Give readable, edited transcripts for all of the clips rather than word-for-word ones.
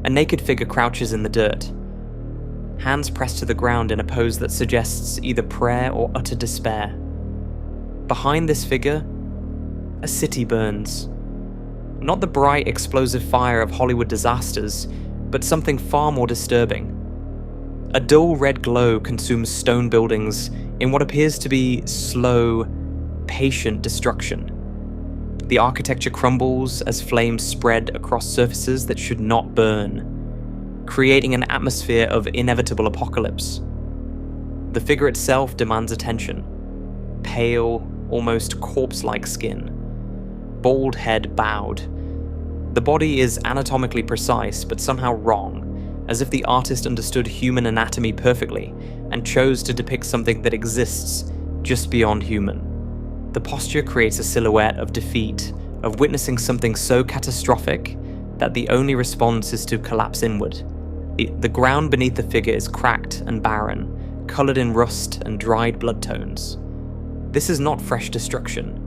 A naked figure crouches in the dirt, hands pressed to the ground in a pose that suggests either prayer or utter despair. Behind this figure, a city burns. Not the bright, explosive fire of Hollywood disasters, but something far more disturbing. A dull red glow consumes stone buildings in what appears to be slow, patient destruction. The architecture crumbles as flames spread across surfaces that should not burn, creating an atmosphere of inevitable apocalypse. The figure itself demands attention. Pale, almost corpse-like skin. Bald head bowed. The body is anatomically precise, but somehow wrong, as if the artist understood human anatomy perfectly and chose to depict something that exists just beyond human. The posture creates a silhouette of defeat, of witnessing something so catastrophic that the only response is to collapse inward. The ground beneath the figure is cracked and barren, colored in rust and dried blood tones. This is not fresh destruction.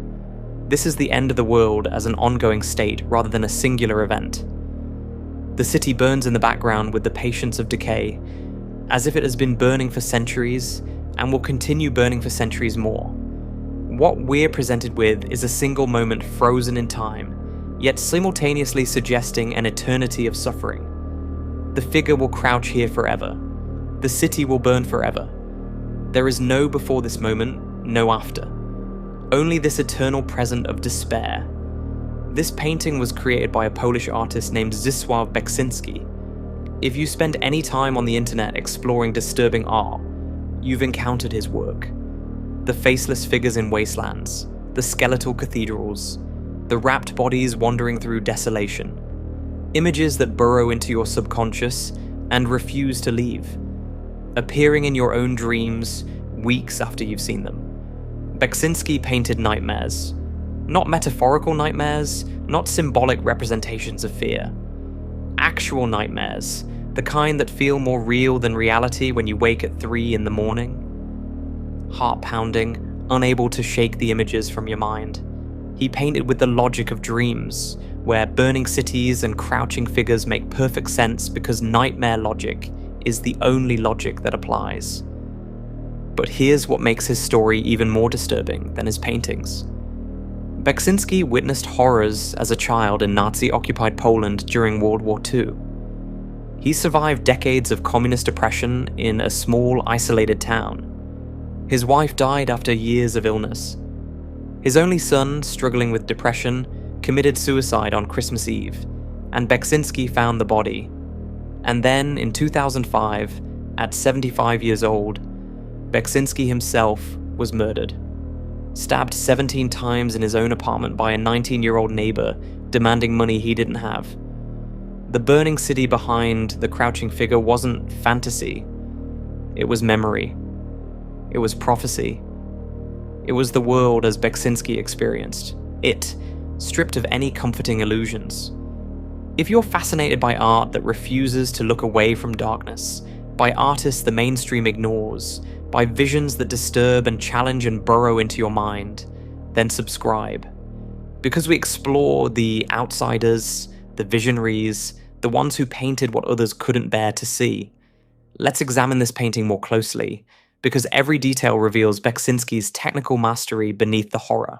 This is the end of the world as an ongoing state rather than a singular event. The city burns in the background with the patience of decay, as if it has been burning for centuries and will continue burning for centuries more. What we're presented with is a single moment frozen in time, yet simultaneously suggesting an eternity of suffering. The figure will crouch here forever. The city will burn forever. There is no before this moment, no after. Only this eternal present of despair. This painting was created by a Polish artist named Zdzisław Beksiński. If you spend any time on the internet exploring disturbing art, you've encountered his work. The faceless figures in wastelands, the skeletal cathedrals, the wrapped bodies wandering through desolation. Images that burrow into your subconscious and refuse to leave, appearing in your own dreams weeks after you've seen them. Beksiński painted nightmares. Not metaphorical nightmares, not symbolic representations of fear. Actual nightmares, the kind that feel more real than reality when you wake at 3 in the morning. Heart pounding, unable to shake the images from your mind. He painted with the logic of dreams, where burning cities and crouching figures make perfect sense because nightmare logic is the only logic that applies. But here's what makes his story even more disturbing than his paintings. Beksiński witnessed horrors as a child in Nazi-occupied Poland during World War II. He survived decades of communist oppression in a small, isolated town. His wife died after years of illness. His only son, struggling with depression, committed suicide on Christmas Eve, and Beksiński found the body. And then, in 2005, at 75 years old, Beksiński himself was murdered. Stabbed 17 times in his own apartment by a 19-year-old neighbor demanding money he didn't have. The burning city behind the crouching figure wasn't fantasy. It was memory. It was prophecy. It was the world as Beksiński experienced. It, stripped of any comforting illusions. If you're fascinated by art that refuses to look away from darkness, by artists the mainstream ignores, by visions that disturb and challenge and burrow into your mind, then subscribe. Because we explore the outsiders, the visionaries, the ones who painted what others couldn't bear to see. Let's examine this painting more closely, because every detail reveals Beksiński's technical mastery beneath the horror.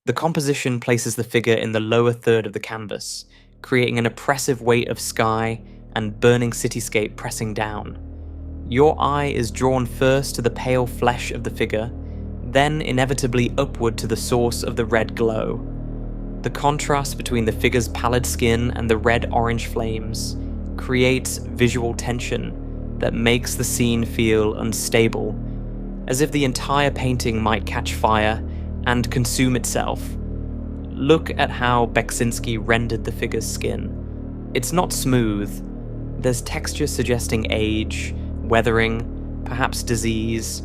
The composition places the figure in the lower third of the canvas, creating an oppressive weight of sky and burning cityscape pressing down. Your eye is drawn first to the pale flesh of the figure, then inevitably upward to the source of the red glow. The contrast between the figure's pallid skin and the red-orange flames creates visual tension that makes the scene feel unstable, as if the entire painting might catch fire and consume itself. Look at how Beksiński rendered the figure's skin. It's not smooth. There's texture suggesting age, weathering, perhaps disease.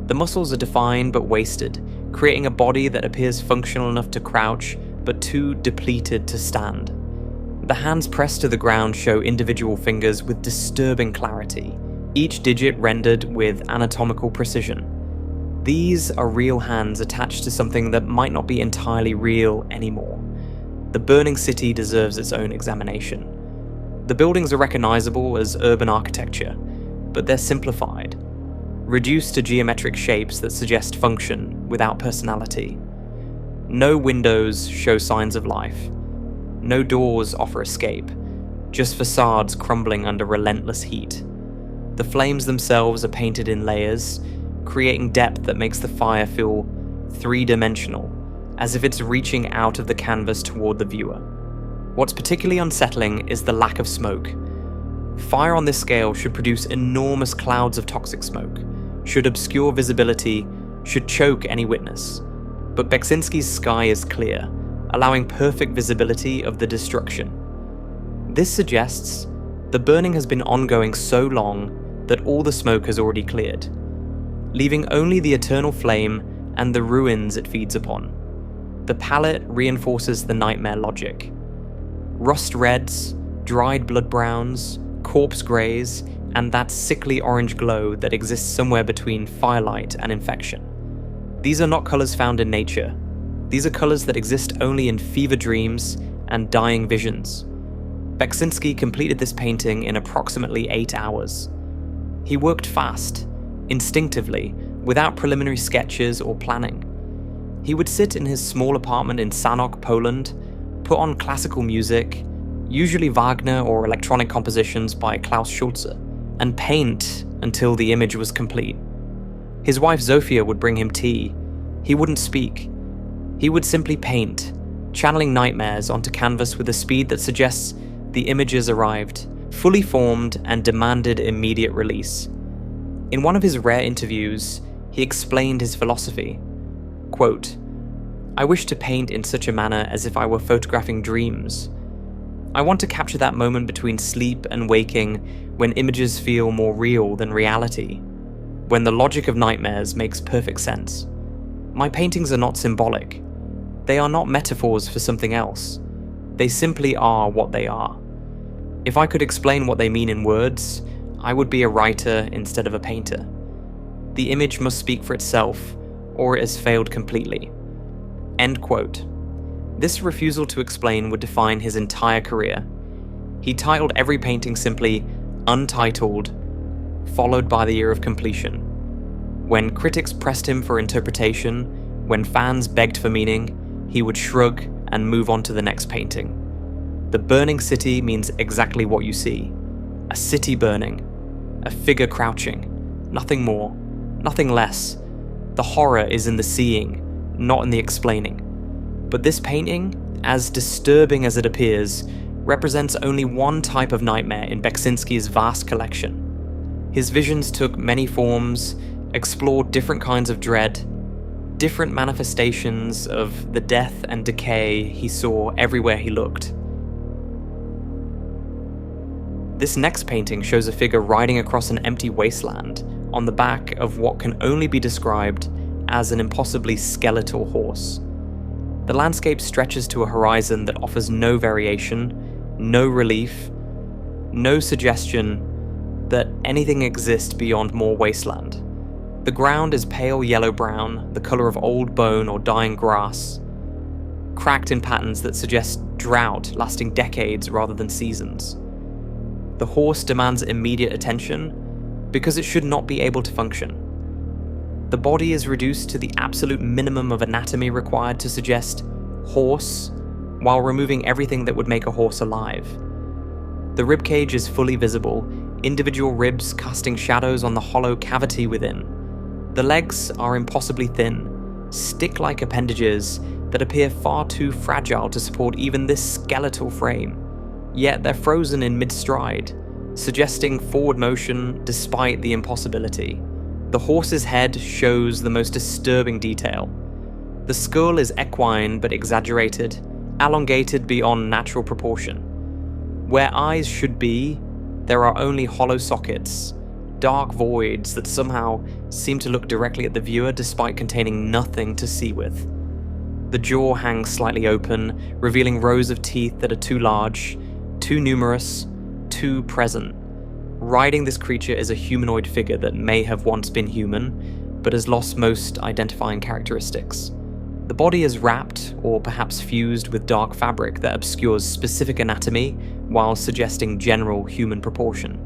The muscles are defined but wasted, creating a body that appears functional enough to crouch, but too depleted to stand. The hands pressed to the ground show individual fingers with disturbing clarity, each digit rendered with anatomical precision. These are real hands attached to something that might not be entirely real anymore. The burning city deserves its own examination. The buildings are recognizable as urban architecture, but they're simplified, reduced to geometric shapes that suggest function without personality. No windows show signs of life. No doors offer escape, just facades crumbling under relentless heat. The flames themselves are painted in layers, creating depth that makes the fire feel three-dimensional, as if it's reaching out of the canvas toward the viewer. What's particularly unsettling is the lack of smoke. Fire on this scale should produce enormous clouds of toxic smoke, should obscure visibility, should choke any witness. But Beksiński's sky is clear, allowing perfect visibility of the destruction. This suggests the burning has been ongoing so long that all the smoke has already cleared, leaving only the eternal flame and the ruins it feeds upon. The palette reinforces the nightmare logic. Rust reds, dried blood browns, corpse greys, and that sickly orange glow that exists somewhere between firelight and infection. These are not colours found in nature. These are colours that exist only in fever dreams and dying visions. Beksiński completed this painting in approximately 8 hours. He worked fast, instinctively, without preliminary sketches or planning. He would sit in his small apartment in Sanok, Poland, put on classical music, usually Wagner or electronic compositions by Klaus Schulze, and paint until the image was complete. His wife Zofia would bring him tea. He wouldn't speak. He would simply paint, channeling nightmares onto canvas with a speed that suggests the images arrived, fully formed and demanded immediate release. In one of his rare interviews, he explained his philosophy. Quote, "I wish to paint in such a manner as if I were photographing dreams. I want to capture that moment between sleep and waking when images feel more real than reality, when the logic of nightmares makes perfect sense. My paintings are not symbolic. They are not metaphors for something else. They simply are what they are. If I could explain what they mean in words, I would be a writer instead of a painter. The image must speak for itself, or it has failed completely." End quote. This refusal to explain would define his entire career. He titled every painting simply "Untitled," followed by the year of completion. When critics pressed him for interpretation, when fans begged for meaning, he would shrug and move on to the next painting. The burning city means exactly what you see. A city burning, a figure crouching, nothing more, nothing less. The horror is in the seeing, not in the explaining. But this painting, as disturbing as it appears, represents only one type of nightmare in Beksiński's vast collection. His visions took many forms, explored different kinds of dread, different manifestations of the death and decay he saw everywhere he looked. This next painting shows a figure riding across an empty wasteland on the back of what can only be described as an impossibly skeletal horse. The landscape stretches to a horizon that offers no variation, no relief, no suggestion that anything exists beyond more wasteland. The ground is pale yellow-brown, the colour of old bone or dying grass, cracked in patterns that suggest drought lasting decades rather than seasons. The horse demands immediate attention because it should not be able to function. The body is reduced to the absolute minimum of anatomy required to suggest horse, while removing everything that would make a horse alive. The ribcage is fully visible, individual ribs casting shadows on the hollow cavity within. The legs are impossibly thin, stick-like appendages that appear far too fragile to support even this skeletal frame. Yet they're frozen in mid-stride, suggesting forward motion despite the impossibility. The horse's head shows the most disturbing detail. The skull is equine but exaggerated, elongated beyond natural proportion. Where eyes should be, there are only hollow sockets, dark voids that somehow seem to look directly at the viewer despite containing nothing to see with. The jaw hangs slightly open, revealing rows of teeth that are too large, too numerous, too present. Riding this creature is a humanoid figure that may have once been human, but has lost most identifying characteristics. The body is wrapped, or perhaps fused with dark fabric that obscures specific anatomy while suggesting general human proportion.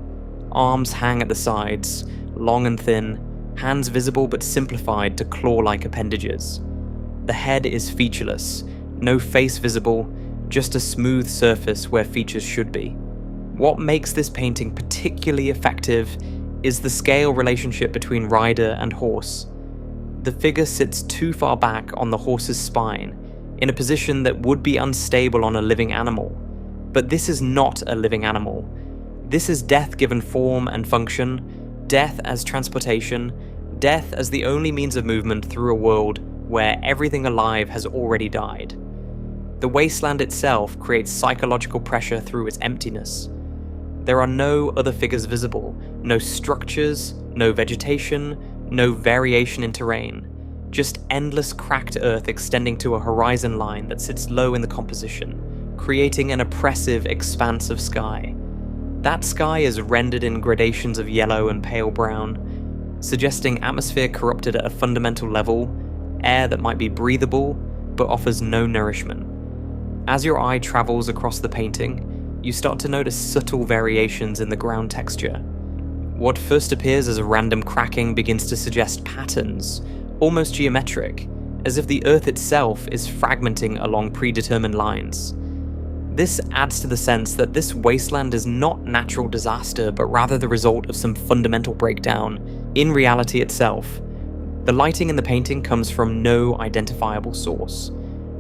Arms hang at the sides, long and thin, hands visible but simplified to claw-like appendages. The head is featureless, no face visible, just a smooth surface where features should be. What makes this painting particularly effective is the scale relationship between rider and horse. The figure sits too far back on the horse's spine, in a position that would be unstable on a living animal. But this is not a living animal. This is death given form and function, death as transportation, death as the only means of movement through a world where everything alive has already died. The wasteland itself creates psychological pressure through its emptiness. There are no other figures visible, no structures, no vegetation, no variation in terrain, just endless cracked earth extending to a horizon line that sits low in the composition, creating an oppressive expanse of sky. That sky is rendered in gradations of yellow and pale brown, suggesting atmosphere corrupted at a fundamental level, air that might be breathable but offers no nourishment. As your eye travels across the painting, you start to notice subtle variations in the ground texture. What first appears as a random cracking begins to suggest patterns, almost geometric, as if the earth itself is fragmenting along predetermined lines. This adds to the sense that this wasteland is not natural disaster, but rather the result of some fundamental breakdown in reality itself. The lighting in the painting comes from no identifiable source.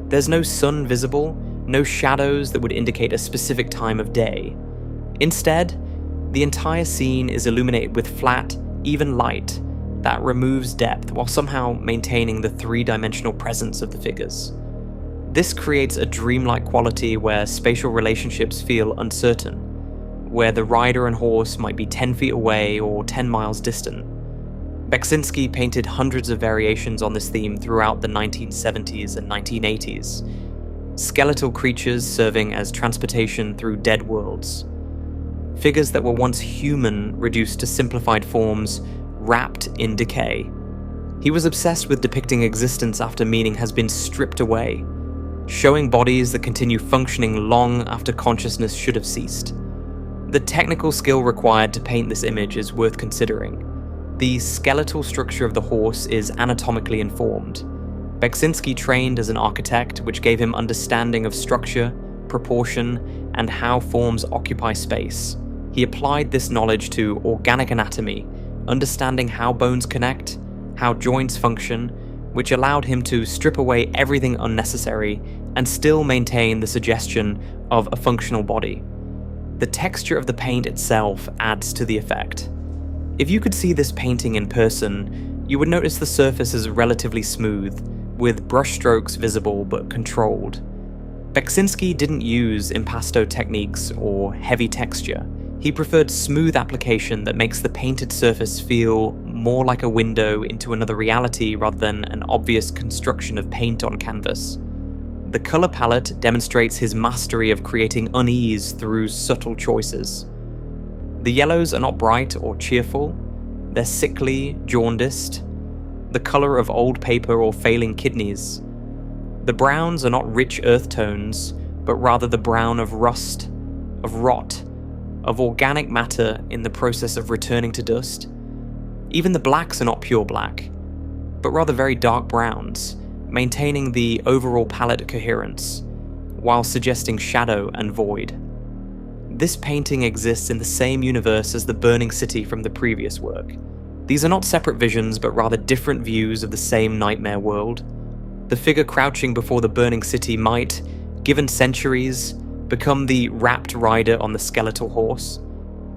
There's no sun visible, no shadows that would indicate a specific time of day. Instead, the entire scene is illuminated with flat, even light that removes depth while somehow maintaining the three-dimensional presence of the figures. This creates a dreamlike quality where spatial relationships feel uncertain, where the rider and horse might be 10 feet away or 10 miles distant. Beksiński painted hundreds of variations on this theme throughout the 1970s and 1980s, skeletal creatures serving as transportation through dead worlds. Figures that were once human reduced to simplified forms, wrapped in decay. He was obsessed with depicting existence after meaning has been stripped away, showing bodies that continue functioning long after consciousness should have ceased. The technical skill required to paint this image is worth considering. The skeletal structure of the horse is anatomically informed. Beksiński trained as an architect, which gave him understanding of structure, proportion, and how forms occupy space. He applied this knowledge to organic anatomy, understanding how bones connect, how joints function, which allowed him to strip away everything unnecessary and still maintain the suggestion of a functional body. The texture of the paint itself adds to the effect. If you could see this painting in person, you would notice the surface is relatively smooth, with brushstrokes visible but controlled. Beksiński didn't use impasto techniques or heavy texture. He preferred smooth application that makes the painted surface feel more like a window into another reality rather than an obvious construction of paint on canvas. The color palette demonstrates his mastery of creating unease through subtle choices. The yellows are not bright or cheerful, they're sickly, jaundiced, the color of old paper or failing kidneys. The browns are not rich earth tones, but rather the brown of rust, of rot, of organic matter in the process of returning to dust. Even the blacks are not pure black, but rather very dark browns, maintaining the overall palette coherence, while suggesting shadow and void. This painting exists in the same universe as the burning city from the previous work. These are not separate visions, but rather different views of the same nightmare world. The figure crouching before the burning city might, given centuries, become the wrapped rider on the skeletal horse.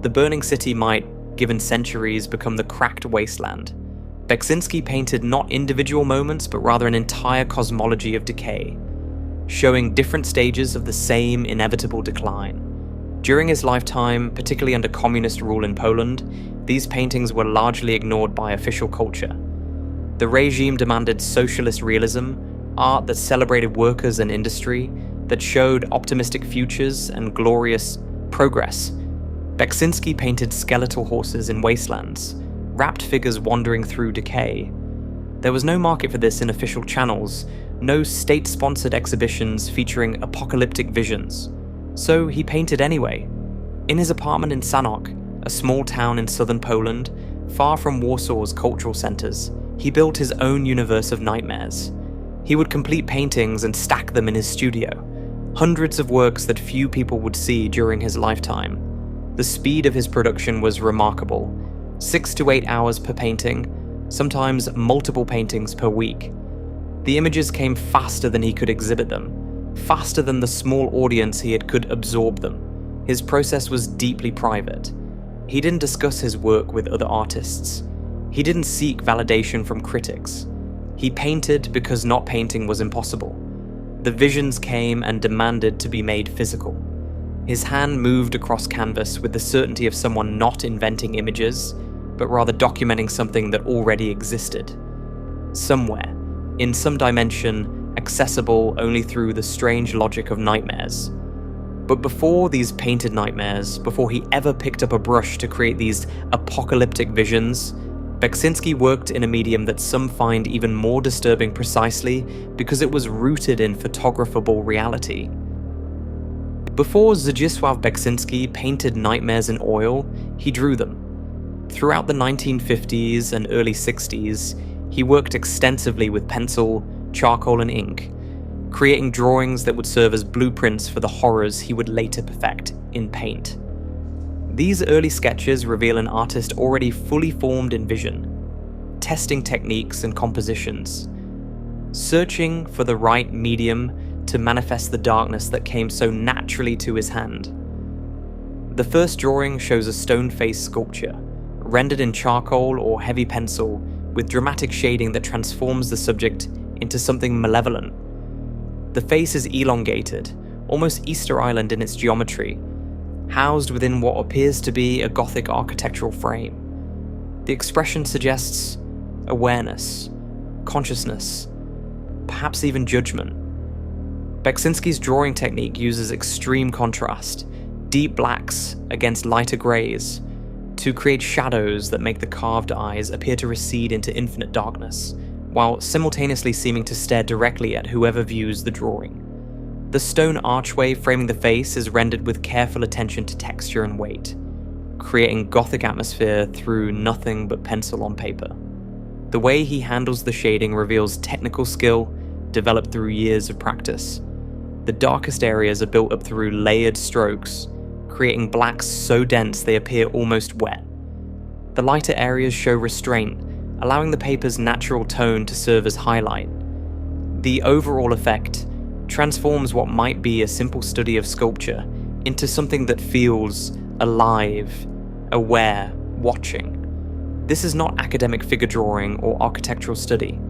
The burning city might, given centuries, become the cracked wasteland. Beksiński painted not individual moments, but rather an entire cosmology of decay, showing different stages of the same inevitable decline. During his lifetime, particularly under communist rule in Poland, these paintings were largely ignored by official culture. The regime demanded socialist realism, art that celebrated workers and industry, that showed optimistic futures and glorious progress. Beksiński painted skeletal horses in wastelands, wrapped figures wandering through decay. There was no market for this in official channels, no state-sponsored exhibitions featuring apocalyptic visions. So he painted anyway. In his apartment in Sanok, a small town in southern Poland, far from Warsaw's cultural centres, he built his own universe of nightmares. He would complete paintings and stack them in his studio, hundreds of works that few people would see during his lifetime. The speed of his production was remarkable, 6 to 8 hours per painting, sometimes multiple paintings per week. The images came faster than he could exhibit them, faster than the small audience he could absorb them. His process was deeply private. He didn't discuss his work with other artists. He didn't seek validation from critics. He painted because not painting was impossible. The visions came and demanded to be made physical. His hand moved across canvas with the certainty of someone not inventing images, but rather documenting something that already existed. Somewhere, in some dimension, accessible only through the strange logic of nightmares. But before these painted nightmares, before he ever picked up a brush to create these apocalyptic visions, Beksiński worked in a medium that some find even more disturbing precisely because it was rooted in photographable reality. Before Zdzisław Beksiński painted nightmares in oil, he drew them. Throughout the 1950s and early 60s, he worked extensively with pencil, charcoal and ink, creating drawings that would serve as blueprints for the horrors he would later perfect in paint. These early sketches reveal an artist already fully formed in vision, testing techniques and compositions, searching for the right medium to manifest the darkness that came so naturally to his hand. The first drawing shows a stone-faced sculpture, rendered in charcoal or heavy pencil, with dramatic shading that transforms the subject into something malevolent. The face is elongated, almost Easter Island in its geometry, housed within what appears to be a Gothic architectural frame. The expression suggests awareness, consciousness, perhaps even judgment. Beksiński's drawing technique uses extreme contrast, deep blacks against lighter greys, to create shadows that make the carved eyes appear to recede into infinite darkness, while simultaneously seeming to stare directly at whoever views the drawing. The stone archway framing the face is rendered with careful attention to texture and weight, creating Gothic atmosphere through nothing but pencil on paper. The way he handles the shading reveals technical skill developed through years of practice. The darkest areas are built up through layered strokes, creating blacks so dense they appear almost wet. The lighter areas show restraint, allowing the paper's natural tone to serve as highlight. The overall effect transforms what might be a simple study of sculpture into something that feels alive, aware, watching. This is not academic figure drawing or architectural study.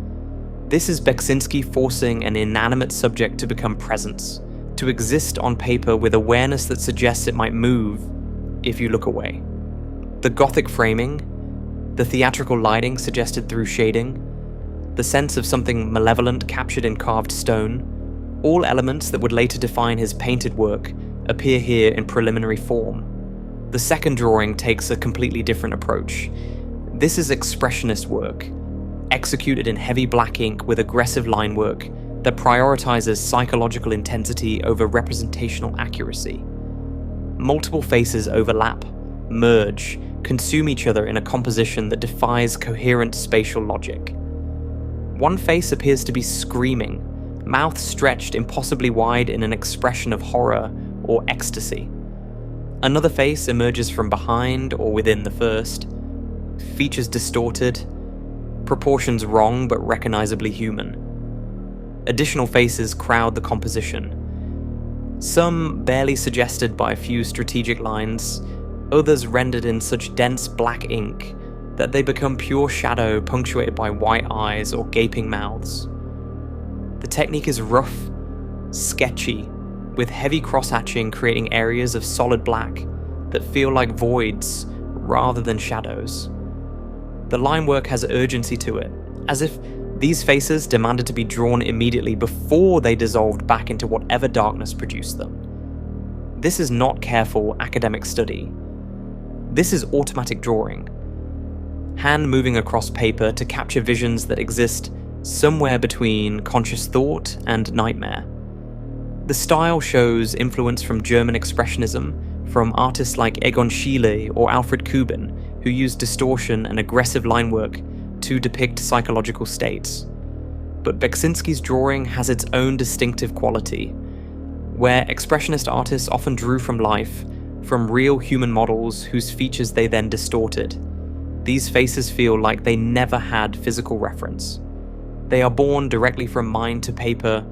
This is Beksiński forcing an inanimate subject to become presence, to exist on paper with awareness that suggests it might move if you look away. The Gothic framing, the theatrical lighting suggested through shading, the sense of something malevolent captured in carved stone, all elements that would later define his painted work appear here in preliminary form. The second drawing takes a completely different approach. This is expressionist work, executed in heavy black ink with aggressive line work that prioritizes psychological intensity over representational accuracy. Multiple faces overlap, merge, consume each other in a composition that defies coherent spatial logic. One face appears to be screaming, mouth stretched impossibly wide in an expression of horror or ecstasy. Another face emerges from behind or within the first, features distorted, proportions wrong but recognizably human. Additional faces crowd the composition. Some barely suggested by a few strategic lines, others rendered in such dense black ink that they become pure shadow punctuated by white eyes or gaping mouths. The technique is rough, sketchy, with heavy cross-hatching creating areas of solid black that feel like voids rather than shadows. The line work has urgency to it, as if these faces demanded to be drawn immediately before they dissolved back into whatever darkness produced them. This is not careful academic study. This is automatic drawing. Hand moving across paper to capture visions that exist somewhere between conscious thought and nightmare. The style shows influence from German Expressionism, from artists like Egon Schiele or Alfred Kubin, who used distortion and aggressive line work to depict psychological states. But Beksiński's drawing has its own distinctive quality, where Expressionist artists often drew from life, from real human models whose features they then distorted. These faces feel like they never had physical reference. They are born directly from mind to paper,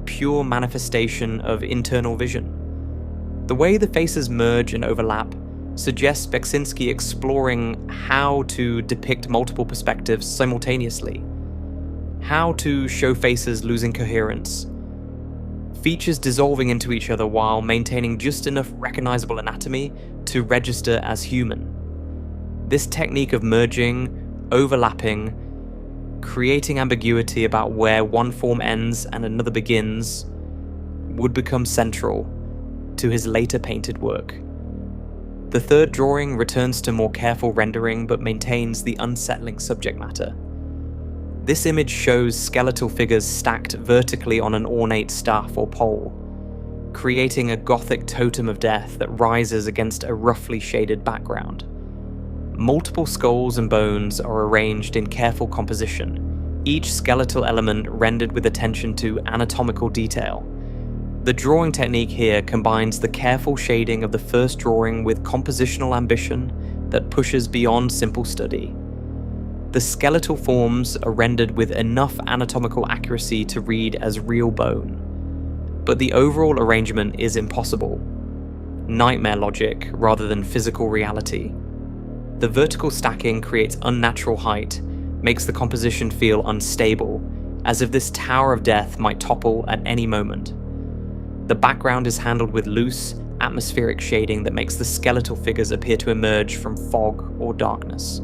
pure manifestation of internal vision. The way the faces merge and overlap suggests Beksiński exploring how to depict multiple perspectives simultaneously, how to show faces losing coherence, features dissolving into each other while maintaining just enough recognizable anatomy to register as human. This technique of merging, overlapping, creating ambiguity about where one form ends and another begins, would become central to his later painted work. The third drawing returns to more careful rendering but maintains the unsettling subject matter. This image shows skeletal figures stacked vertically on an ornate staff or pole, creating a gothic totem of death that rises against a roughly shaded background. Multiple skulls and bones are arranged in careful composition, each skeletal element rendered with attention to anatomical detail. The drawing technique here combines the careful shading of the first drawing with compositional ambition that pushes beyond simple study. The skeletal forms are rendered with enough anatomical accuracy to read as real bone, but the overall arrangement is impossible. Nightmare logic rather than physical reality. The vertical stacking creates unnatural height, makes the composition feel unstable, as if this tower of death might topple at any moment. The background is handled with loose, atmospheric shading that makes the skeletal figures appear to emerge from fog or darkness.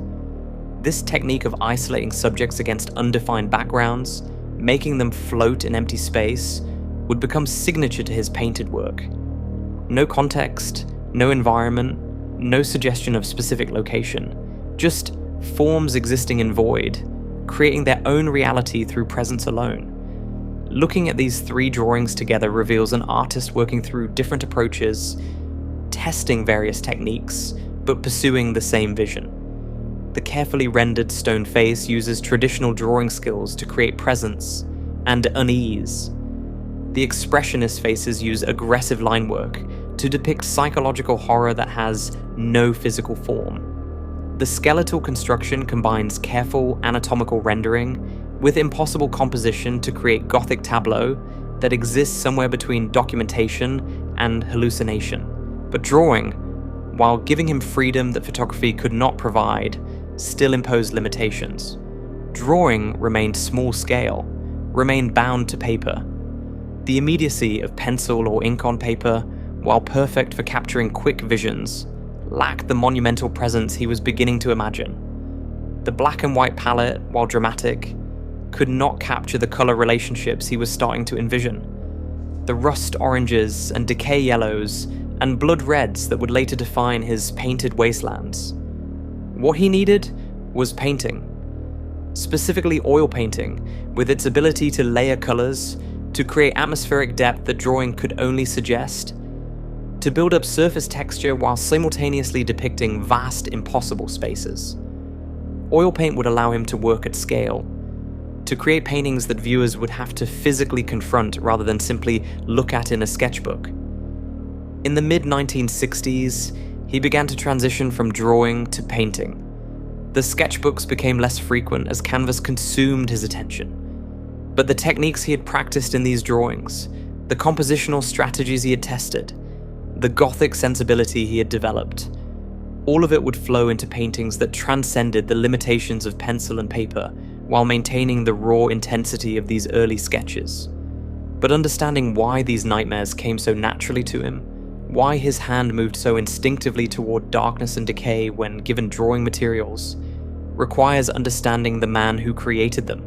This technique of isolating subjects against undefined backgrounds, making them float in empty space, would become signature to his painted work. No context, no environment, no suggestion of specific location, just forms existing in void, creating their own reality through presence alone. Looking at these three drawings together reveals an artist working through different approaches, testing various techniques, but pursuing the same vision. The carefully rendered stone face uses traditional drawing skills to create presence and unease. The expressionist faces use aggressive line work to depict psychological horror that has no physical form. The skeletal construction combines careful anatomical rendering with impossible composition to create gothic tableau that exists somewhere between documentation and hallucination. But drawing, while giving him freedom that photography could not provide, still imposed limitations. Drawing remained small scale, remained bound to paper. The immediacy of pencil or ink on paper, while perfect for capturing quick visions, lacked the monumental presence he was beginning to imagine. The black and white palette, while dramatic, could not capture the color relationships he was starting to envision. The rust oranges and decay yellows and blood reds that would later define his painted wastelands. What he needed was painting. Specifically oil painting, with its ability to layer colors, to create atmospheric depth that drawing could only suggest, to build up surface texture while simultaneously depicting vast, impossible spaces. Oil paint would allow him to work at scale, to create paintings that viewers would have to physically confront rather than simply look at in a sketchbook. In the mid-1960s, he began to transition from drawing to painting. The sketchbooks became less frequent as canvas consumed his attention. But the techniques he had practiced in these drawings, the compositional strategies he had tested, the gothic sensibility he had developed, all of it would flow into paintings that transcended the limitations of pencil and paper while maintaining the raw intensity of these early sketches. But understanding why these nightmares came so naturally to him, why his hand moved so instinctively toward darkness and decay when given drawing materials, requires understanding the man who created them,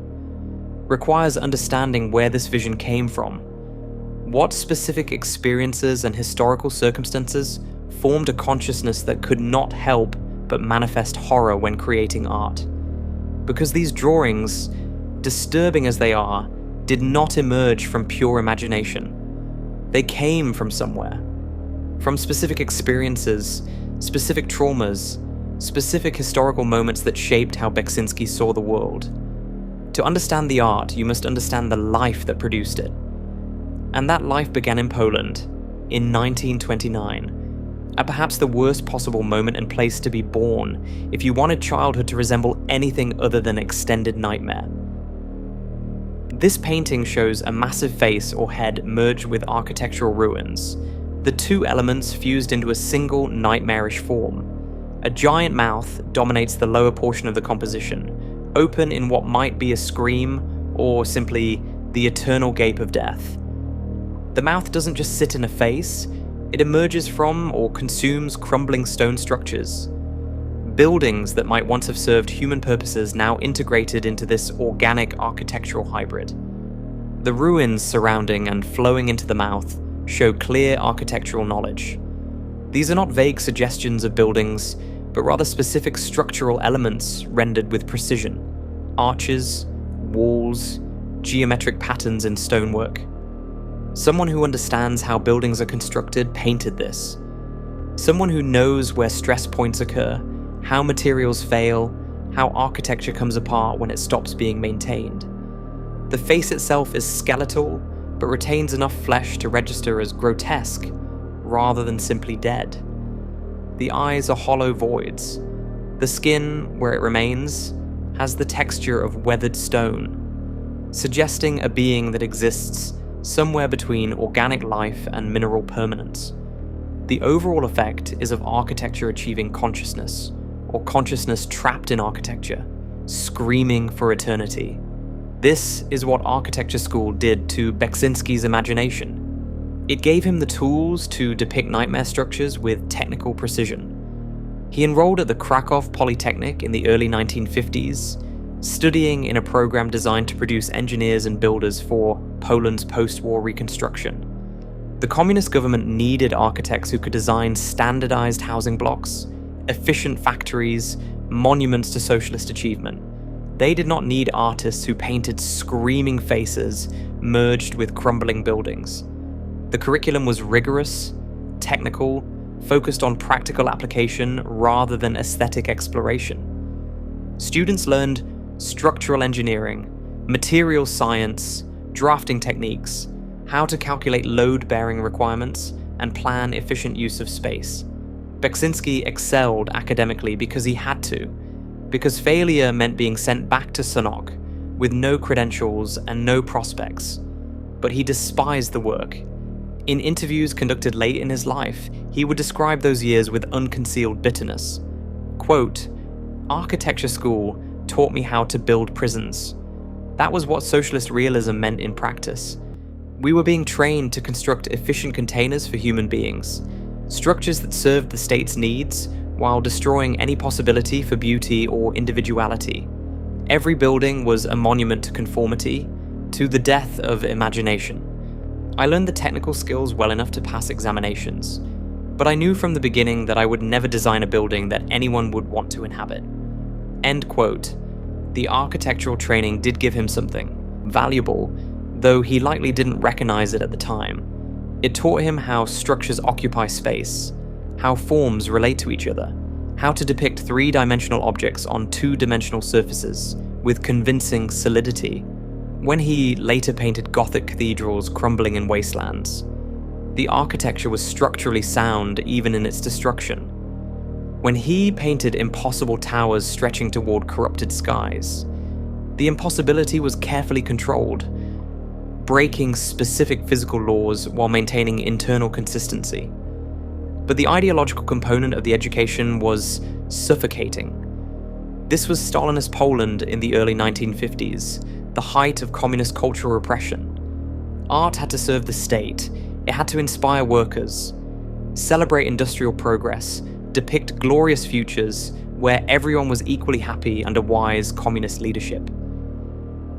requires understanding where this vision came from, what specific experiences and historical circumstances formed a consciousness that could not help but manifest horror when creating art. Because these drawings, disturbing as they are, did not emerge from pure imagination. They came from somewhere. From specific experiences, specific traumas, specific historical moments that shaped how Beksiński saw the world. To understand the art, you must understand the life that produced it. And that life began in Poland, in 1929, at perhaps the worst possible moment and place to be born if you wanted childhood to resemble anything other than extended nightmare. This painting shows a massive face or head merged with architectural ruins, the two elements fused into a single nightmarish form. A giant mouth dominates the lower portion of the composition, open in what might be a scream or simply the eternal gape of death. The mouth doesn't just sit in a face, it emerges from or consumes crumbling stone structures. Buildings that might once have served human purposes now integrated into this organic architectural hybrid. The ruins surrounding and flowing into the mouth show clear architectural knowledge. These are not vague suggestions of buildings, but rather specific structural elements rendered with precision. Arches, walls, geometric patterns in stonework. Someone who understands how buildings are constructed painted this. Someone who knows where stress points occur, how materials fail, how architecture comes apart when it stops being maintained. The face itself is skeletal, but retains enough flesh to register as grotesque, rather than simply dead. The eyes are hollow voids. The skin, where it remains, has the texture of weathered stone, suggesting a being that exists somewhere between organic life and mineral permanence. The overall effect is of architecture achieving consciousness, or consciousness trapped in architecture, screaming for eternity. This is what architecture school did to Beksiński's imagination. It gave him the tools to depict nightmare structures with technical precision. He enrolled at the Krakow Polytechnic in the early 1950s, studying in a program designed to produce engineers and builders for Poland's post-war reconstruction. The communist government needed architects who could design standardized housing blocks, efficient factories, monuments to socialist achievement. They did not need artists who painted screaming faces merged with crumbling buildings. The curriculum was rigorous, technical, focused on practical application rather than aesthetic exploration. Students learned structural engineering, materials science, drafting techniques, how to calculate load-bearing requirements, and plan efficient use of space. Beksiński excelled academically because he had to, because failure meant being sent back to Sanok with no credentials and no prospects. But he despised the work. In interviews conducted late in his life, he would describe those years with unconcealed bitterness. Quote, "Architecture school taught me how to build prisons. That was what socialist realism meant in practice. We were being trained to construct efficient containers for human beings, structures that served the state's needs while destroying any possibility for beauty or individuality. Every building was a monument to conformity, to the death of imagination. I learned the technical skills well enough to pass examinations, but I knew from the beginning that I would never design a building that anyone would want to inhabit." End quote. The architectural training did give him something valuable, though he likely didn't recognize it at the time. It taught him how structures occupy space, how forms relate to each other, how to depict three-dimensional objects on two-dimensional surfaces with convincing solidity. When he later painted Gothic cathedrals crumbling in wastelands, the architecture was structurally sound even in its destruction. When he painted impossible towers stretching toward corrupted skies, the impossibility was carefully controlled, breaking specific physical laws while maintaining internal consistency. But the ideological component of the education was suffocating. This was Stalinist Poland in the early 1950s, the height of communist cultural repression. Art had to serve the state, it had to inspire workers, celebrate industrial progress, depict glorious futures where everyone was equally happy under wise communist leadership.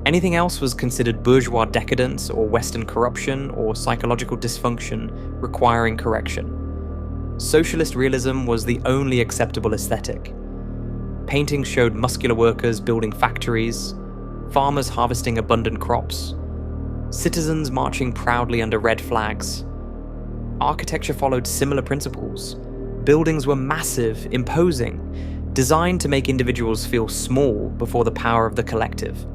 Anything else was considered bourgeois decadence or Western corruption or psychological dysfunction requiring correction. Socialist realism was the only acceptable aesthetic. Paintings showed muscular workers building factories, farmers harvesting abundant crops, citizens marching proudly under red flags, architecture followed similar principles. Buildings were massive, imposing, designed to make individuals feel small before the power of the collective.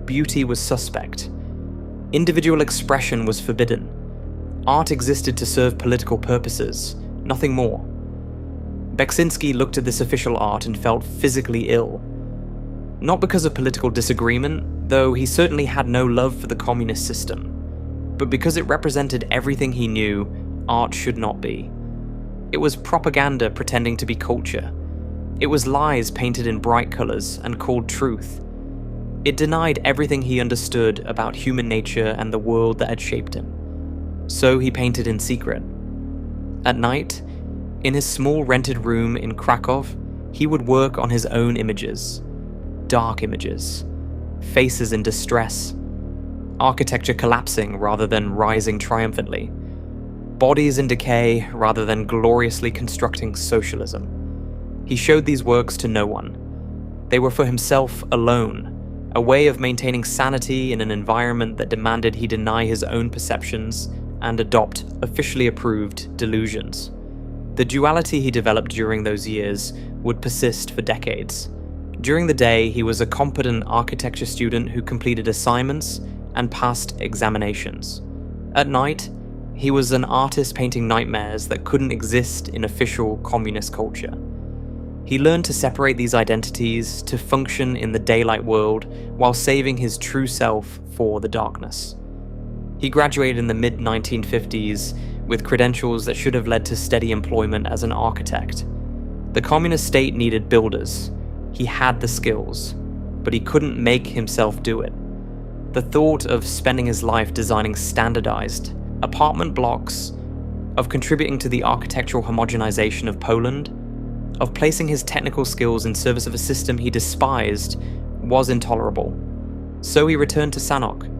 Beauty was suspect. Individual expression was forbidden. Art existed to serve political purposes, nothing more. Beksiński looked at this official art and felt physically ill. Not because of political disagreement, though he certainly had no love for the communist system, but because it represented everything he knew art should not be. It was propaganda pretending to be culture. It was lies painted in bright colours and called truth. It denied everything he understood about human nature and the world that had shaped him. So he painted in secret. At night, in his small rented room in Krakow, he would work on his own images. Dark images. Faces in distress. Architecture collapsing rather than rising triumphantly. Bodies in decay rather than gloriously constructing socialism. He showed these works to no one. They were for himself alone, a way of maintaining sanity in an environment that demanded he deny his own perceptions and adopt officially approved delusions. The duality he developed during those years would persist for decades. During the day, he was a competent architecture student who completed assignments and passed examinations. At night, he was an artist painting nightmares that couldn't exist in official communist culture. He learned to separate these identities, to function in the daylight world while saving his true self for the darkness. He graduated in the mid-1950s with credentials that should have led to steady employment as an architect. The communist state needed builders. He had the skills, but he couldn't make himself do it. The thought of spending his life designing standardized apartment blocks, of contributing to the architectural homogenization of Poland, of placing his technical skills in service of a system he despised, was intolerable. So he returned to Sanok,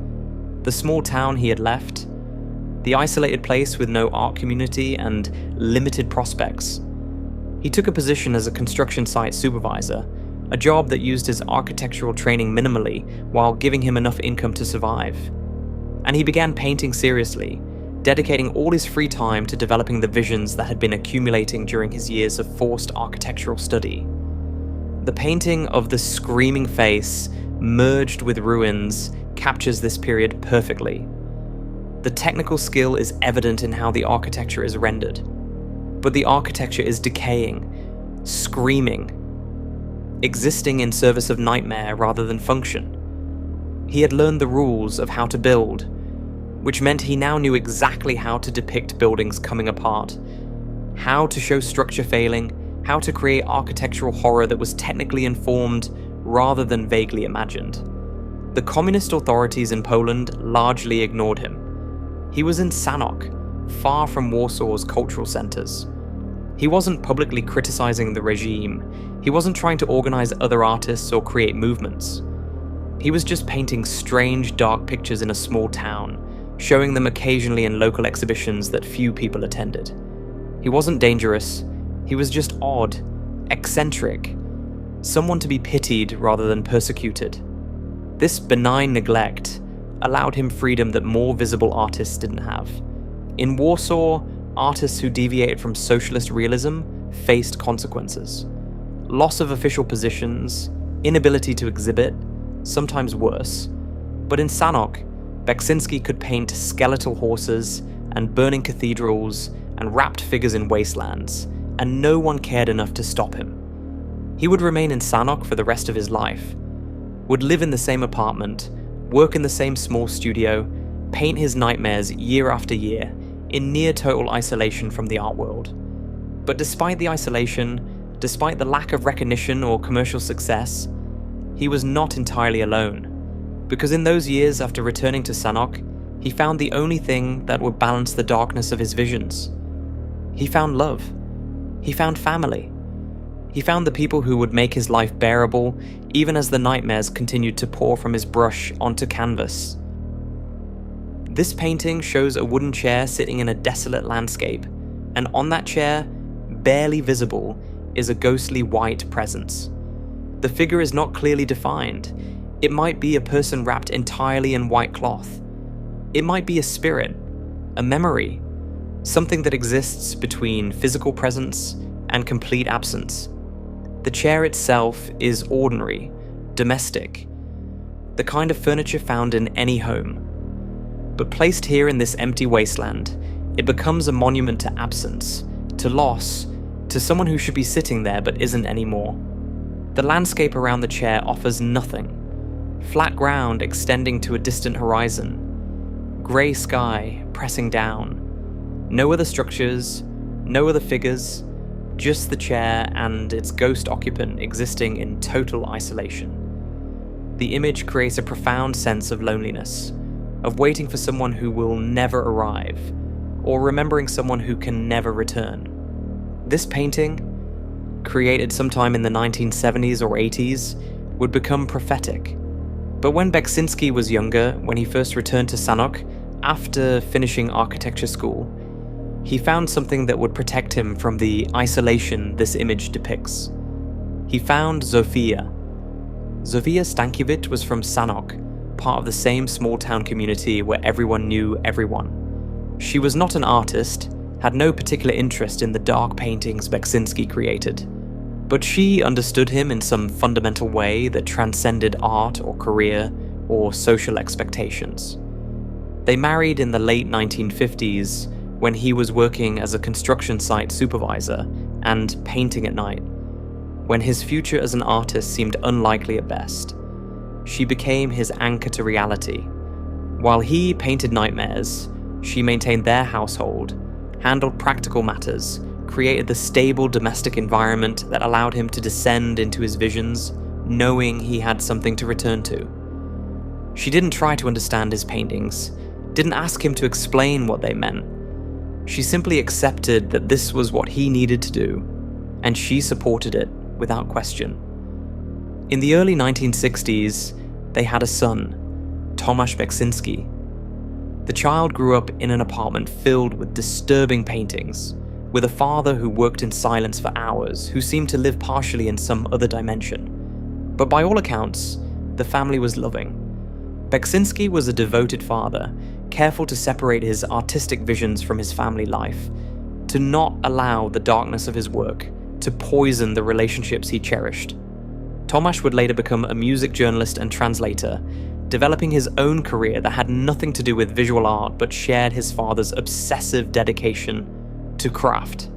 the small town he had left, the isolated place with no art community and limited prospects. He took a position as a construction site supervisor, a job that used his architectural training minimally while giving him enough income to survive. And he began painting seriously, dedicating all his free time to developing the visions that had been accumulating during his years of forced architectural study. The painting of the screaming face, merged with ruins, captures this period perfectly. The technical skill is evident in how the architecture is rendered, but the architecture is decaying, screaming, existing in service of nightmare rather than function. He had learned the rules of how to build, which meant he now knew exactly how to depict buildings coming apart, how to show structure failing, how to create architectural horror that was technically informed rather than vaguely imagined. The communist authorities in Poland largely ignored him. He was in Sanok, far from Warsaw's cultural centers. He wasn't publicly criticizing the regime. He wasn't trying to organize other artists or create movements. He was just painting strange, dark pictures in a small town, showing them occasionally in local exhibitions that few people attended. He wasn't dangerous, he was just odd, eccentric, someone to be pitied rather than persecuted. This benign neglect allowed him freedom that more visible artists didn't have. In Warsaw, artists who deviated from socialist realism faced consequences. Loss of official positions, inability to exhibit, sometimes worse. But in Sanok, Beksiński could paint skeletal horses and burning cathedrals and wrapped figures in wastelands, and no one cared enough to stop him. He would remain in Sanok for the rest of his life, would live in the same apartment, work in the same small studio, paint his nightmares year after year, in near total isolation from the art world. But despite the isolation, despite the lack of recognition or commercial success, he was not entirely alone. Because in those years after returning to Sanok, he found the only thing that would balance the darkness of his visions. He found love. He found family. He found the people who would make his life bearable, even as the nightmares continued to pour from his brush onto canvas. This painting shows a wooden chair sitting in a desolate landscape, and on that chair, barely visible, is a ghostly white presence. The figure is not clearly defined. It might be a person wrapped entirely in white cloth. It might be a spirit, a memory, something that exists between physical presence and complete absence. The chair itself is ordinary, domestic, the kind of furniture found in any home. But placed here in this empty wasteland, it becomes a monument to absence, to loss, to someone who should be sitting there but isn't anymore. The landscape around the chair offers nothing. Flat ground extending to a distant horizon. Grey sky pressing down. No other structures, no other figures, just the chair and its ghost occupant existing in total isolation. The image creates a profound sense of loneliness, of waiting for someone who will never arrive, or remembering someone who can never return. This painting, created sometime in the 1970s or 80s, would become prophetic. But when Beksiński was younger, when he first returned to Sanok, after finishing architecture school, he found something that would protect him from the isolation this image depicts. He found Zofia. Zofia Stankiewicz was from Sanok, part of the same small-town community where everyone knew everyone. She was not an artist, had no particular interest in the dark paintings Beksiński created, but she understood him in some fundamental way that transcended art or career or social expectations. They married in the late 1950s when he was working as a construction site supervisor and painting at night, when his future as an artist seemed unlikely at best. She became his anchor to reality. While he painted nightmares, she maintained their household, handled practical matters, created the stable domestic environment that allowed him to descend into his visions, knowing he had something to return to. She didn't try to understand his paintings, didn't ask him to explain what they meant. She simply accepted that this was what he needed to do, and she supported it without question. In the early 1960s, they had a son, Tomasz Beksiński. The child grew up in an apartment filled with disturbing paintings, with a father who worked in silence for hours, who seemed to live partially in some other dimension. But by all accounts, the family was loving. Beksiński was a devoted father, careful to separate his artistic visions from his family life, to not allow the darkness of his work to poison the relationships he cherished. Tomasz would later become a music journalist and translator, developing his own career that had nothing to do with visual art but shared his father's obsessive dedication to craft.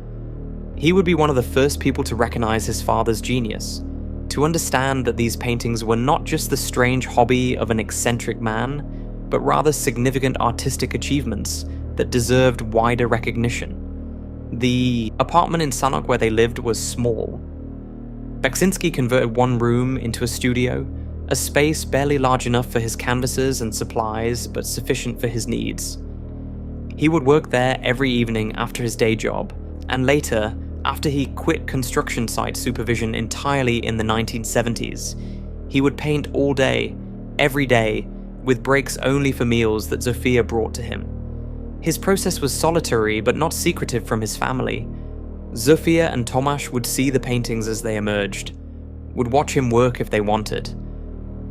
He would be one of the first people to recognize his father's genius, to understand that these paintings were not just the strange hobby of an eccentric man, but rather significant artistic achievements that deserved wider recognition. The apartment in Sanok where they lived was small. Beksiński converted one room into a studio, a space barely large enough for his canvases and supplies, but sufficient for his needs. He would work there every evening after his day job, and later, after he quit construction site supervision entirely in the 1970s, he would paint all day, every day, with breaks only for meals that Zofia brought to him. His process was solitary but not secretive from his family. Zofia and Tomasz would see the paintings as they emerged, would watch him work if they wanted,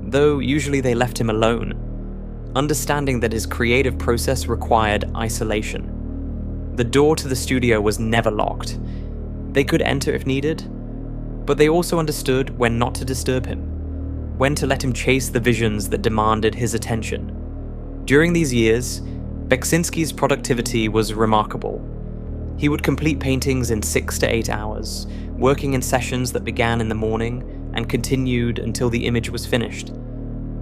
though usually they left him alone, understanding that his creative process required isolation. The door to the studio was never locked. They could enter if needed, but they also understood when not to disturb him, when to let him chase the visions that demanded his attention. During these years, Beksiński's productivity was remarkable. He would complete paintings in 6 to 8 hours, working in sessions that began in the morning and continued until the image was finished.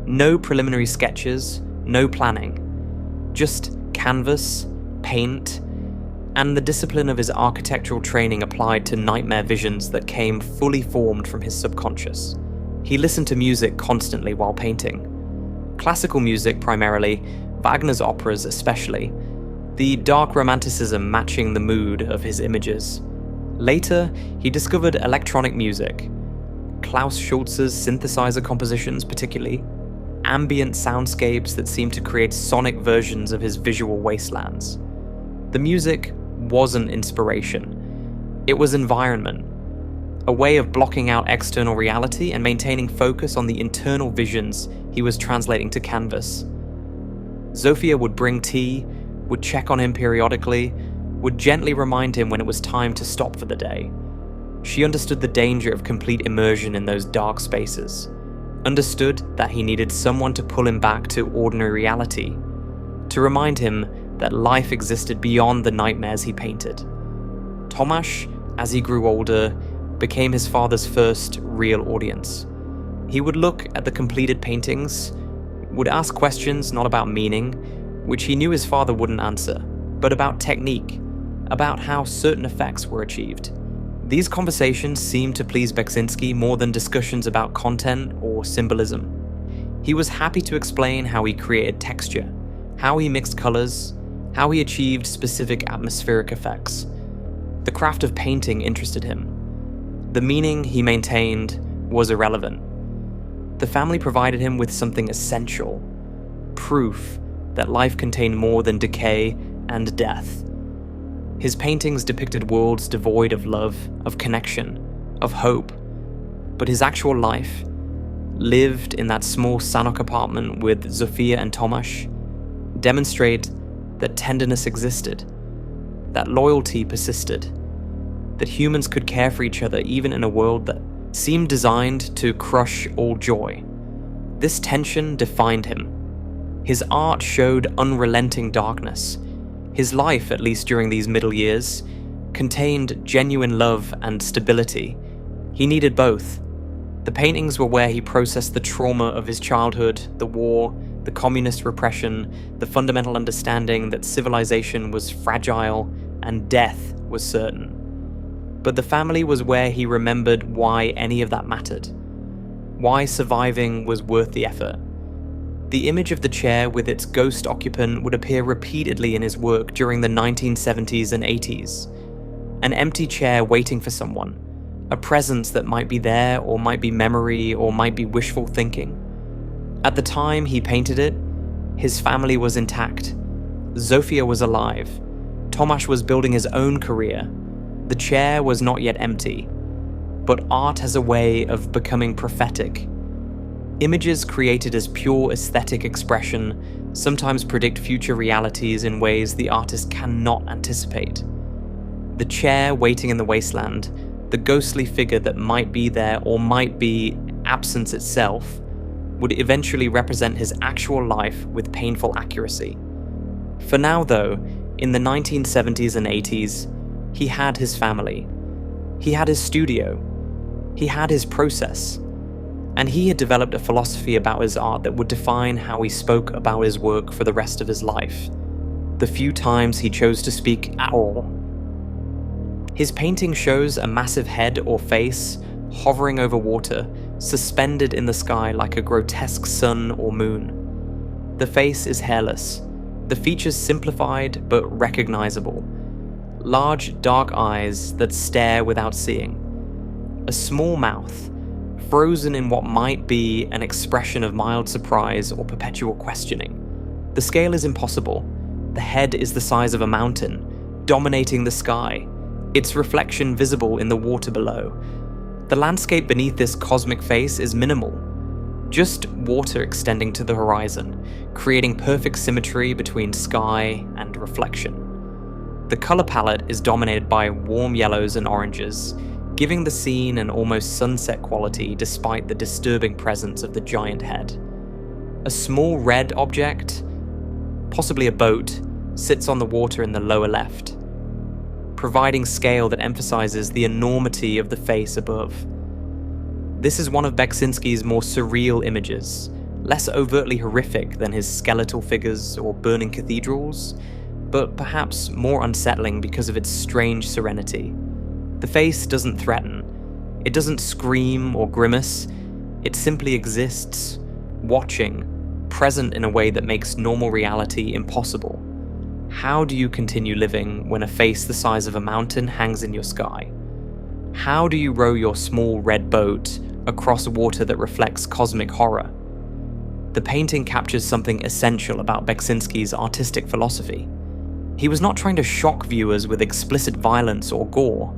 No preliminary sketches, no planning, just canvas, paint, and the discipline of his architectural training applied to nightmare visions that came fully formed from his subconscious. He listened to music constantly while painting. Classical music primarily, Wagner's operas especially, the dark romanticism matching the mood of his images. Later, he discovered electronic music, Klaus Schulze's synthesizer compositions particularly, ambient soundscapes that seemed to create sonic versions of his visual wastelands. The music wasn't inspiration, it was environment, a way of blocking out external reality and maintaining focus on the internal visions he was translating to canvas. Zofia would bring tea, would check on him periodically, would gently remind him when it was time to stop for the day. She understood the danger of complete immersion in those dark spaces, understood that he needed someone to pull him back to ordinary reality, to remind him that life existed beyond the nightmares he painted. Tomasz, as he grew older, became his father's first real audience. He would look at the completed paintings, would ask questions not about meaning, which he knew his father wouldn't answer, but about technique, about how certain effects were achieved. These conversations seemed to please Beksiński more than discussions about content or symbolism. He was happy to explain how he created texture, how he mixed colors, how he achieved specific atmospheric effects. The craft of painting interested him. The meaning, he maintained, was irrelevant. The family provided him with something essential, proof that life contained more than decay and death. His paintings depicted worlds devoid of love, of connection, of hope, but his actual life, lived in that small Sanok apartment with Zofia and Tomasz, demonstrate that tenderness existed, that loyalty persisted, that humans could care for each other even in a world that seemed designed to crush all joy. This tension defined him. His art showed unrelenting darkness. His life, at least during these middle years, contained genuine love and stability. He needed both. The paintings were where he processed the trauma of his childhood, the war, the communist repression, the fundamental understanding that civilization was fragile and death was certain. But the family was where he remembered why any of that mattered, why surviving was worth the effort. The image of the chair with its ghost occupant would appear repeatedly in his work during the 1970s and 80s. An empty chair waiting for someone, a presence that might be there or might be memory or might be wishful thinking. At the time he painted it, his family was intact. Zofia was alive. Tomasz was building his own career. The chair was not yet empty. But art has a way of becoming prophetic. Images created as pure aesthetic expression sometimes predict future realities in ways the artist cannot anticipate. The chair waiting in the wasteland, the ghostly figure that might be there or might be absence itself, would eventually represent his actual life with painful accuracy. For now though, in the 1970s and 80s, he had his family. He had his studio. He had his process. And he had developed a philosophy about his art that would define how he spoke about his work for the rest of his life. The few times he chose to speak at all. His painting shows a massive head or face hovering over water, suspended in the sky like a grotesque sun or moon. The face is hairless, the features simplified but recognizable. Large, dark eyes that stare without seeing. A small mouth, frozen in what might be an expression of mild surprise or perpetual questioning. The scale is impossible. The head is the size of a mountain, dominating the sky, its reflection visible in the water below. The landscape beneath this cosmic face is minimal, just water extending to the horizon, creating perfect symmetry between sky and reflection. The color palette is dominated by warm yellows and oranges, giving the scene an almost sunset quality despite the disturbing presence of the giant head. A small red object, possibly a boat, sits on the water in the lower left, providing scale that emphasizes the enormity of the face above. This is one of Beksiński's more surreal images, less overtly horrific than his skeletal figures or burning cathedrals, but perhaps more unsettling because of its strange serenity. The face doesn't threaten. It doesn't scream or grimace. It simply exists, watching, present in a way that makes normal reality impossible. How do you continue living when a face the size of a mountain hangs in your sky? How do you row your small red boat across water that reflects cosmic horror? The painting captures something essential about Beksiński's artistic philosophy. He was not trying to shock viewers with explicit violence or gore.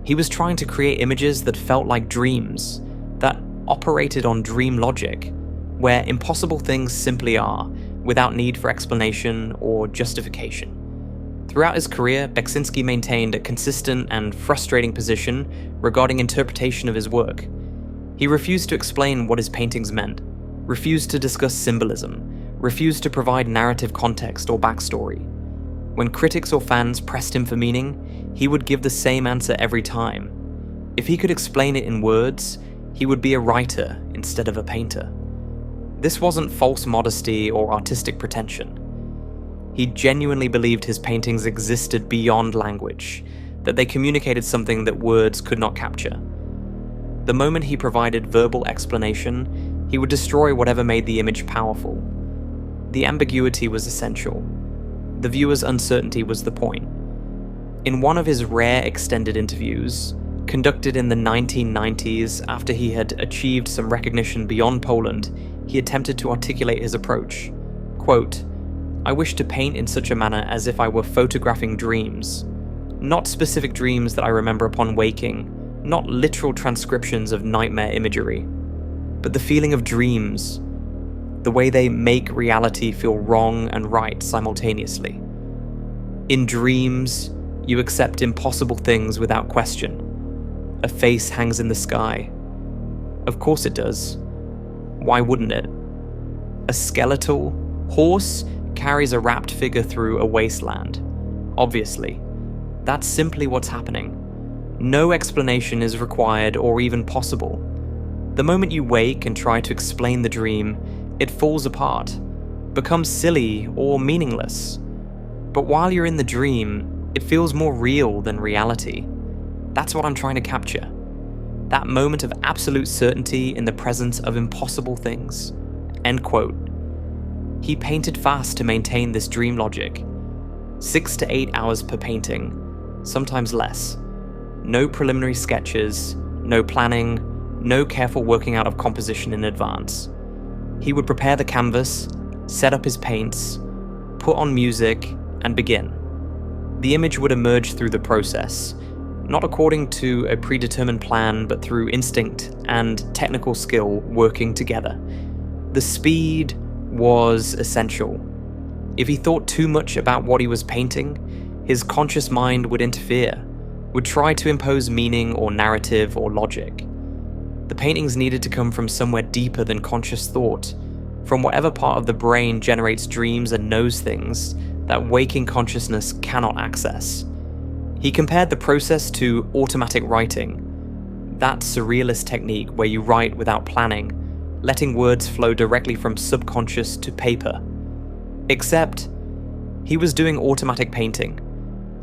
He was trying to create images that felt like dreams, that operated on dream logic, where impossible things simply are, without need for explanation or justification. Throughout his career, Beksiński maintained a consistent and frustrating position regarding interpretation of his work. He refused to explain what his paintings meant, refused to discuss symbolism, refused to provide narrative context or backstory. When critics or fans pressed him for meaning, he would give the same answer every time. If he could explain it in words, he would be a writer instead of a painter. This wasn't false modesty or artistic pretension. He genuinely believed his paintings existed beyond language, that they communicated something that words could not capture. The moment he provided verbal explanation, he would destroy whatever made the image powerful. The ambiguity was essential. The viewer's uncertainty was the point. In one of his rare extended interviews, conducted in the 1990s after he had achieved some recognition beyond Poland, he attempted to articulate his approach. Quote, "I wish to paint in such a manner as if I were photographing dreams. Not specific dreams that I remember upon waking, not literal transcriptions of nightmare imagery, but the feeling of dreams, the way they make reality feel wrong and right simultaneously. In dreams, you accept impossible things without question. A face hangs in the sky. Of course it does. Why wouldn't it? A skeletal horse carries a wrapped figure through a wasteland. Obviously. That's simply what's happening. No explanation is required or even possible. The moment you wake and try to explain the dream, it falls apart, becomes silly or meaningless. But while you're in the dream, it feels more real than reality. That's what I'm trying to capture. That moment of absolute certainty in the presence of impossible things." End quote. He painted fast to maintain this dream logic. 6 to 8 hours per painting, sometimes less. No preliminary sketches, no planning, no careful working out of composition in advance. He would prepare the canvas, set up his paints, put on music, and begin. The image would emerge through the process, not according to a predetermined plan, but through instinct and technical skill working together. The speed was essential. If he thought too much about what he was painting, his conscious mind would interfere, would try to impose meaning or narrative or logic. The paintings needed to come from somewhere deeper than conscious thought, from whatever part of the brain generates dreams and knows things that waking consciousness cannot access. He compared the process to automatic writing, that surrealist technique where you write without planning, letting words flow directly from subconscious to paper. Except, he was doing automatic painting,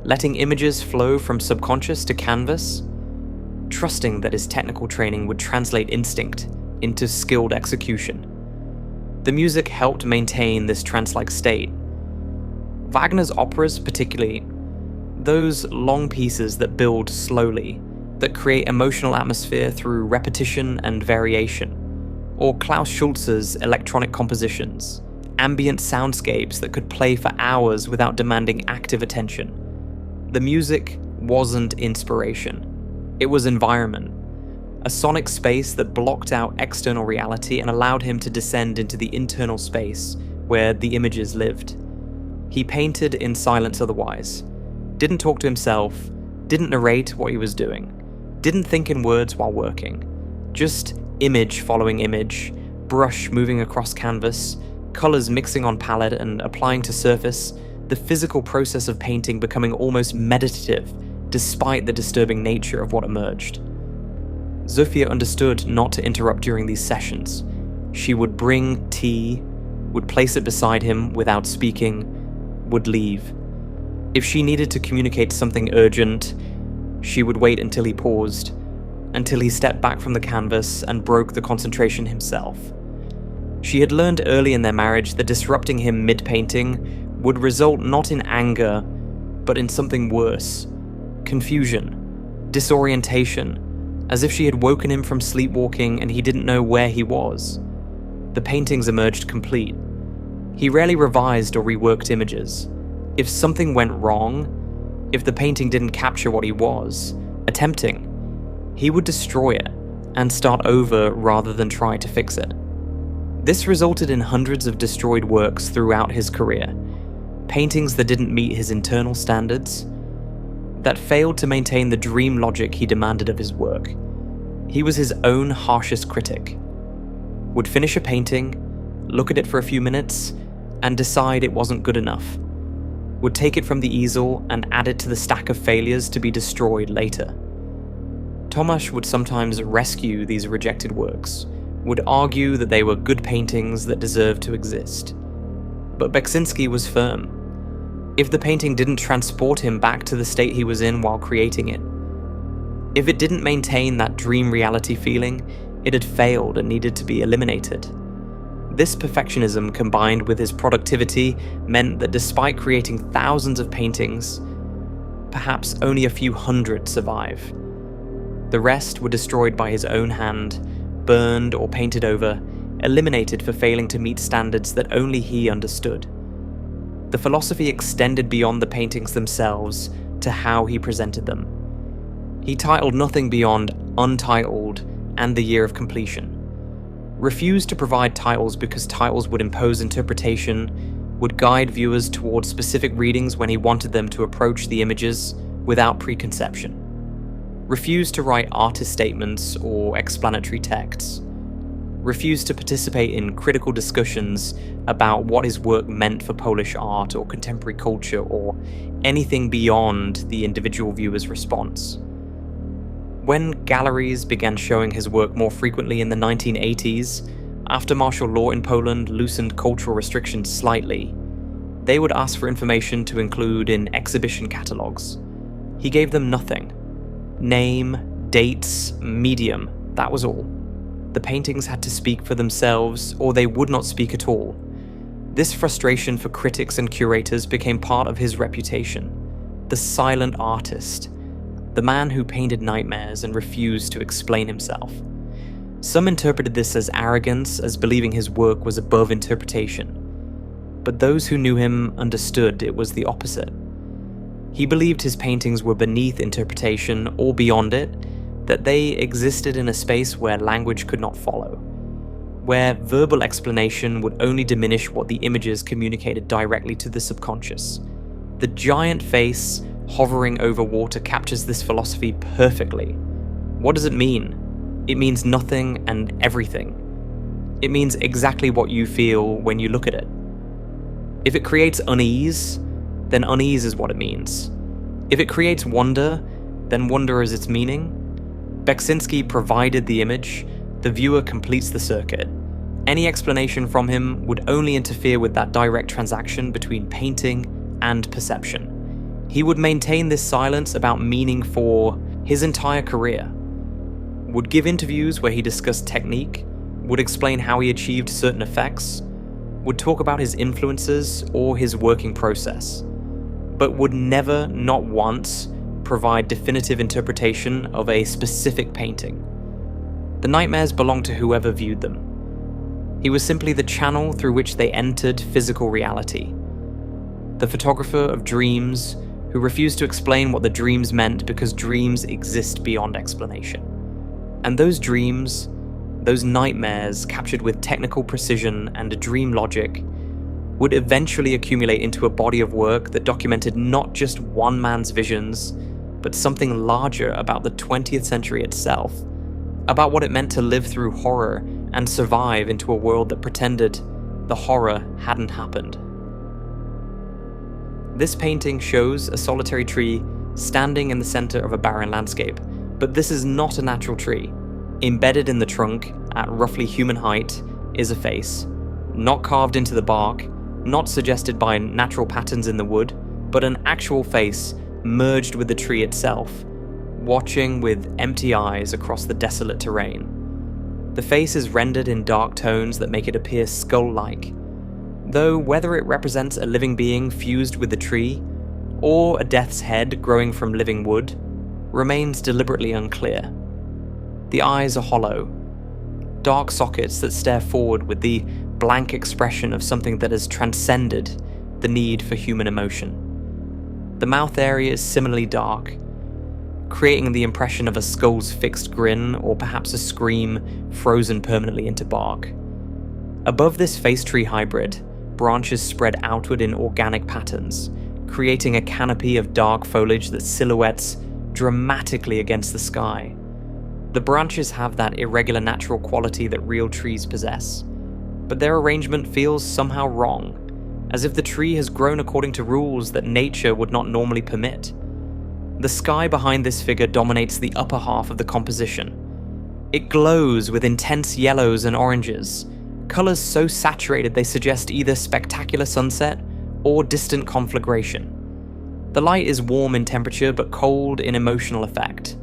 letting images flow from subconscious to canvas, trusting that his technical training would translate instinct into skilled execution. The music helped maintain this trance-like state. Wagner's operas particularly, those long pieces that build slowly, that create emotional atmosphere through repetition and variation, or Klaus Schulze's electronic compositions, ambient soundscapes that could play for hours without demanding active attention. The music wasn't inspiration. It was environment, a sonic space that blocked out external reality and allowed him to descend into the internal space where the images lived. He painted in silence otherwise, didn't talk to himself, didn't narrate what he was doing, didn't think in words while working, just image following image, brush moving across canvas, colors mixing on palette and applying to surface, the physical process of painting becoming almost meditative despite the disturbing nature of what emerged. Zofia understood not to interrupt during these sessions. She would bring tea, would place it beside him without speaking, would leave. If she needed to communicate something urgent, she would wait until he paused, until he stepped back from the canvas and broke the concentration himself. She had learned early in their marriage that disrupting him mid-painting would result not in anger, but in something worse. Confusion, disorientation, as if she had woken him from sleepwalking and he didn't know where he was. The paintings emerged complete. He rarely revised or reworked images. If something went wrong, if the painting didn't capture what he was attempting, he would destroy it and start over rather than try to fix it. This resulted in hundreds of destroyed works throughout his career. paintings that didn't meet his internal standards, that failed to maintain the dream logic he demanded of his work. He was his own harshest critic. Would finish a painting, look at it for a few minutes, and decide it wasn't good enough. Would take it from the easel and add it to the stack of failures to be destroyed later. Tomasz would sometimes rescue these rejected works, would argue that they were good paintings that deserved to exist. But Beksiński was firm. If the painting didn't transport him back to the state he was in while creating it, if it didn't maintain that dream reality feeling, it had failed and needed to be eliminated. This perfectionism, combined with his productivity, meant that despite creating thousands of paintings, perhaps only a few hundred survive. The rest were destroyed by his own hand, burned or painted over, eliminated for failing to meet standards that only he understood. The philosophy extended beyond the paintings themselves to how he presented them. He titled nothing beyond Untitled and The Year of Completion. Refused to provide titles because titles would impose interpretation, would guide viewers towards specific readings when he wanted them to approach the images without preconception. Refused to write artist statements or explanatory texts. Refused to participate in critical discussions about what his work meant for Polish art or contemporary culture or anything beyond the individual viewer's response. When galleries began showing his work more frequently in the 1980s, after martial law in Poland loosened cultural restrictions slightly, they would ask for information to include in exhibition catalogues. He gave them nothing. Name, dates, medium, that was all. The paintings had to speak for themselves, or they would not speak at all. This frustration for critics and curators became part of his reputation. The silent artist. The man who painted nightmares and refused to explain himself. Some interpreted this as arrogance, as believing his work was above interpretation. But those who knew him understood it was the opposite. He believed his paintings were beneath interpretation or beyond it, that they existed in a space where language could not follow, where verbal explanation would only diminish what the images communicated directly to the subconscious. The giant face hovering over water captures this philosophy perfectly. What does it mean? It means nothing and everything. It means exactly what you feel when you look at it. If it creates unease, then unease is what it means. If it creates wonder, then wonder is its meaning. Beksiński provided the image, the viewer completes the circuit. Any explanation from him would only interfere with that direct transaction between painting and perception. He would maintain this silence about meaning for his entire career. Would give interviews where he discussed technique, would explain how he achieved certain effects, would talk about his influences or his working process, but would never, not once, provide definitive interpretation of a specific painting. The nightmares belonged to whoever viewed them. He was simply the channel through which they entered physical reality. The photographer of dreams who refused to explain what the dreams meant because dreams exist beyond explanation. And those dreams, those nightmares captured with technical precision and a dream logic, would eventually accumulate into a body of work that documented not just one man's visions, but something larger about the 20th century itself, about what it meant to live through horror and survive into a world that pretended the horror hadn't happened. This painting shows a solitary tree standing in the center of a barren landscape, but this is not a natural tree. Embedded in the trunk, at roughly human height, is a face. Not carved into the bark, not suggested by natural patterns in the wood, but an actual face merged with the tree itself, watching with empty eyes across the desolate terrain. The face is rendered in dark tones that make it appear skull-like, though whether it represents a living being fused with the tree, or a death's head growing from living wood, remains deliberately unclear. The eyes are hollow, dark sockets that stare forward with the blank expression of something that has transcended the need for human emotion. The mouth area is similarly dark, creating the impression of a skull's fixed grin or perhaps a scream frozen permanently into bark. Above this face tree hybrid, branches spread outward in organic patterns, creating a canopy of dark foliage that silhouettes dramatically against the sky. The branches have that irregular natural quality that real trees possess, but their arrangement feels somehow wrong, as if the tree has grown according to rules that nature would not normally permit. The sky behind this figure dominates the upper half of the composition. It glows with intense yellows and oranges, colours so saturated they suggest either spectacular sunset or distant conflagration. The light is warm in temperature but cold in emotional effect,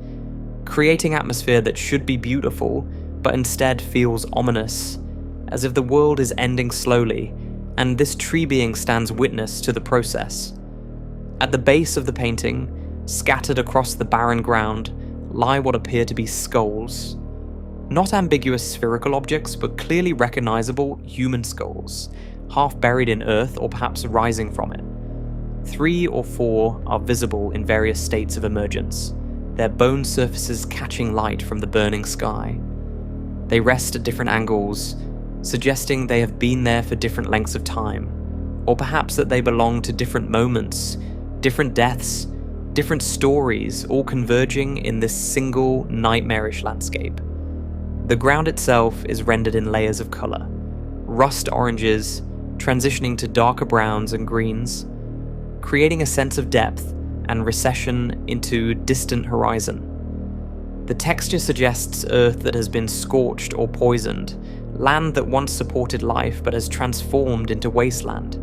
creating atmosphere that should be beautiful but instead feels ominous, as if the world is ending slowly and this tree being stands witness to the process. At the base of the painting, scattered across the barren ground, lie what appear to be skulls. Not ambiguous spherical objects, but clearly recognizable human skulls, half buried in earth or perhaps rising from it. 3 or 4 are visible in various states of emergence, their bone surfaces catching light from the burning sky. They rest at different angles, suggesting they have been there for different lengths of time, or perhaps that they belong to different moments, different deaths, different stories, all converging in this single nightmarish landscape. The ground itself is rendered in layers of colour, rust oranges, transitioning to darker browns and greens, creating a sense of depth and recession into distant horizon. The texture suggests earth that has been scorched or poisoned, land that once supported life but has transformed into wasteland.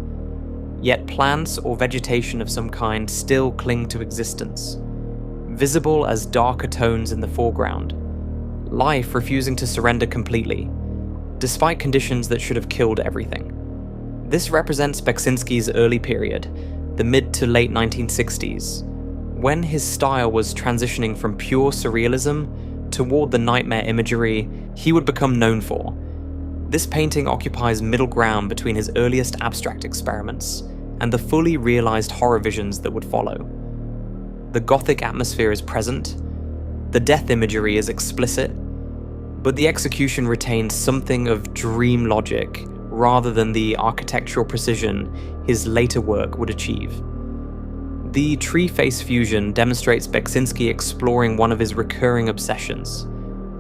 Yet plants or vegetation of some kind still cling to existence, visible as darker tones in the foreground, life refusing to surrender completely, despite conditions that should have killed everything. This represents Beksiński's early period, the mid to late 1960s, when his style was transitioning from pure surrealism toward the nightmare imagery he would become known for. This painting occupies middle ground between his earliest abstract experiments and the fully realized horror visions that would follow. The gothic atmosphere is present, the death imagery is explicit, but the execution retains something of dream logic rather than the architectural precision his later work would achieve. The tree face fusion demonstrates Beksiński exploring one of his recurring obsessions,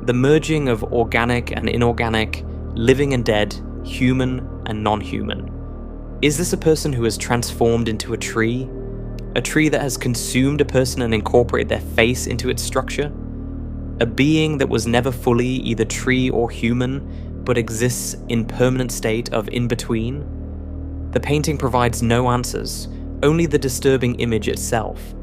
the merging of organic and inorganic, living and dead, human and non-human. Is this a person who has transformed into a tree that has consumed a person and incorporated their face into its structure? A being that was never fully either tree or human, but exists in permanent state of in-between? The painting provides no answers, only the disturbing image itself.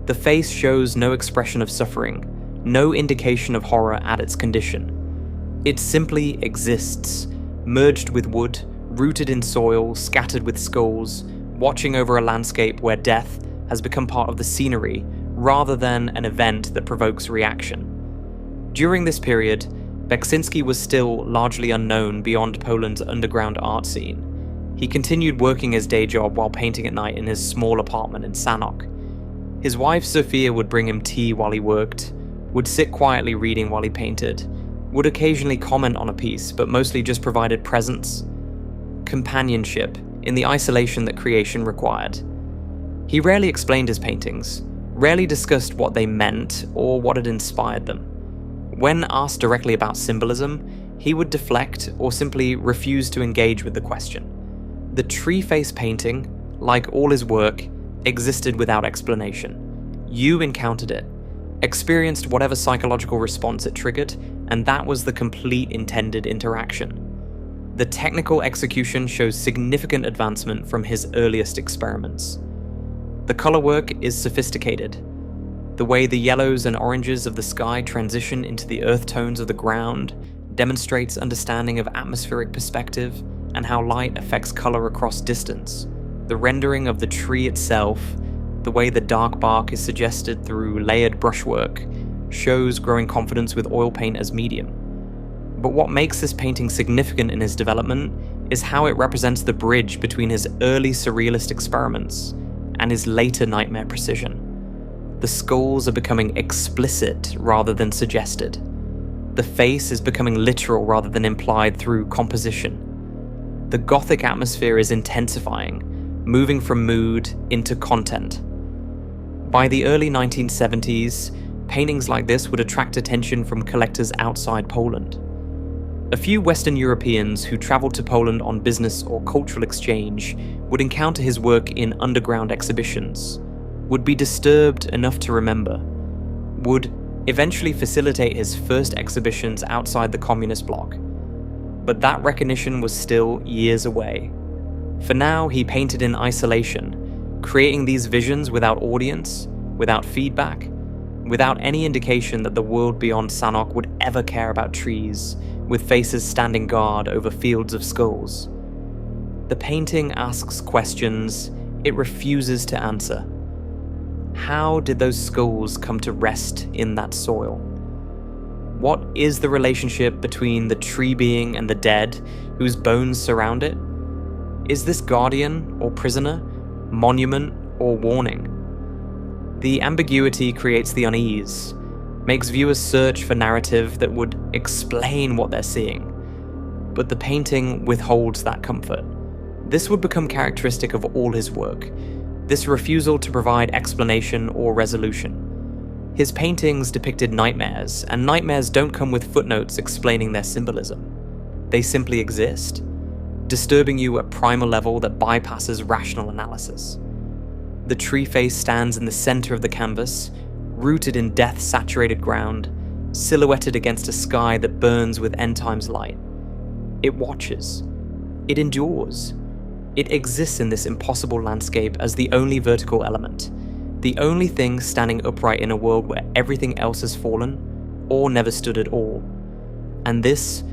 The face shows no expression of suffering, no indication of horror at its condition. It simply exists, merged with wood, rooted in soil, scattered with skulls, watching over a landscape where death has become part of the scenery rather than an event that provokes reaction. During this period, Beksiński was still largely unknown beyond Poland's underground art scene. He continued working his day job while painting at night in his small apartment in Sanok. His wife Sophia would bring him tea while he worked, would sit quietly reading while he painted, would occasionally comment on a piece, but mostly just provided presence, companionship, in the isolation that creation required. He rarely explained his paintings, rarely discussed what they meant or what had inspired them. When asked directly about symbolism, he would deflect or simply refuse to engage with the question. The tree face painting, like all his work, existed without explanation. You encountered it, experienced whatever psychological response it triggered, and that was the complete intended interaction. The technical execution shows significant advancement from his earliest experiments. The color work is sophisticated. The way the yellows and oranges of the sky transition into the earth tones of the ground demonstrates understanding of atmospheric perspective and how light affects color across distance. The rendering of the tree itself, the way the dark bark is suggested through layered brushwork, shows growing confidence with oil paint as medium. But what makes this painting significant in his development is how it represents the bridge between his early surrealist experiments and his later nightmare precision. The skulls are becoming explicit rather than suggested. The face is becoming literal rather than implied through composition. the Gothic atmosphere is intensifying, moving from mood into content. By the early 1970s, paintings like this would attract attention from collectors outside Poland. A few Western Europeans who traveled to Poland on business or cultural exchange would encounter his work in underground exhibitions, would be disturbed enough to remember, would eventually facilitate his first exhibitions outside the communist bloc. But that recognition was still years away. For now, he painted in isolation, creating these visions without audience, without feedback, without any indication that the world beyond Sanok would ever care about trees, with faces standing guard over fields of skulls. The painting asks questions it refuses to answer. How did those skulls come to rest in that soil? What is the relationship between the tree being and the dead whose bones surround it? Is this guardian or prisoner, monument or warning? The ambiguity creates the unease, makes viewers search for narrative that would explain what they're seeing. But the painting withholds that comfort. This would become characteristic of all his work, this refusal to provide explanation or resolution. His paintings depicted nightmares, and nightmares don't come with footnotes explaining their symbolism. They simply exist, disturbing you at primal level that bypasses rational analysis. The tree face stands in the center of the canvas, rooted in death-saturated ground, silhouetted against a sky that burns with end times light. It watches. It endures. It exists in this impossible landscape as the only vertical element, the only thing standing upright in a world where everything else has fallen, or never stood at all. And this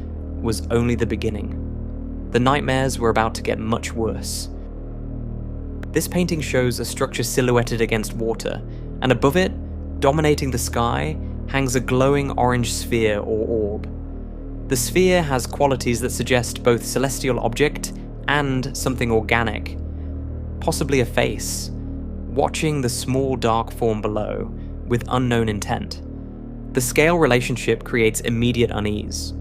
was only the beginning. The nightmares were about to get much worse. This painting shows a structure silhouetted against water, and above it, dominating the sky, hangs a glowing orange sphere or orb. The sphere has qualities that suggest both celestial object and something organic, possibly a face, watching the small dark form below with unknown intent. The scale relationship creates immediate unease.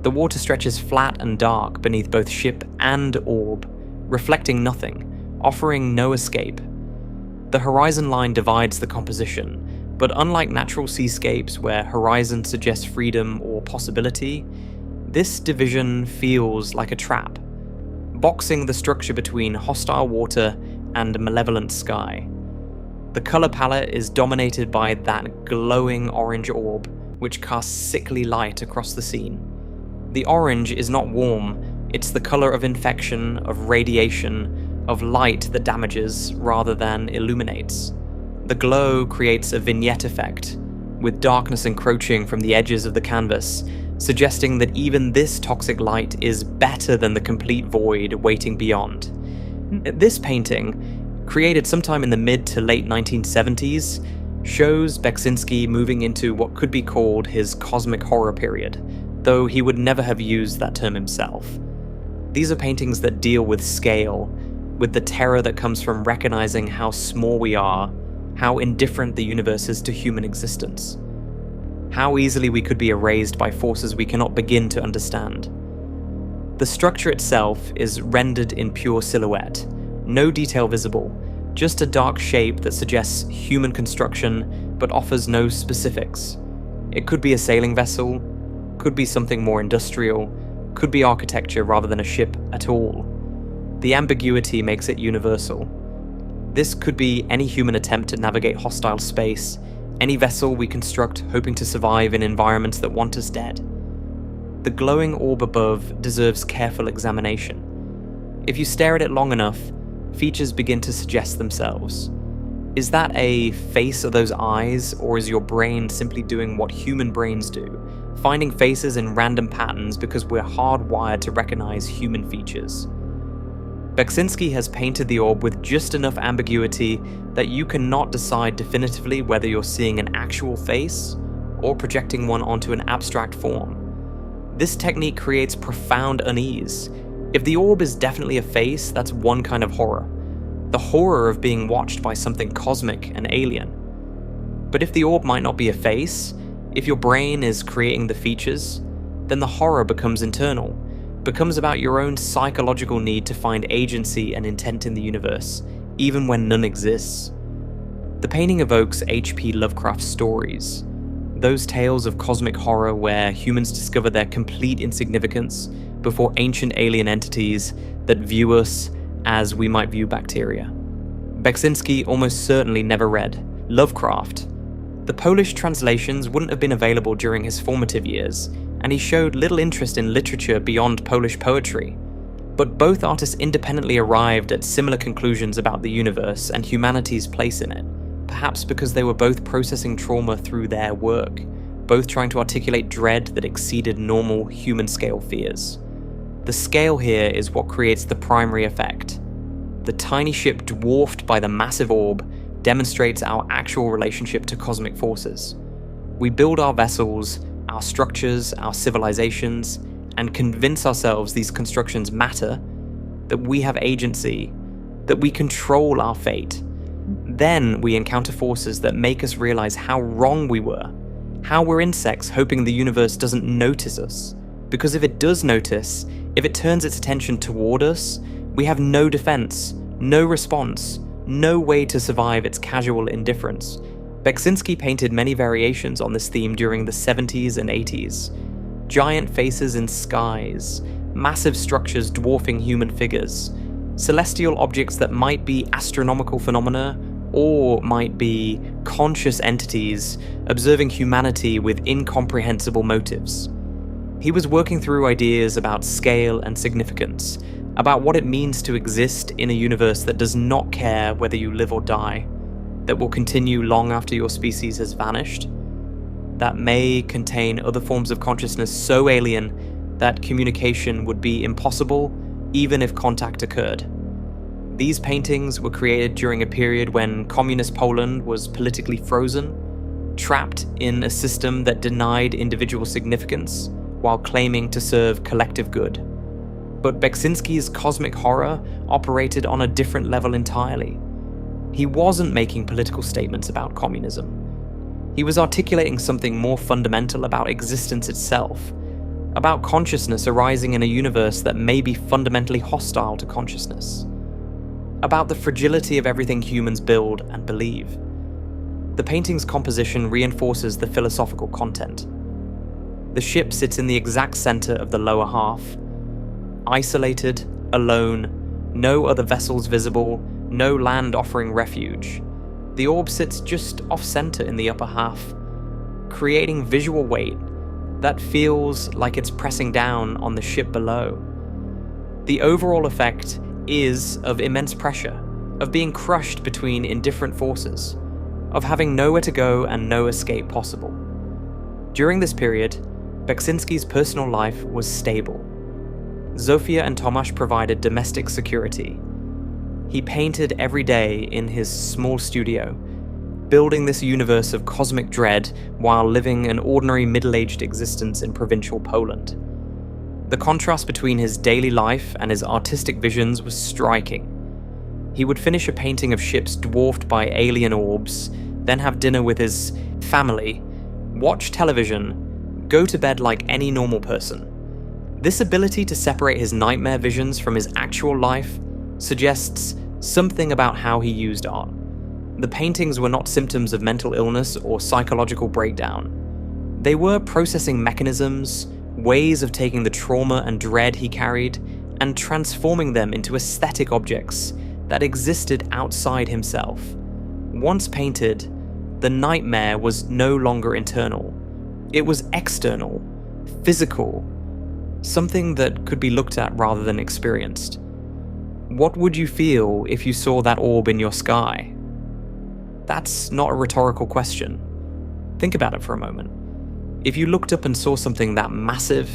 The water stretches flat and dark beneath both ship and orb, reflecting nothing, offering no escape. The horizon line divides the composition, but unlike natural seascapes where horizon suggests freedom or possibility, this division feels like a trap, boxing the structure between hostile water and malevolent sky. The color palette is dominated by that glowing orange orb, which casts sickly light across the scene. The orange is not warm, it's the color of infection, of radiation, of light that damages rather than illuminates. The glow creates a vignette effect, with darkness encroaching from the edges of the canvas, suggesting that even this toxic light is better than the complete void waiting beyond. This painting, created sometime in the mid to late 1970s, shows Beksiński moving into what could be called his cosmic horror period, though he would never have used that term himself. These are paintings that deal with scale, with the terror that comes from recognizing how small we are, how indifferent the universe is to human existence, how easily we could be erased by forces we cannot begin to understand. The structure itself is rendered in pure silhouette, no detail visible, just a dark shape that suggests human construction but offers no specifics. It could be a sailing vessel, could be something more industrial, could be architecture rather than a ship at all. The ambiguity makes it universal. This could be any human attempt to navigate hostile space, any vessel we construct hoping to survive in environments that want us dead. The glowing orb above deserves careful examination. If you stare at it long enough, features begin to suggest themselves. Is that a face of those eyes, or is your brain simply doing what human brains do, finding faces in random patterns because we're hardwired to recognize human features? Beksiński has painted the orb with just enough ambiguity that you cannot decide definitively whether you're seeing an actual face or projecting one onto an abstract form. This technique creates profound unease. If the orb is definitely a face, that's one kind of horror. The horror of being watched by something cosmic and alien. But if the orb might not be a face, if your brain is creating the features, then the horror becomes internal, becomes about your own psychological need to find agency and intent in the universe, even when none exists. The painting evokes H.P. Lovecraft's stories, those tales of cosmic horror where humans discover their complete insignificance before ancient alien entities that view us as we might view bacteria. Beksiński almost certainly never read Lovecraft. The Polish translations wouldn't have been available during his formative years, and he showed little interest in literature beyond Polish poetry. But both artists independently arrived at similar conclusions about the universe and humanity's place in it, perhaps because they were both processing trauma through their work, both trying to articulate dread that exceeded normal human-scale fears. The scale here is what creates the primary effect. The tiny ship dwarfed by the massive orb demonstrates our actual relationship to cosmic forces. We build our vessels, our structures, our civilizations, and convince ourselves these constructions matter, that we have agency, that we control our fate. Then we encounter forces that make us realize how wrong we were, how we're insects hoping the universe doesn't notice us. Because if it does notice, if it turns its attention toward us, we have no defense, no response, no way to survive its casual indifference. Beksiński painted many variations on this theme during the 70s and 80s. Giant faces in skies, massive structures dwarfing human figures, celestial objects that might be astronomical phenomena or might be conscious entities observing humanity with incomprehensible motives. He was working through ideas about scale and significance, about what it means to exist in a universe that does not care whether you live or die, that will continue long after your species has vanished, that may contain other forms of consciousness so alien that communication would be impossible even if contact occurred. These paintings were created during a period when communist Poland was politically frozen, trapped in a system that denied individual significance while claiming to serve collective good. But Beksiński's cosmic horror operated on a different level entirely. He wasn't making political statements about communism. He was articulating something more fundamental about existence itself, about consciousness arising in a universe that may be fundamentally hostile to consciousness, about the fragility of everything humans build and believe. The painting's composition reinforces the philosophical content. The ship sits in the exact center of the lower half, isolated, alone, no other vessels visible, no land offering refuge. The orb sits just off-center in the upper half, creating visual weight that feels like it's pressing down on the ship below. The overall effect is of immense pressure, of being crushed between indifferent forces, of having nowhere to go and no escape possible. During this period, Beksiński's personal life was stable. Zofia and Tomasz provided domestic security. He painted every day in his small studio, building this universe of cosmic dread while living an ordinary middle-aged existence in provincial Poland. The contrast between his daily life and his artistic visions was striking. He would finish a painting of ships dwarfed by alien orbs, then have dinner with his family, watch television, go to bed like any normal person. This ability to separate his nightmare visions from his actual life suggests something about how he used art. The paintings were not symptoms of mental illness or psychological breakdown. They were processing mechanisms, ways of taking the trauma and dread he carried and transforming them into aesthetic objects that existed outside himself. Once painted, the nightmare was no longer internal. It was external, physical, something that could be looked at rather than experienced. What would you feel if you saw that orb in your sky? That's not a rhetorical question. Think about it for a moment. If you looked up and saw something that massive,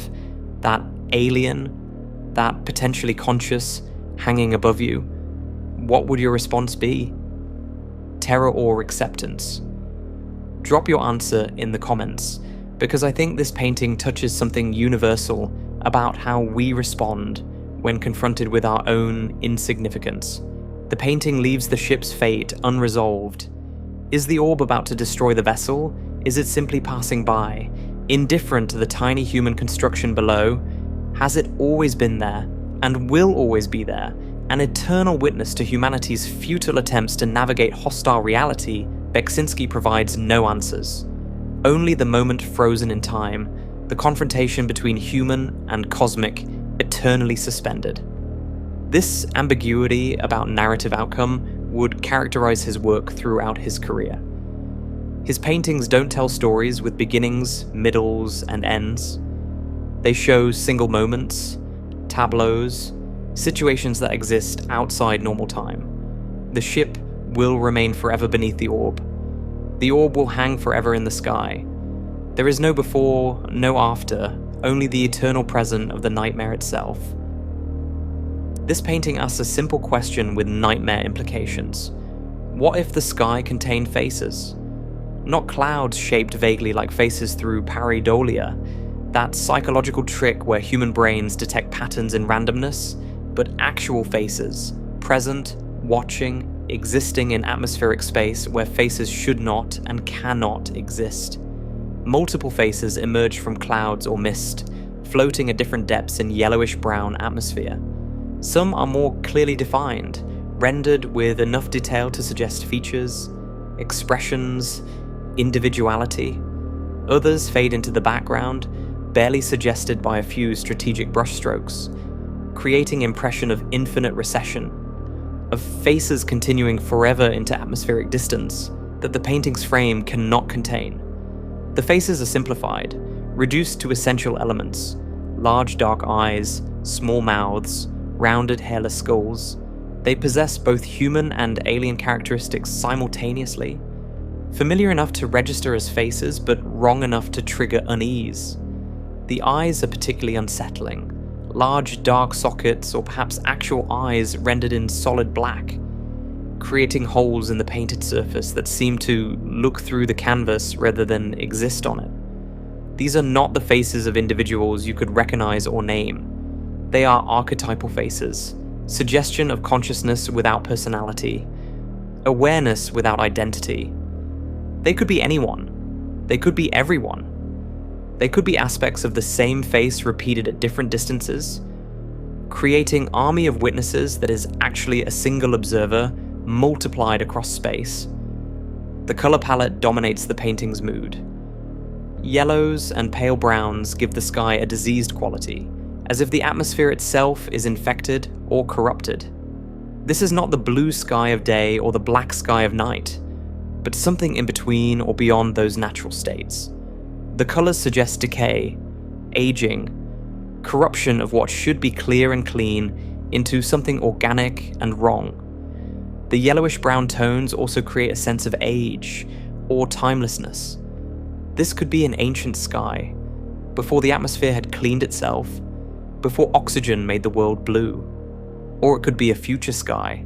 that alien, that potentially conscious, hanging above you, what would your response be? Terror or acceptance? Drop your answer in the comments, because I think this painting touches something universal about how we respond when confronted with our own insignificance. The painting leaves the ship's fate unresolved. Is the orb about to destroy the vessel? Is it simply passing by, indifferent to the tiny human construction below? Has it always been there, and will always be there, an eternal witness to humanity's futile attempts to navigate hostile reality? Beksiński provides no answers. Only the moment frozen in time, the confrontation between human and cosmic, eternally suspended. This ambiguity about narrative outcome would characterize his work throughout his career. His paintings don't tell stories with beginnings, middles, and ends. They show single moments, tableaus, situations that exist outside normal time. The ship will remain forever beneath the orb. The orb will hang forever in the sky. There is no before, no after, only the eternal present of the nightmare itself. This painting asks a simple question with nightmare implications. What if the sky contained faces? Not clouds shaped vaguely like faces through pareidolia, that psychological trick where human brains detect patterns in randomness, but actual faces, present, watching, existing in atmospheric space where faces should not and cannot exist. Multiple faces emerge from clouds or mist, floating at different depths in yellowish-brown atmosphere. Some are more clearly defined, rendered with enough detail to suggest features, expressions, individuality. Others fade into the background, barely suggested by a few strategic brushstrokes, creating impression of infinite recession, of faces continuing forever into atmospheric distance that the painting's frame cannot contain. The faces are simplified, reduced to essential elements: large dark eyes, small mouths, rounded hairless skulls. They possess both human and alien characteristics simultaneously, familiar enough to register as faces, but wrong enough to trigger unease. The eyes are particularly unsettling, large dark sockets or perhaps actual eyes rendered in solid black, creating holes in the painted surface that seem to look through the canvas rather than exist on it. These are not the faces of individuals you could recognize or name. They are archetypal faces, suggestion of consciousness without personality, awareness without identity. They could be anyone. They could be everyone. They could be aspects of the same face repeated at different distances, creating an army of witnesses that is actually a single observer multiplied across space. The color palette dominates the painting's mood. Yellows and pale browns give the sky a diseased quality, as if the atmosphere itself is infected or corrupted. This is not the blue sky of day or the black sky of night, but something in between or beyond those natural states. The colors suggest decay, aging, corruption of what should be clear and clean into something organic and wrong. The yellowish-brown tones also create a sense of age or timelessness. This could be an ancient sky, before the atmosphere had cleaned itself, before oxygen made the world blue. Or it could be a future sky,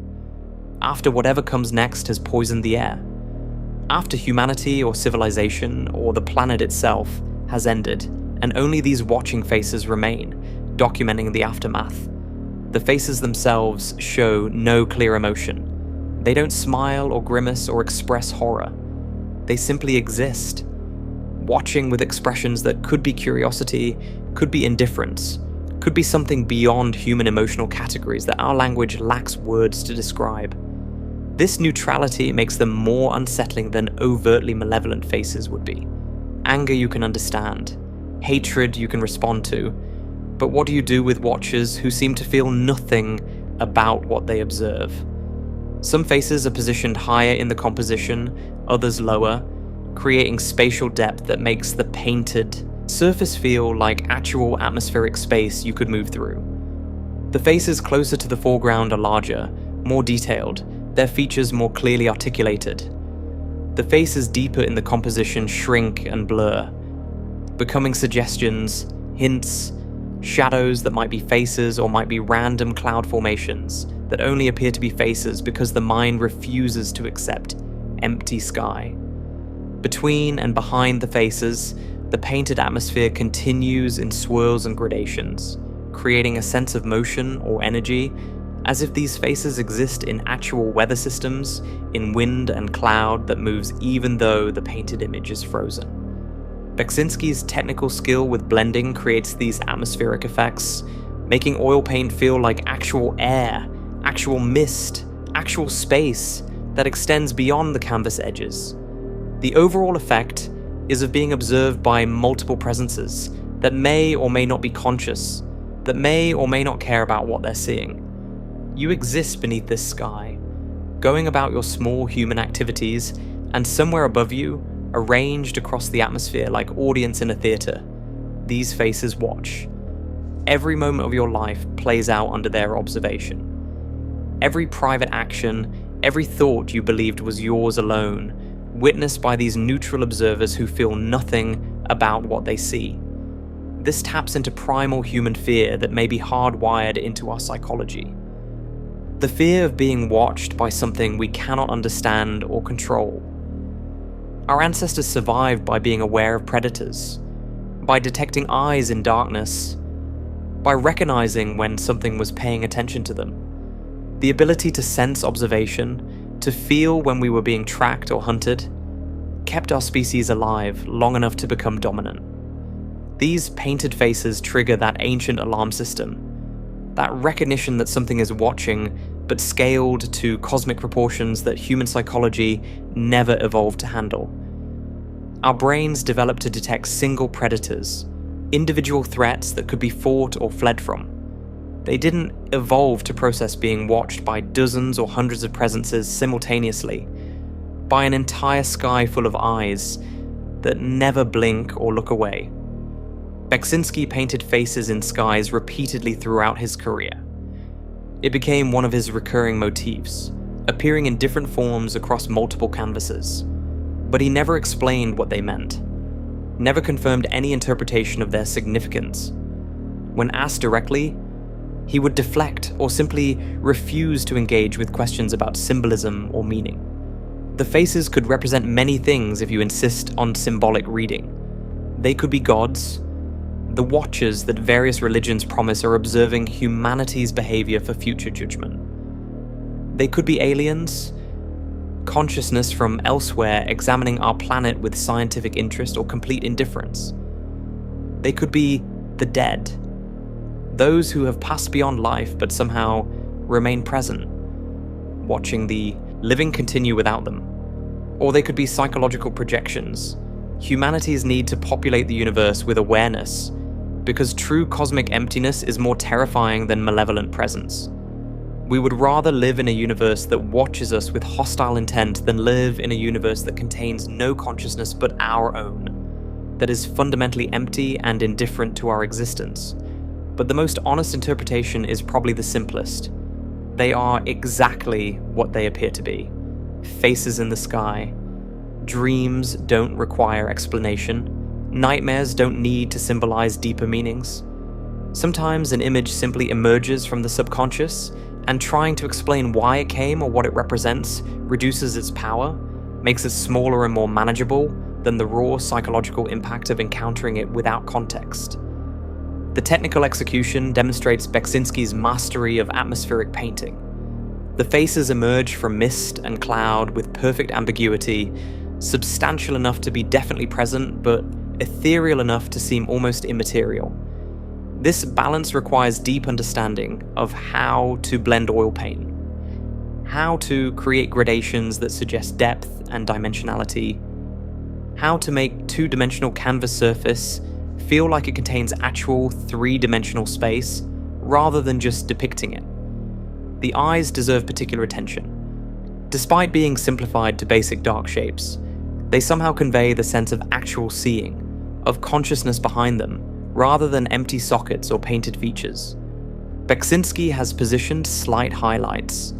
after whatever comes next has poisoned the air. After humanity or civilization or the planet itself has ended, and only these watching faces remain, documenting the aftermath. The faces themselves show no clear emotion. They don't smile or grimace or express horror. They simply exist, watching with expressions that could be curiosity, could be indifference, could be something beyond human emotional categories that our language lacks words to describe. This neutrality makes them more unsettling than overtly malevolent faces would be. Anger you can understand, hatred you can respond to, but what do you do with watchers who seem to feel nothing about what they observe? Some faces are positioned higher in the composition, others lower, creating spatial depth that makes the painted surface feel like actual atmospheric space you could move through. The faces closer to the foreground are larger, more detailed, their features more clearly articulated. The faces deeper in the composition shrink and blur, becoming suggestions, hints, shadows that might be faces or might be random cloud formations that only appear to be faces because the mind refuses to accept empty sky. Between and behind the faces, the painted atmosphere continues in swirls and gradations, creating a sense of motion or energy, as if these faces exist in actual weather systems, in wind and cloud that moves even though the painted image is frozen. Beksiński's technical skill with blending creates these atmospheric effects, making oil paint feel like actual air, actual mist, actual space that extends beyond the canvas edges. The overall effect is of being observed by multiple presences that may or may not be conscious, that may or may not care about what they're seeing. You exist beneath this sky, going about your small human activities, and somewhere above you, arranged across the atmosphere like audience in a theatre, these faces watch. Every moment of your life plays out under their observation. Every private action, every thought you believed was yours alone, witnessed by these neutral observers who feel nothing about what they see. This taps into primal human fear that may be hardwired into our psychology. The fear of being watched by something we cannot understand or control. Our ancestors survived by being aware of predators, by detecting eyes in darkness, by recognizing when something was paying attention to them. The ability to sense observation, to feel when we were being tracked or hunted, kept our species alive long enough to become dominant. These painted faces trigger that ancient alarm system, that recognition that something is watching, but scaled to cosmic proportions that human psychology never evolved to handle. Our brains developed to detect single predators, individual threats that could be fought or fled from. They didn't evolve to process being watched by dozens or hundreds of presences simultaneously, by an entire sky full of eyes that never blink or look away. Beksiński painted faces in skies repeatedly throughout his career. It became one of his recurring motifs, appearing in different forms across multiple canvases. But he never explained what they meant, never confirmed any interpretation of their significance. When asked directly, he would deflect or simply refuse to engage with questions about symbolism or meaning. The faces could represent many things if you insist on symbolic reading. They could be gods, the watchers that various religions promise are observing humanity's behavior for future judgment. They could be aliens, consciousness from elsewhere examining our planet with scientific interest or complete indifference. They could be the dead, those who have passed beyond life but somehow remain present, watching the living continue without them. Or they could be psychological projections, humanity's need to populate the universe with awareness, because true cosmic emptiness is more terrifying than malevolent presence. We would rather live in a universe that watches us with hostile intent than live in a universe that contains no consciousness but our own, that is fundamentally empty and indifferent to our existence. But the most honest interpretation is probably the simplest. They are exactly what they appear to be. Faces in the sky. Dreams don't require explanation. Nightmares don't need to symbolize deeper meanings. Sometimes an image simply emerges from the subconscious, and trying to explain why it came or what it represents reduces its power, makes it smaller and more manageable than the raw psychological impact of encountering it without context. The technical execution demonstrates Beksiński's mastery of atmospheric painting. The faces emerge from mist and cloud with perfect ambiguity, substantial enough to be definitely present, but ethereal enough to seem almost immaterial. This balance requires deep understanding of how to blend oil paint, how to create gradations that suggest depth and dimensionality, how to make two-dimensional canvas surface feel like it contains actual three-dimensional space rather than just depicting it. The eyes deserve particular attention. Despite being simplified to basic dark shapes, they somehow convey the sense of actual seeing, of consciousness behind them, rather than empty sockets or painted features. Beksiński has positioned slight highlights,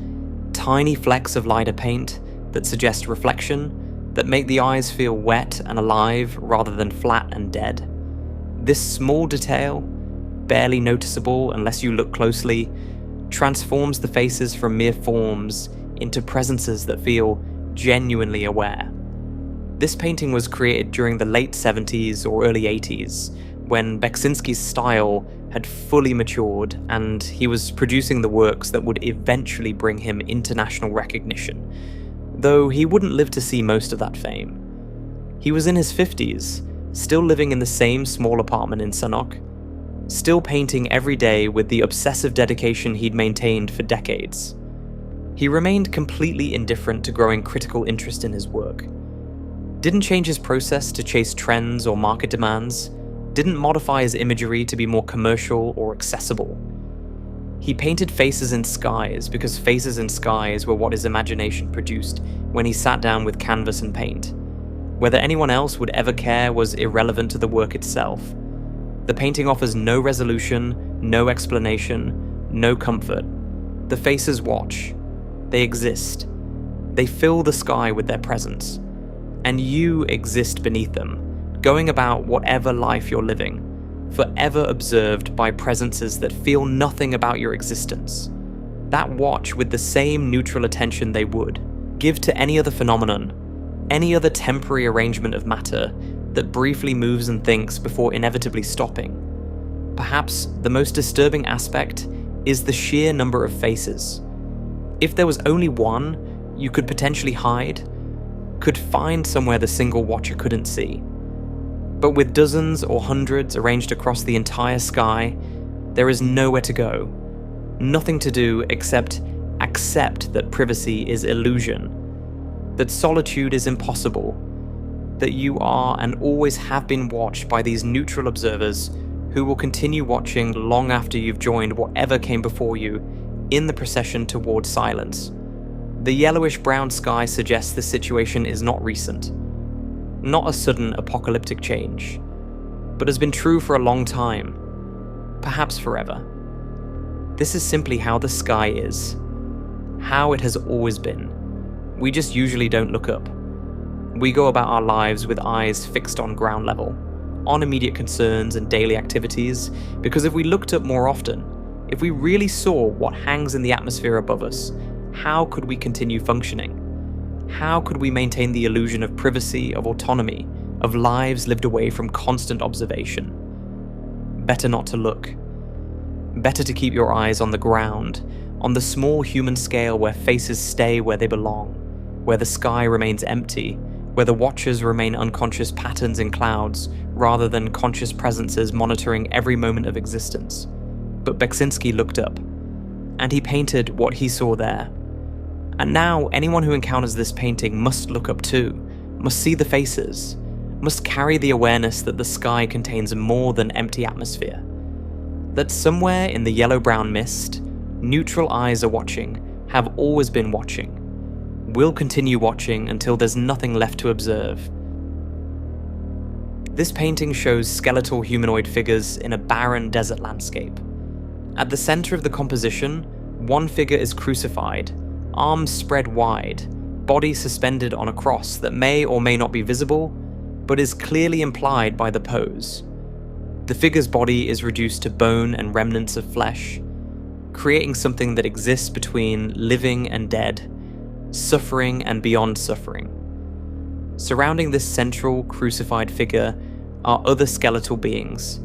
tiny flecks of lighter paint that suggest reflection, that make the eyes feel wet and alive rather than flat and dead. This small detail, barely noticeable unless you look closely, transforms the faces from mere forms into presences that feel genuinely aware. This painting was created during the late 70s or early 80s, when Beksiński's style had fully matured and he was producing the works that would eventually bring him international recognition, though he wouldn't live to see most of that fame. He was in his 50s, still living in the same small apartment in Sanok, still painting every day with the obsessive dedication he'd maintained for decades. He remained completely indifferent to growing critical interest in his work. Didn't change his process to chase trends or market demands, didn't modify his imagery to be more commercial or accessible. He painted faces in skies because faces in skies were what his imagination produced when he sat down with canvas and paint. Whether anyone else would ever care was irrelevant to the work itself. The painting offers no resolution, no explanation, no comfort. The faces watch. They exist. They fill the sky with their presence. And you exist beneath them, going about whatever life you're living, forever observed by presences that feel nothing about your existence. That watch with the same neutral attention they would give to any other phenomenon, any other temporary arrangement of matter that briefly moves and thinks before inevitably stopping. Perhaps the most disturbing aspect is the sheer number of faces. If there was only one, you could potentially hide, could find somewhere the single watcher couldn't see. But with dozens or hundreds arranged across the entire sky, there is nowhere to go. Nothing to do except accept that privacy is illusion, that solitude is impossible, that you are and always have been watched by these neutral observers who will continue watching long after you've joined whatever came before you in the procession towards silence. The yellowish-brown sky suggests the situation is not recent, not a sudden apocalyptic change, but has been true for a long time, perhaps forever. This is simply how the sky is, how it has always been. We just usually don't look up. We go about our lives with eyes fixed on ground level, on immediate concerns and daily activities, because if we looked up more often, if we really saw what hangs in the atmosphere above us, how could we continue functioning? How could we maintain the illusion of privacy, of autonomy, of lives lived away from constant observation? Better not to look. Better to keep your eyes on the ground, on the small human scale where faces stay where they belong, where the sky remains empty, where the watchers remain unconscious patterns in clouds rather than conscious presences monitoring every moment of existence. But Beksiński looked up, and he painted what he saw there. And now anyone who encounters this painting must look up too, must see the faces, must carry the awareness that the sky contains more than empty atmosphere. That somewhere in the yellow-brown mist, neutral eyes are watching, have always been watching, will continue watching until there's nothing left to observe. This painting shows skeletal humanoid figures in a barren desert landscape. At the center of the composition, one figure is crucified, arms spread wide, body suspended on a cross that may or may not be visible, but is clearly implied by the pose. The figure's body is reduced to bone and remnants of flesh, creating something that exists between living and dead, suffering and beyond suffering. Surrounding this central crucified figure are other skeletal beings,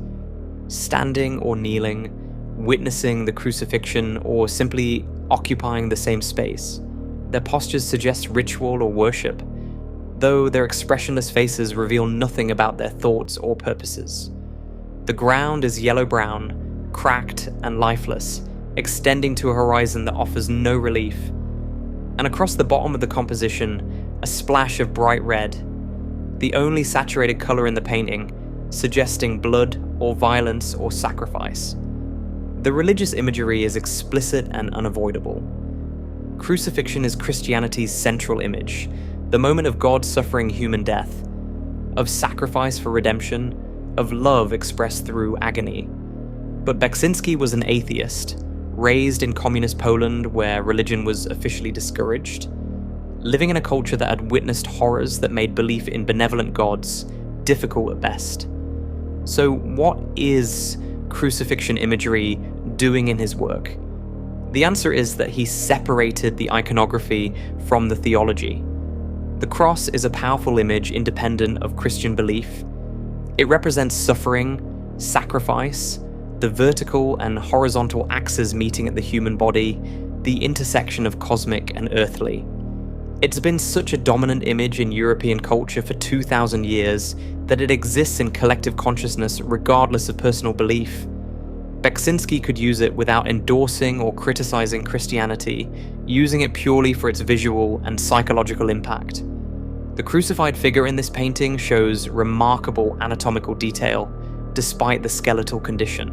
standing or kneeling, witnessing the crucifixion or simply occupying the same space. Their postures suggest ritual or worship, though their expressionless faces reveal nothing about their thoughts or purposes. The ground is yellow-brown, cracked and lifeless, extending to a horizon that offers no relief. And across the bottom of the composition, a splash of bright red, the only saturated color in the painting, suggesting blood or violence or sacrifice. The religious imagery is explicit and unavoidable. Crucifixion is Christianity's central image, the moment of God suffering human death, of sacrifice for redemption, of love expressed through agony. But Beksiński was an atheist, raised in communist Poland where religion was officially discouraged, living in a culture that had witnessed horrors that made belief in benevolent gods difficult at best. So what is crucifixion imagery doing in his work? The answer is that he separated the iconography from the theology. The cross is a powerful image independent of Christian belief. It represents suffering, sacrifice, the vertical and horizontal axes meeting at the human body, the intersection of cosmic and earthly. It's been such a dominant image in European culture for 2,000 years that it exists in collective consciousness regardless of personal belief. Beksiński could use it without endorsing or criticizing Christianity, using it purely for its visual and psychological impact. The crucified figure in this painting shows remarkable anatomical detail, despite the skeletal condition.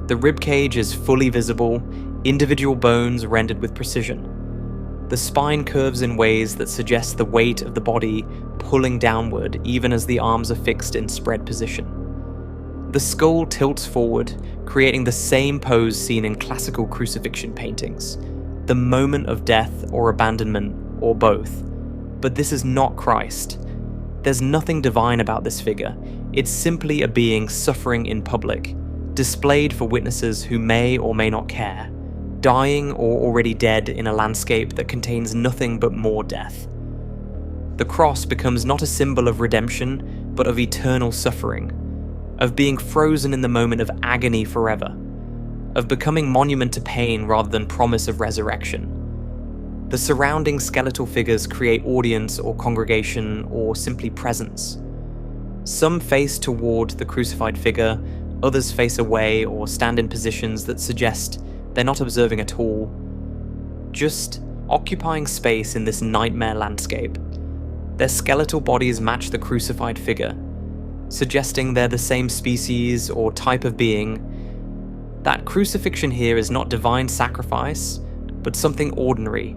The ribcage is fully visible, individual bones rendered with precision. The spine curves in ways that suggest the weight of the body pulling downward even as the arms are fixed in spread position. The skull tilts forward, creating the same pose seen in classical crucifixion paintings, the moment of death or abandonment, or both. But this is not Christ. There's nothing divine about this figure. It's simply a being suffering in public, displayed for witnesses who may or may not care, dying or already dead in a landscape that contains nothing but more death. The cross becomes not a symbol of redemption, but of eternal suffering, of being frozen in the moment of agony forever, of becoming monument to pain rather than promise of resurrection. The surrounding skeletal figures create audience or congregation or simply presence. Some face toward the crucified figure, others face away or stand in positions that suggest they're not observing at all, just occupying space in this nightmare landscape. Their skeletal bodies match the crucified figure, suggesting they're the same species or type of being. That crucifixion here is not divine sacrifice, but something ordinary.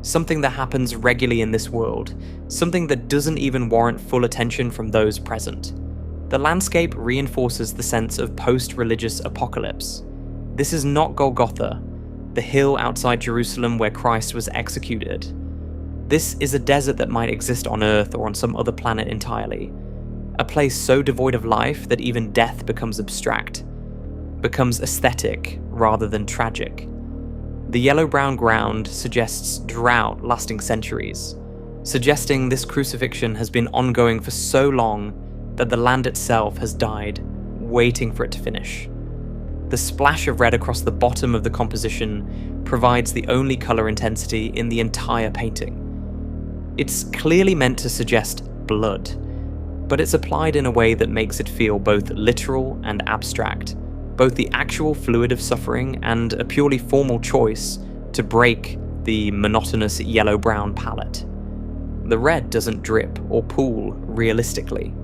Something that happens regularly in this world, something that doesn't even warrant full attention from those present. The landscape reinforces the sense of post-religious apocalypse. This is not Golgotha, the hill outside Jerusalem where Christ was executed. This is a desert that might exist on Earth or on some other planet entirely. A place so devoid of life that even death becomes abstract, becomes aesthetic rather than tragic. The yellow-brown ground suggests drought lasting centuries, suggesting this crucifixion has been ongoing for so long that the land itself has died, waiting for it to finish. The splash of red across the bottom of the composition provides the only color intensity in the entire painting. It's clearly meant to suggest blood, but it's applied in a way that makes it feel both literal and abstract, both the actual fluid of suffering and a purely formal choice to break the monotonous yellow-brown palette. The red doesn't drip or pool realistically.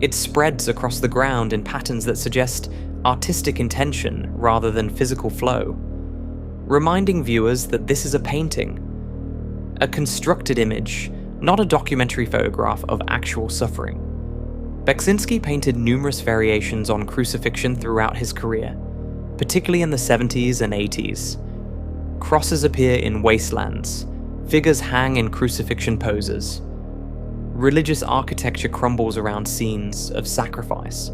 It spreads across the ground in patterns that suggest artistic intention rather than physical flow, reminding viewers that this is a painting, a constructed image, not a documentary photograph of actual suffering. Beksiński painted numerous variations on crucifixion throughout his career, particularly in the 70s and 80s. Crosses appear in wastelands, figures hang in crucifixion poses. Religious architecture crumbles around scenes of sacrifice.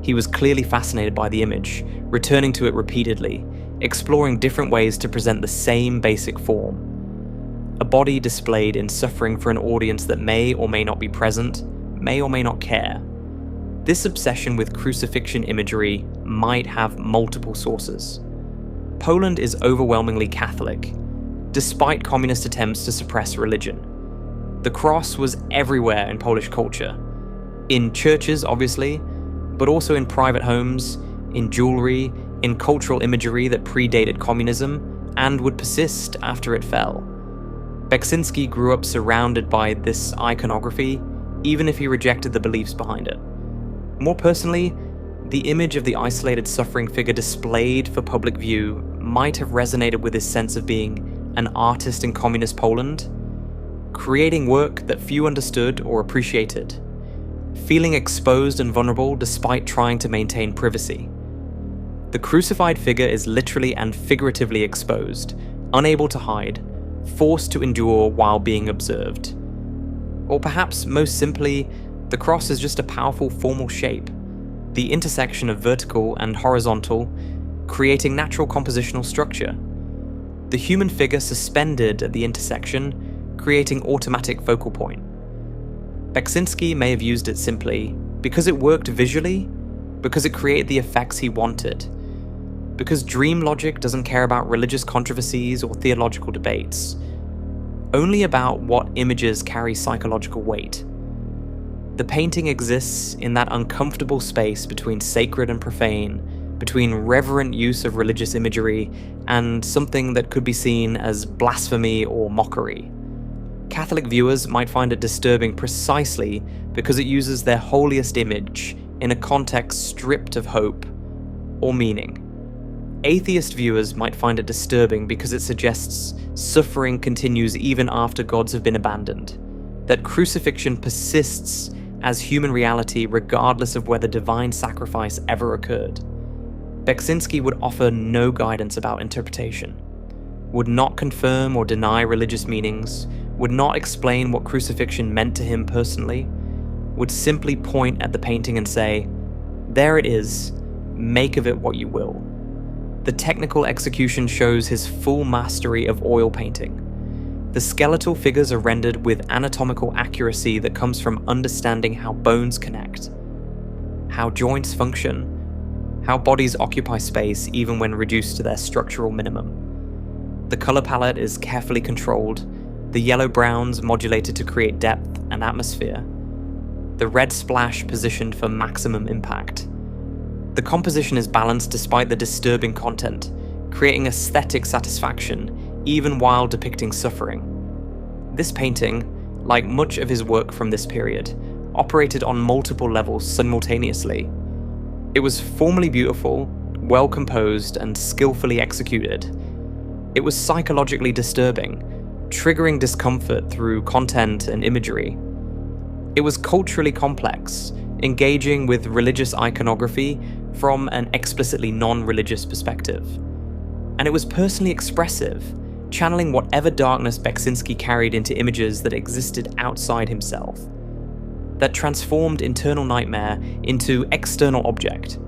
He was clearly fascinated by the image, returning to it repeatedly, exploring different ways to present the same basic form. A body displayed in suffering for an audience that may or may not be present, may or may not care. This obsession with crucifixion imagery might have multiple sources. Poland is overwhelmingly Catholic, despite communist attempts to suppress religion. The cross was everywhere in Polish culture. In churches, obviously, but also in private homes, in jewelry, in cultural imagery that predated communism and would persist after it fell. Beksiński grew up surrounded by this iconography, even if he rejected the beliefs behind it. More personally, the image of the isolated suffering figure displayed for public view might have resonated with his sense of being an artist in communist Poland, creating work that few understood or appreciated, feeling exposed and vulnerable despite trying to maintain privacy. The crucified figure is literally and figuratively exposed, unable to hide, forced to endure while being observed. Or perhaps most simply, the cross is just a powerful formal shape, the intersection of vertical and horizontal, creating natural compositional structure. The human figure suspended at the intersection, creating automatic focal point. Beksiński may have used it simply because it worked visually, because it created the effects he wanted, because dream logic doesn't care about religious controversies or theological debates, only about what images carry psychological weight. The painting exists in that uncomfortable space between sacred and profane, between reverent use of religious imagery and something that could be seen as blasphemy or mockery. Catholic viewers might find it disturbing precisely because it uses their holiest image in a context stripped of hope or meaning. Atheist viewers might find it disturbing because it suggests suffering continues even after gods have been abandoned, that crucifixion persists as human reality regardless of whether divine sacrifice ever occurred. Beksiński would offer no guidance about interpretation, would not confirm or deny religious meanings, would not explain what crucifixion meant to him personally, would simply point at the painting and say, "There it is, make of it what you will." The technical execution shows his full mastery of oil painting. The skeletal figures are rendered with anatomical accuracy that comes from understanding how bones connect, how joints function, how bodies occupy space even when reduced to their structural minimum. The color palette is carefully controlled, the yellow-browns modulated to create depth and atmosphere, the red splash positioned for maximum impact. The composition is balanced despite the disturbing content, creating aesthetic satisfaction even while depicting suffering. This painting, like much of his work from this period, operated on multiple levels simultaneously. It was formally beautiful, well composed, and skillfully executed. It was psychologically disturbing, triggering discomfort through content and imagery. It was culturally complex, engaging with religious iconography from an explicitly non-religious perspective. And it was personally expressive, channeling whatever darkness Beksiński carried into images that existed outside himself, that transformed internal nightmare into external object.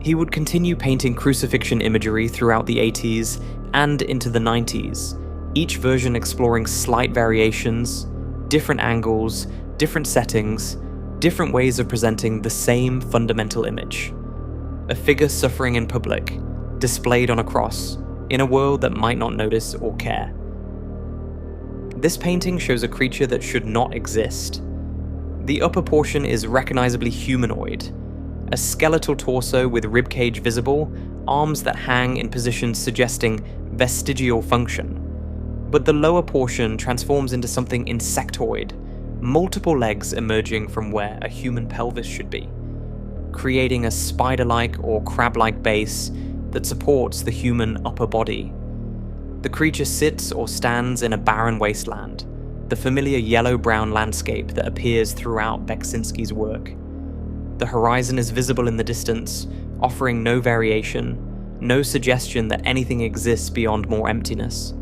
He would continue painting crucifixion imagery throughout the 80s and into the 90s, each version exploring slight variations, different angles, different settings, different ways of presenting the same fundamental image. A figure suffering in public, displayed on a cross, in a world that might not notice or care. This painting shows a creature that should not exist. The upper portion is recognizably humanoid, a skeletal torso with ribcage visible, arms that hang in positions suggesting vestigial function. But the lower portion transforms into something insectoid, multiple legs emerging from where a human pelvis should be, creating a spider-like or crab-like base that supports the human upper body. The creature sits or stands in a barren wasteland, the familiar yellow-brown landscape that appears throughout Beksiński's work. The horizon is visible in the distance, offering no variation, no suggestion that anything exists beyond more emptiness.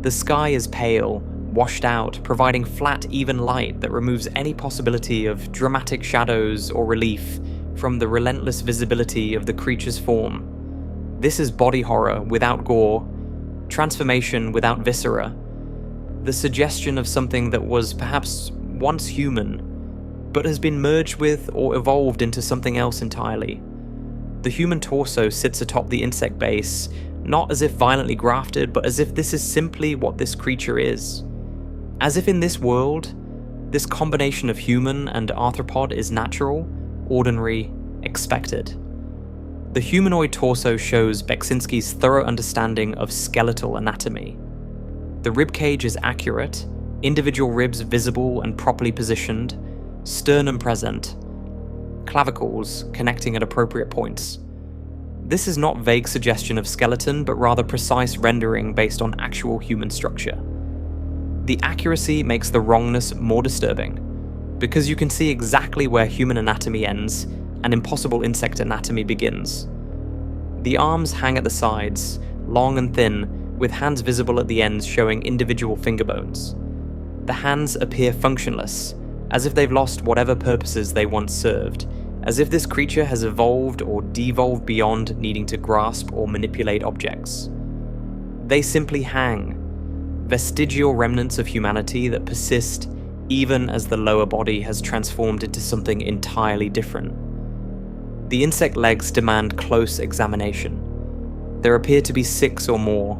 The sky is pale, washed out, providing flat, even light that removes any possibility of dramatic shadows or relief from the relentless visibility of the creature's form. This is body horror without gore, transformation without viscera, the suggestion of something that was perhaps once human, but has been merged with or evolved into something else entirely. The human torso sits atop the insect base, not as if violently grafted, but as if this is simply what this creature is. As if in this world, this combination of human and arthropod is natural, ordinary, expected. The humanoid torso shows Beksiński's thorough understanding of skeletal anatomy. The ribcage is accurate, individual ribs visible and properly positioned, sternum present, clavicles connecting at appropriate points. This is not vague suggestion of skeleton, but rather precise rendering based on actual human structure. The accuracy makes the wrongness more disturbing, because you can see exactly where human anatomy ends and impossible insect anatomy begins. The arms hang at the sides, long and thin, with hands visible at the ends showing individual finger bones. The hands appear functionless, as if they've lost whatever purposes they once served, as if this creature has evolved or devolved beyond needing to grasp or manipulate objects. They simply hang, vestigial remnants of humanity that persist even as the lower body has transformed into something entirely different. The insect legs demand close examination. There appear to be 6 or more,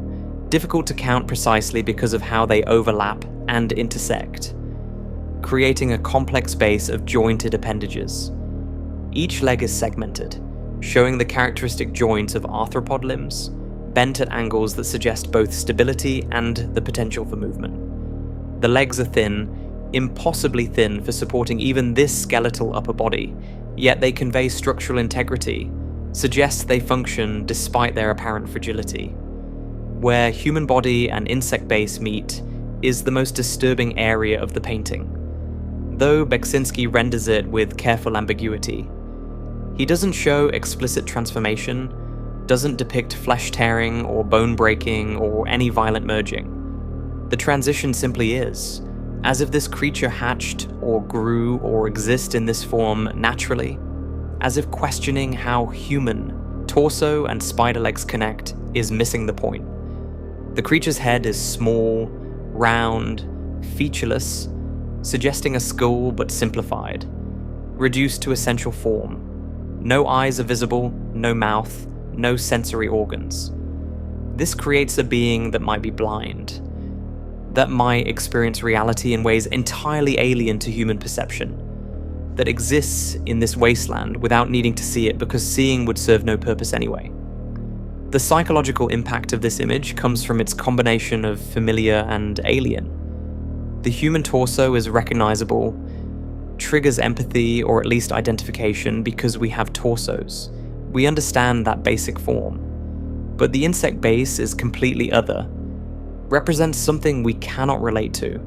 difficult to count precisely because of how they overlap and intersect. creating a complex base of jointed appendages. Each leg is segmented, showing the characteristic joints of arthropod limbs, bent at angles that suggest both stability and the potential for movement. The legs are thin, impossibly thin for supporting even this skeletal upper body, yet they convey structural integrity, suggest they function despite their apparent fragility. Where human body and insect base meet is the most disturbing area of the painting, though Beksiński renders it with careful ambiguity. He doesn't show explicit transformation, doesn't depict flesh tearing or bone breaking or any violent merging. The transition simply is, as if this creature hatched or grew or exists in this form naturally, as if questioning how human torso and spider legs connect is missing the point. The creature's head is small, round, featureless, suggesting a skull but simplified, reduced to essential form. No eyes are visible, no mouth, no sensory organs. This creates a being that might be blind, that might experience reality in ways entirely alien to human perception, that exists in this wasteland without needing to see it because seeing would serve no purpose anyway. The psychological impact of this image comes from its combination of familiar and alien. The human torso is recognizable, triggers empathy or at least identification because we have torsos. We understand that basic form. But the insect base is completely other, represents something we cannot relate to,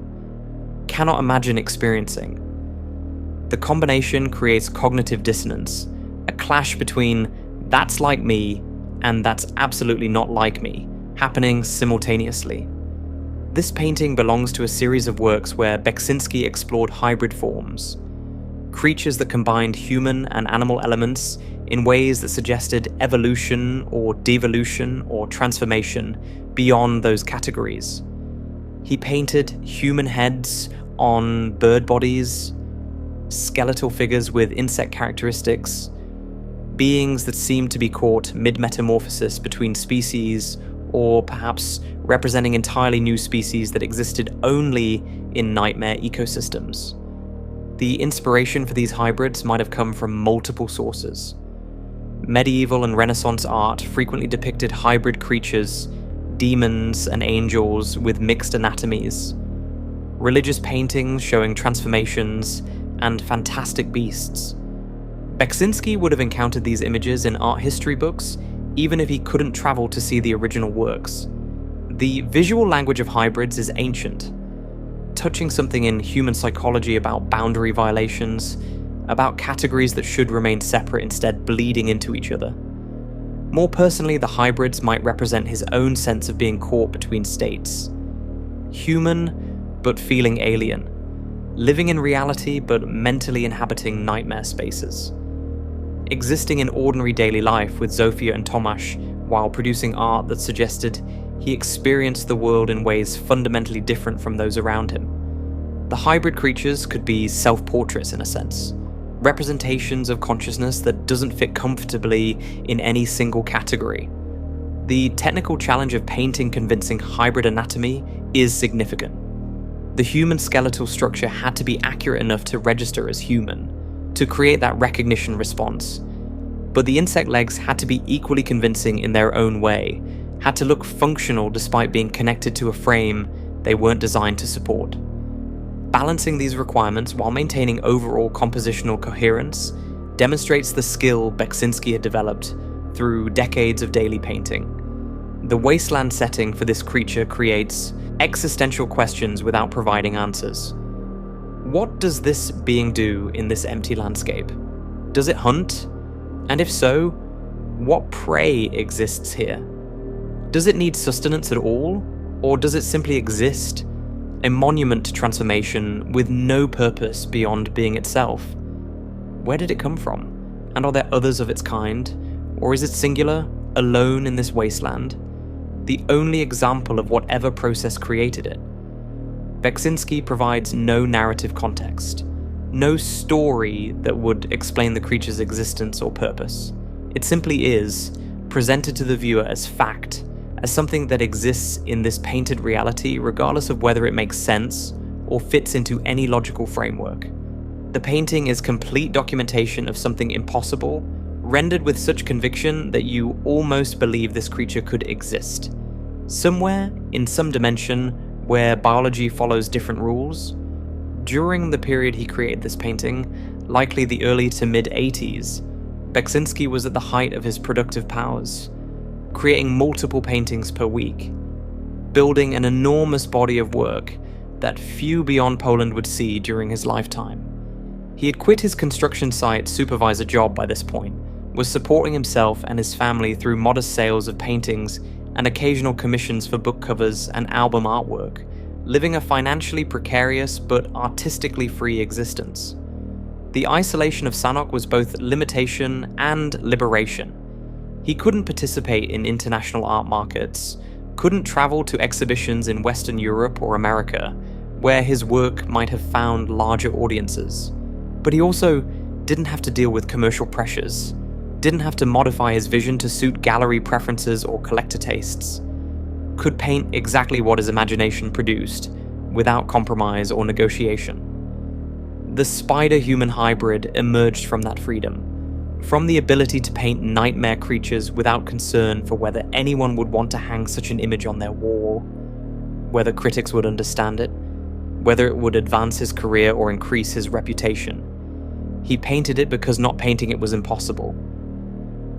cannot imagine experiencing. The combination creates cognitive dissonance, a clash between that's like me and that's absolutely not like me, happening simultaneously. This painting belongs to a series of works where Beksiński explored hybrid forms, creatures that combined human and animal elements in ways that suggested evolution or devolution or transformation beyond those categories. He painted human heads on bird bodies, skeletal figures with insect characteristics, beings that seemed to be caught mid-metamorphosis between species, or perhaps representing entirely new species that existed only in nightmare ecosystems. The inspiration for these hybrids might have come from multiple sources. Medieval and Renaissance art frequently depicted hybrid creatures, demons and angels with mixed anatomies, religious paintings showing transformations, and fantastic beasts. Beksiński would have encountered these images in art history books, even if he couldn't travel to see the original works. The visual language of hybrids is ancient, touching something in human psychology about boundary violations, about categories that should remain separate instead bleeding into each other. More personally, the hybrids might represent his own sense of being caught between states. Human, but feeling alien. Living in reality, but mentally inhabiting nightmare spaces. Existing in ordinary daily life with Zofia and Tomasz while producing art that suggested he experienced the world in ways fundamentally different from those around him. The hybrid creatures could be self-portraits in a sense, representations of consciousness that doesn't fit comfortably in any single category. The technical challenge of painting convincing hybrid anatomy is significant. The human skeletal structure had to be accurate enough to register as human, to create that recognition response. But the insect legs had to be equally convincing in their own way, had to look functional despite being connected to a frame they weren't designed to support. Balancing these requirements while maintaining overall compositional coherence demonstrates the skill Beksiński had developed through decades of daily painting. The wasteland setting for this creature creates existential questions without providing answers. What does this being do in this empty landscape? Does it hunt? And if so, what prey exists here? Does it need sustenance at all? Or does it simply exist? A monument to transformation with no purpose beyond being itself? Where did it come from? And are there others of its kind? Or is it singular, alone in this wasteland? The only example of whatever process created it. Beksiński provides no narrative context, no story that would explain the creature's existence or purpose. It simply is, presented to the viewer as fact, as something that exists in this painted reality regardless of whether it makes sense or fits into any logical framework. The painting is complete documentation of something impossible, rendered with such conviction that you almost believe this creature could exist. Somewhere, in some dimension, where biology follows different rules. During the period he created this painting, likely the early to mid-80s, Beksiński was at the height of his productive powers, creating multiple paintings per week, building an enormous body of work that few beyond Poland would see during his lifetime. He had quit his construction site supervisor job by this point, was supporting himself and his family through modest sales of paintings and occasional commissions for book covers and album artwork, living a financially precarious but artistically free existence. The isolation of Sanok was both limitation and liberation. He couldn't participate in international art markets, couldn't travel to exhibitions in Western Europe or America, where his work might have found larger audiences. But he also didn't have to deal with commercial pressures, didn't have to modify his vision to suit gallery preferences or collector tastes, could paint exactly what his imagination produced, without compromise or negotiation. The spider-human hybrid emerged from that freedom, from the ability to paint nightmare creatures without concern for whether anyone would want to hang such an image on their wall, whether critics would understand it, whether it would advance his career or increase his reputation. He painted it because not painting it was impossible,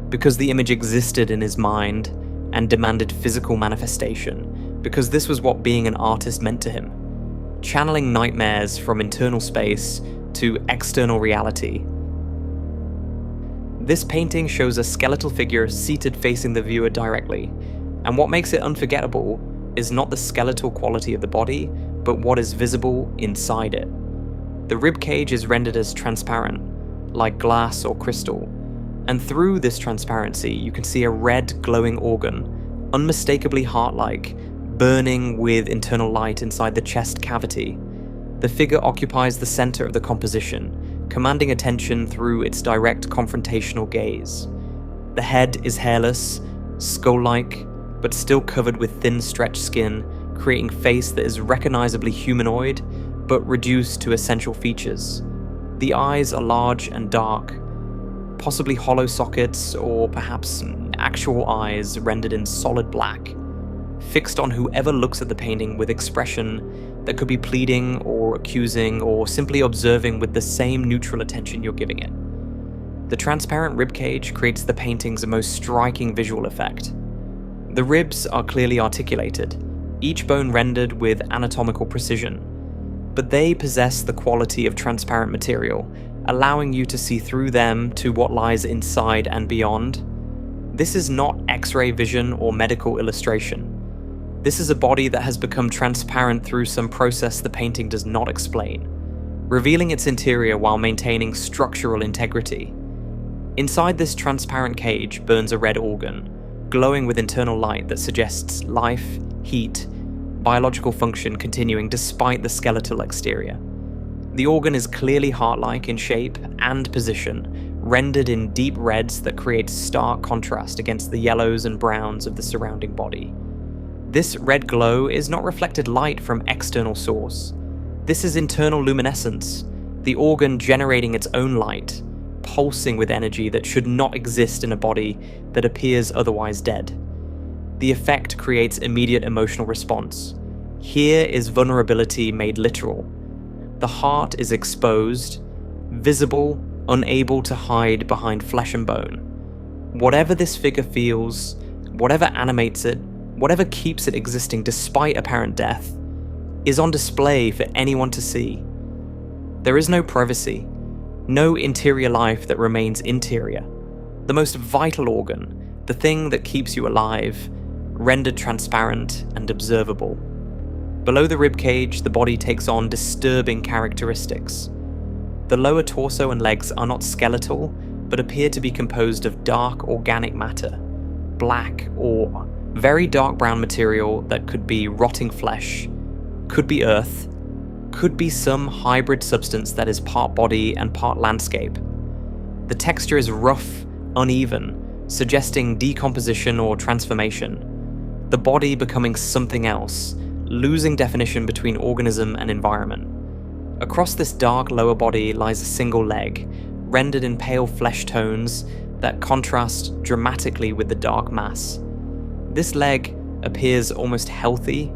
because the image existed in his mind and demanded physical manifestation, because this was what being an artist meant to him, channeling nightmares from internal space to external reality. This painting shows a skeletal figure seated facing the viewer directly, and what makes it unforgettable is not the skeletal quality of the body, but what is visible inside it. The ribcage is rendered as transparent, like glass or crystal, and through this transparency you can see a red glowing organ, unmistakably heart-like, burning with internal light inside the chest cavity. The figure occupies the center of the composition, commanding attention through its direct confrontational gaze. The head is hairless, skull-like, but still covered with thin stretched skin, creating a face that is recognizably humanoid, but reduced to essential features. The eyes are large and dark, possibly hollow sockets or perhaps actual eyes rendered in solid black, fixed on whoever looks at the painting with expression that could be pleading or accusing or simply observing with the same neutral attention you're giving it. The transparent ribcage creates the painting's most striking visual effect. The ribs are clearly articulated, each bone rendered with anatomical precision, but they possess the quality of transparent material, allowing you to see through them to what lies inside and beyond. This is not X-ray vision or medical illustration. This is a body that has become transparent through some process the painting does not explain, revealing its interior while maintaining structural integrity. Inside this transparent cage burns a red organ, glowing with internal light that suggests life, heat, biological function continuing despite the skeletal exterior. The organ is clearly heart-like in shape and position, rendered in deep reds that create stark contrast against the yellows and browns of the surrounding body. This red glow is not reflected light from external source. This is internal luminescence, the organ generating its own light, pulsing with energy that should not exist in a body that appears otherwise dead. The effect creates immediate emotional response. Here is vulnerability made literal. The heart is exposed, visible, unable to hide behind flesh and bone. Whatever this figure feels, whatever animates it, whatever keeps it existing despite apparent death, is on display for anyone to see. There is no privacy, no interior life that remains interior. The most vital organ, the thing that keeps you alive, rendered transparent and observable. Below the ribcage, the body takes on disturbing characteristics. The lower torso and legs are not skeletal, but appear to be composed of dark organic matter, black or very dark brown material that could be rotting flesh, could be earth, could be some hybrid substance that is part body and part landscape. The texture is rough, uneven, suggesting decomposition or transformation. The body becoming something else, losing definition between organism and environment. Across this dark lower body lies a single leg, rendered in pale flesh tones that contrast dramatically with the dark mass. This leg appears almost healthy,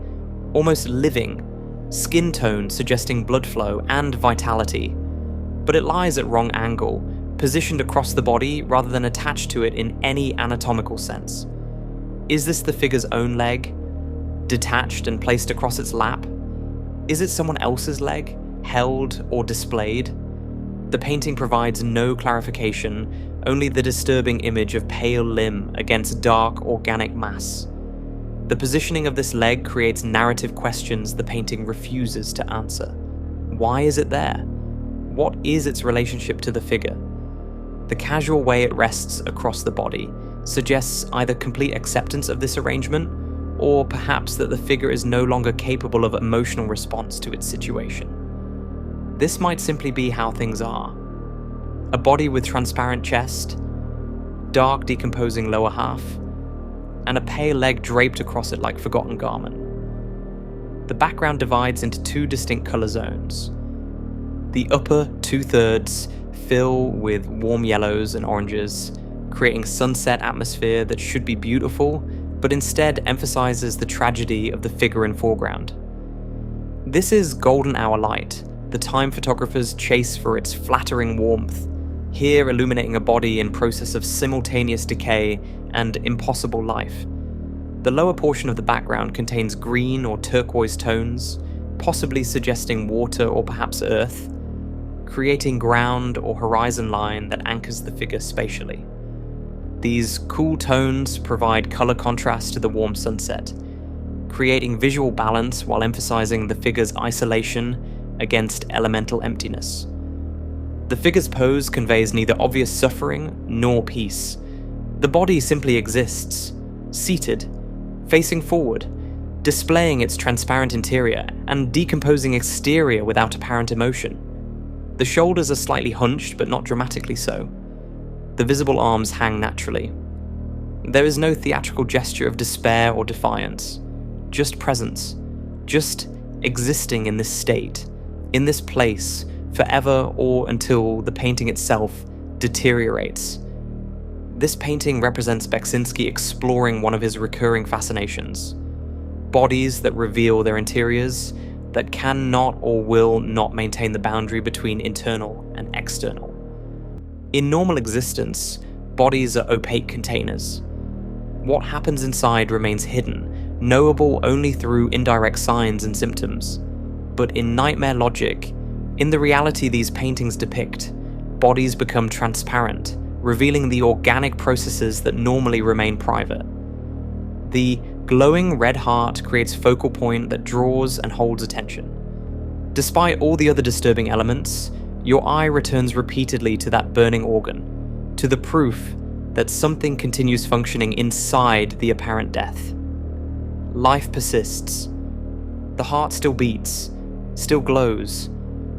almost living, skin tone suggesting blood flow and vitality, but it lies at wrong angle, positioned across the body rather than attached to it in any anatomical sense. Is this the figure's own leg, detached and placed across its lap? Is it someone else's leg, held or displayed? The painting provides no clarification, only the disturbing image of pale limb against dark organic mass. The positioning of this leg creates narrative questions the painting refuses to answer. Why is it there? What is its relationship to the figure? The casual way it rests across the body suggests either complete acceptance of this arrangement, or perhaps that the figure is no longer capable of emotional response to its situation. This might simply be how things are. A body with transparent chest, dark decomposing lower half, and a pale leg draped across it like forgotten garment. The background divides into two distinct colour zones. The upper 2/3 fill with warm yellows and oranges, creating sunset atmosphere that should be beautiful, but instead emphasizes the tragedy of the figure in foreground. This is golden hour light, the time photographers chase for its flattering warmth, here illuminating a body in process of simultaneous decay and impossible life. The lower portion of the background contains green or turquoise tones, possibly suggesting water or perhaps earth, creating ground or horizon line that anchors the figure spatially. These cool tones provide color contrast to the warm sunset, creating visual balance while emphasizing the figure's isolation against elemental emptiness. The figure's pose conveys neither obvious suffering nor peace. The body simply exists, seated, facing forward, displaying its transparent interior and decomposing exterior without apparent emotion. The shoulders are slightly hunched, but not dramatically so. The visible arms hang naturally. There is no theatrical gesture of despair or defiance, just presence, just existing in this state, in this place, forever or until the painting itself deteriorates. This painting represents Beksiński exploring one of his recurring fascinations: bodies that reveal their interiors, that cannot or will not maintain the boundary between internal and external. In normal existence, bodies are opaque containers. What happens inside remains hidden, knowable only through indirect signs and symptoms. But in nightmare logic, in the reality these paintings depict, bodies become transparent, revealing the organic processes that normally remain private. The glowing red heart creates focal point that draws and holds attention. Despite all the other disturbing elements, your eye returns repeatedly to that burning organ, to the proof that something continues functioning inside the apparent death. Life persists. The heart still beats, still glows,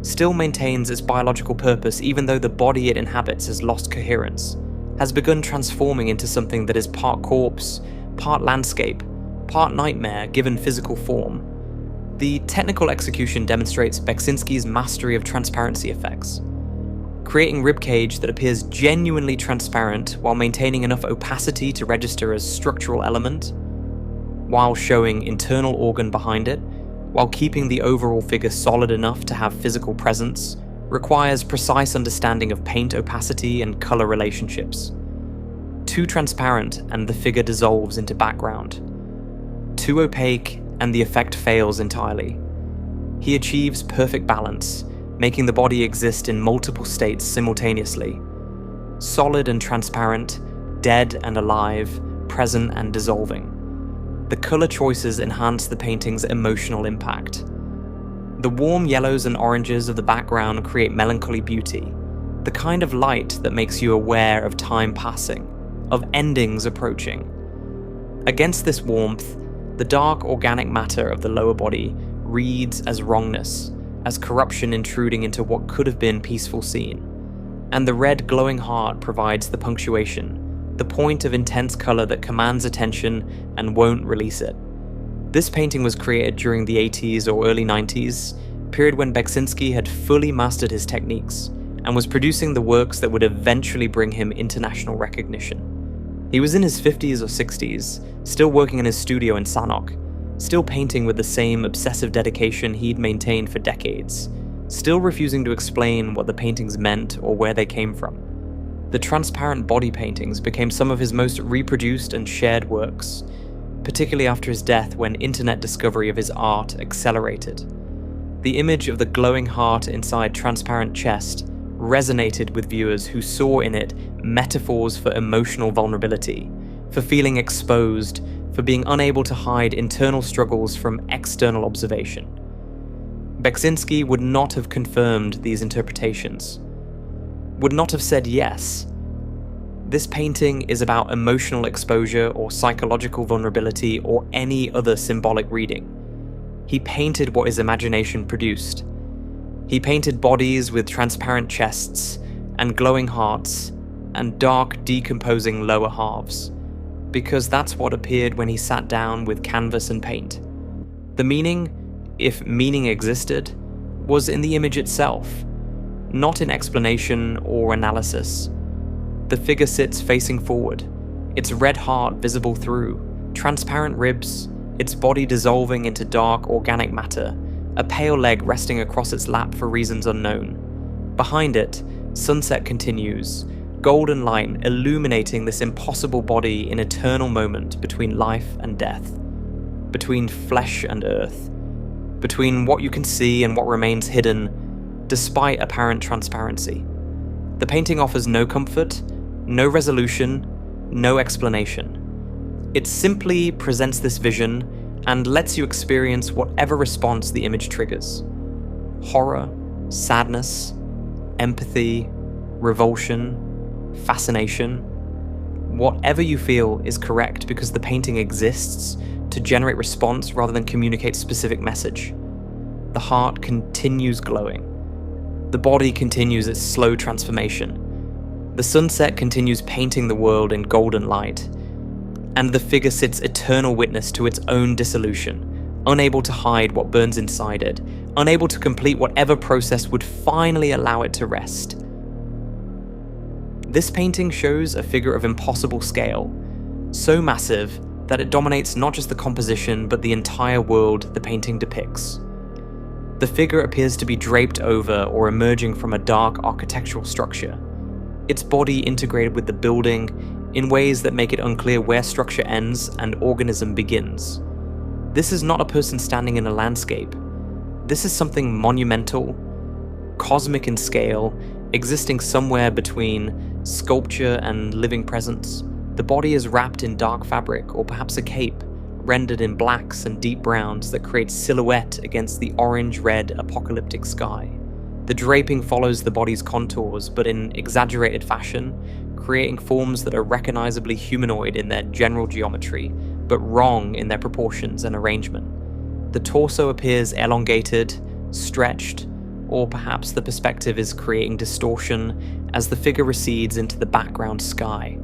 still maintains its biological purpose even though the body it inhabits has lost coherence, has begun transforming into something that is part corpse, part landscape, part nightmare given physical form. The technical execution demonstrates Beksiński's mastery of transparency effects, creating ribcage that appears genuinely transparent while maintaining enough opacity to register as structural element, while showing internal organ behind it, while keeping the overall figure solid enough to have physical presence, requires precise understanding of paint opacity and color relationships. Too transparent and the figure dissolves into background. Too opaque and the effect fails entirely. He achieves perfect balance, making the body exist in multiple states simultaneously. Solid and transparent, dead and alive, present and dissolving. The color choices enhance the painting's emotional impact. The warm yellows and oranges of the background create melancholy beauty, the kind of light that makes you aware of time passing, of endings approaching. Against this warmth, the dark organic matter of the lower body reads as wrongness, as corruption intruding into what could have been peaceful scene. And the red glowing heart provides the punctuation, the point of intense color that commands attention and won't release it. This painting was created during the 80s or early 90s, period when Beksiński had fully mastered his techniques and was producing the works that would eventually bring him international recognition. He was in his 50s or 60s, still working in his studio in Sanok, still painting with the same obsessive dedication he'd maintained for decades, still refusing to explain what the paintings meant or where they came from. The transparent body paintings became some of his most reproduced and shared works, particularly after his death when internet discovery of his art accelerated. The image of the glowing heart inside transparent chest resonated with viewers who saw in it metaphors for emotional vulnerability, for feeling exposed, for being unable to hide internal struggles from external observation. Beksiński would not have confirmed these interpretations, would not have said yes. This painting is about emotional exposure or psychological vulnerability or any other symbolic reading. He painted what his imagination produced. He painted bodies with transparent chests and glowing hearts and dark, decomposing lower halves, because that's what appeared when he sat down with canvas and paint. The meaning, if meaning existed, was in the image itself, not in explanation or analysis. The figure sits facing forward, its red heart visible through, transparent ribs, its body dissolving into dark organic matter, a pale leg resting across its lap for reasons unknown. Behind it, sunset continues, golden light illuminating this impossible body in eternal moment between life and death, between flesh and earth, between what you can see and what remains hidden, despite apparent transparency. The painting offers no comfort, no resolution, no explanation. It simply presents this vision and lets you experience whatever response the image triggers. Horror, sadness, empathy, revulsion, fascination. Whatever you feel is correct because the painting exists to generate response rather than communicate specific message. The heart continues glowing. The body continues its slow transformation. The sunset continues painting the world in golden light. And the figure sits eternal witness to its own dissolution, unable to hide what burns inside it, unable to complete whatever process would finally allow it to rest. This painting shows a figure of impossible scale, so massive that it dominates not just the composition but the entire world the painting depicts. The figure appears to be draped over or emerging from a dark architectural structure, its body integrated with the building in ways that make it unclear where structure ends and organism begins. This is not a person standing in a landscape. This is something monumental, cosmic in scale, existing somewhere between sculpture and living presence. The body is wrapped in dark fabric or perhaps a cape, rendered in blacks and deep browns that create silhouette against the orange-red apocalyptic sky. The draping follows the body's contours, but in exaggerated fashion, creating forms that are recognizably humanoid in their general geometry, but wrong in their proportions and arrangement. The torso appears elongated, stretched, or perhaps the perspective is creating distortion as the figure recedes into the background sky.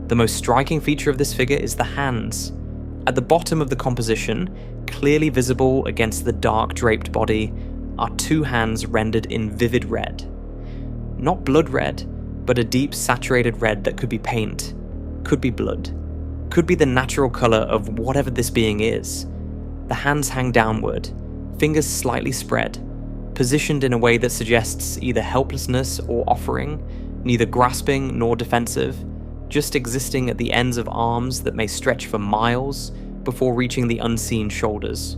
The most striking feature of this figure is the hands. At the bottom of the composition, clearly visible against the dark draped body, are two hands rendered in vivid red. Not blood red, but a deep saturated red that could be paint, could be blood, could be the natural color of whatever this being is. The hands hang downward, fingers slightly spread, positioned in a way that suggests either helplessness or offering, neither grasping nor defensive, just existing at the ends of arms that may stretch for miles before reaching the unseen shoulders.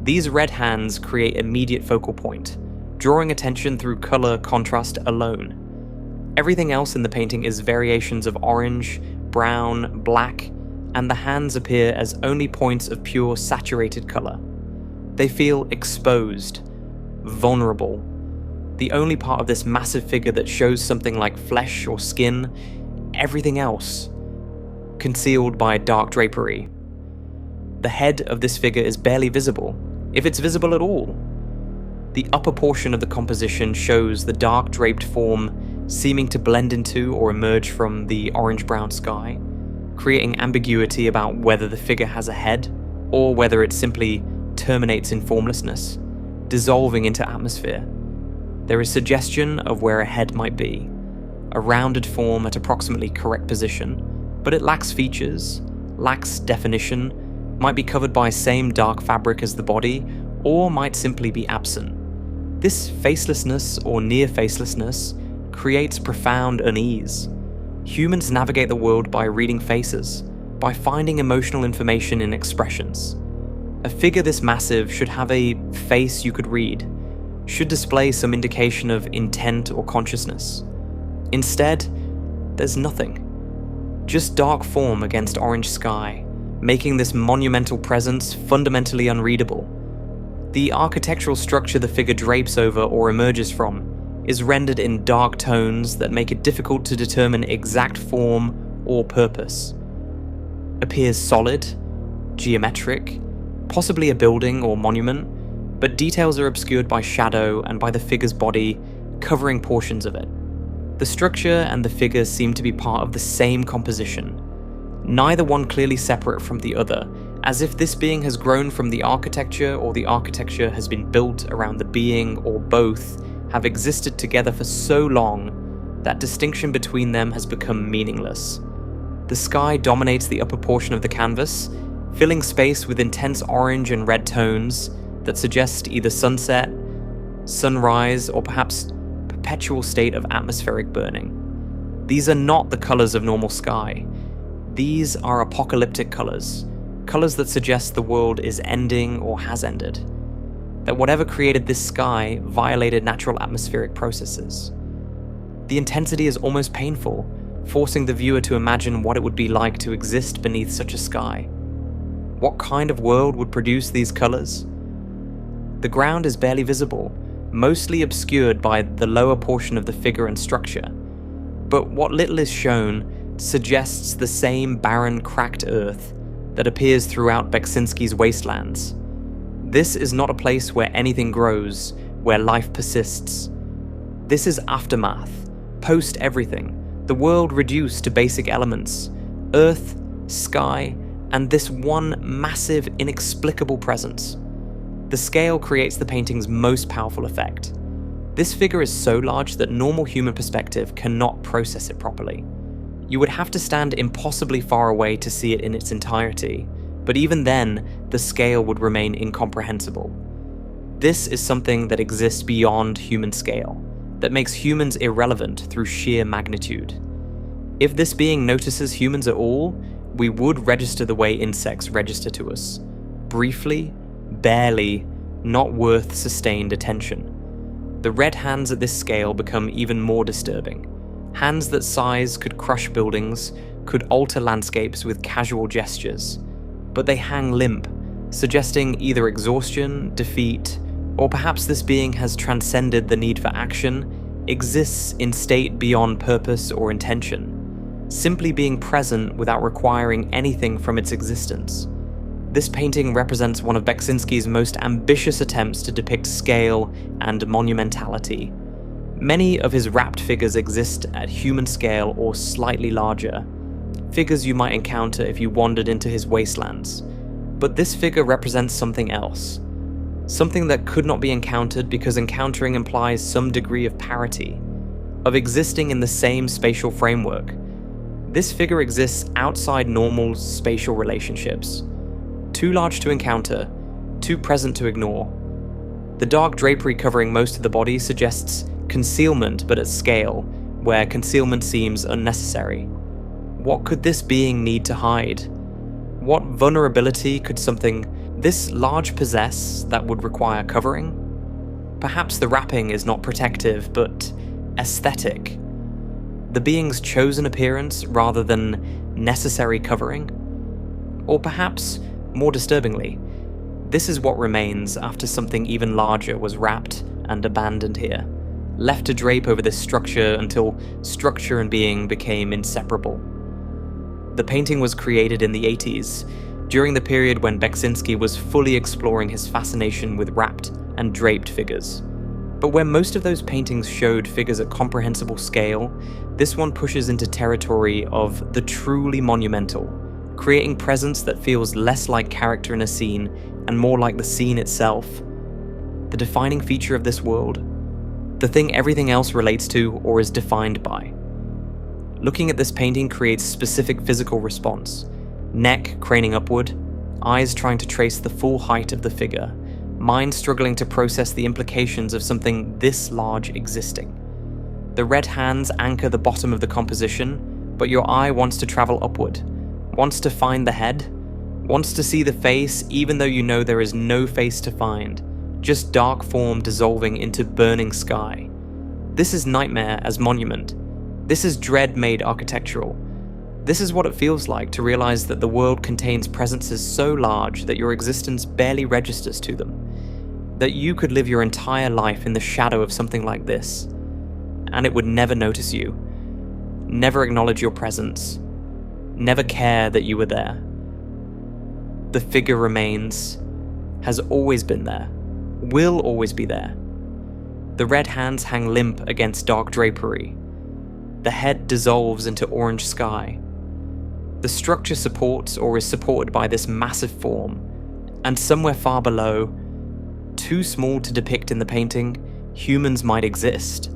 These red hands create immediate focal point, drawing attention through color contrast alone. Everything else in the painting is variations of orange, brown, black, and the hands appear as only points of pure saturated color. They feel exposed, vulnerable. The only part of this massive figure that shows something like flesh or skin, everything else concealed by dark drapery. The head of this figure is barely visible, if it's visible at all. The upper portion of the composition shows the dark draped form seeming to blend into or emerge from the orange-brown sky, creating ambiguity about whether the figure has a head or whether it simply terminates in formlessness, dissolving into atmosphere. There is suggestion of where a head might be, a rounded form at approximately correct position, but it lacks features, lacks definition, might be covered by same dark fabric as the body, or might simply be absent. This facelessness or near facelessness creates profound unease. Humans navigate the world by reading faces, by finding emotional information in expressions. A figure this massive should have a face you could read, should display some indication of intent or consciousness. Instead, there's nothing. Just dark form against orange sky, making this monumental presence fundamentally unreadable. The architectural structure the figure drapes over or emerges from is rendered in dark tones that make it difficult to determine exact form or purpose. Appears solid, geometric, possibly a building or monument, but details are obscured by shadow and by the figure's body covering portions of it. The structure and the figure seem to be part of the same composition, neither one clearly separate from the other, as if this being has grown from the architecture or the architecture has been built around the being, or both have existed together for so long that distinction between them has become meaningless. The sky dominates the upper portion of the canvas, filling space with intense orange and red tones that suggest either sunset, sunrise, or perhaps perpetual state of atmospheric burning. These are not the colors of normal sky. These are apocalyptic colors, colors that suggest the world is ending or has ended, that whatever created this sky violated natural atmospheric processes. The intensity is almost painful, forcing the viewer to imagine what it would be like to exist beneath such a sky. What kind of world would produce these colors? The ground is barely visible, mostly obscured by the lower portion of the figure and structure. But what little is shown suggests the same barren, cracked earth that appears throughout Beksiński's Wastelands. This is not a place where anything grows, where life persists. This is aftermath, post-everything, the world reduced to basic elements, earth, sky, and this one massive, inexplicable presence. The scale creates the painting's most powerful effect. This figure is so large that normal human perspective cannot process it properly. You would have to stand impossibly far away to see it in its entirety, but even then, the scale would remain incomprehensible. This is something that exists beyond human scale, that makes humans irrelevant through sheer magnitude. If this being notices humans at all, we would register the way insects register to us. Briefly, barely, not worth sustained attention. The red hands at this scale become even more disturbing. Hands that size could crush buildings, could alter landscapes with casual gestures, but they hang limp, suggesting either exhaustion, defeat, or perhaps this being has transcended the need for action, exists in state beyond purpose or intention, simply being present without requiring anything from its existence. This painting represents one of Beksiński's most ambitious attempts to depict scale and monumentality. Many of his wrapped figures exist at human scale or slightly larger, figures you might encounter if you wandered into his wastelands. But this figure represents something else, something that could not be encountered because encountering implies some degree of parity, of existing in the same spatial framework. This figure exists outside normal spatial relationships, too large to encounter, too present to ignore. The dark drapery covering most of the body suggests concealment, but at scale, where concealment seems unnecessary. What could this being need to hide? What vulnerability could something this large possess that would require covering? Perhaps the wrapping is not protective, but aesthetic. The being's chosen appearance rather than necessary covering? Or perhaps, more disturbingly, this is what remains after something even larger was wrapped and abandoned here, left to drape over this structure until structure and being became inseparable. The painting was created in the 80s, during the period when Beksiński was fully exploring his fascination with wrapped and draped figures. But where most of those paintings showed figures at comprehensible scale, this one pushes into territory of the truly monumental, creating presence that feels less like character in a scene and more like the scene itself. The defining feature of this world, the thing everything else relates to or is defined by. Looking at this painting creates specific physical response. Neck craning upward, eyes trying to trace the full height of the figure, mind struggling to process the implications of something this large existing. The red hands anchor the bottom of the composition, but your eye wants to travel upward, wants to find the head, wants to see the face even though you know there is no face to find, just dark form dissolving into burning sky. This is nightmare as monument. This is dread made architectural. This is what it feels like to realize that the world contains presences so large that your existence barely registers to them. That you could live your entire life in the shadow of something like this, and it would never notice you, never acknowledge your presence, never care that you were there. The figure remains, has always been there, will always be there. The red hands hang limp against dark drapery. The head dissolves into orange sky. The structure supports or is supported by this massive form, and somewhere far below, too small to depict in the painting, humans might exist,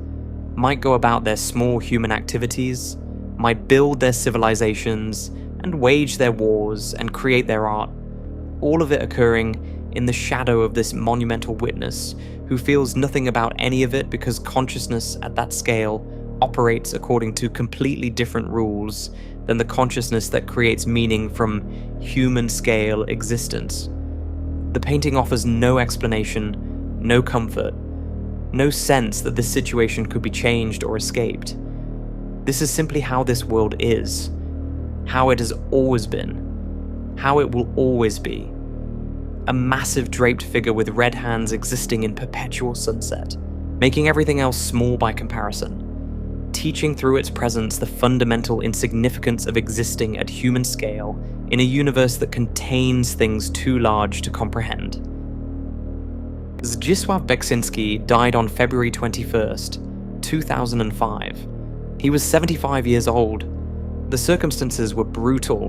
might go about their small human activities, might build their civilizations, and wage their wars and create their art, all of it occurring in the shadow of this monumental witness who feels nothing about any of it because consciousness at that scale operates according to completely different rules than the consciousness that creates meaning from human scale existence. The painting offers no explanation, no comfort, no sense that this situation could be changed or escaped. This is simply how this world is, how it has always been, how it will always be. A massive draped figure with red hands existing in perpetual sunset, making everything else small by comparison, teaching through its presence the fundamental insignificance of existing at human scale in a universe that contains things too large to comprehend. Zdzisław Beksiński died on February 21st, 2005. He was 75 years old. The circumstances were brutal.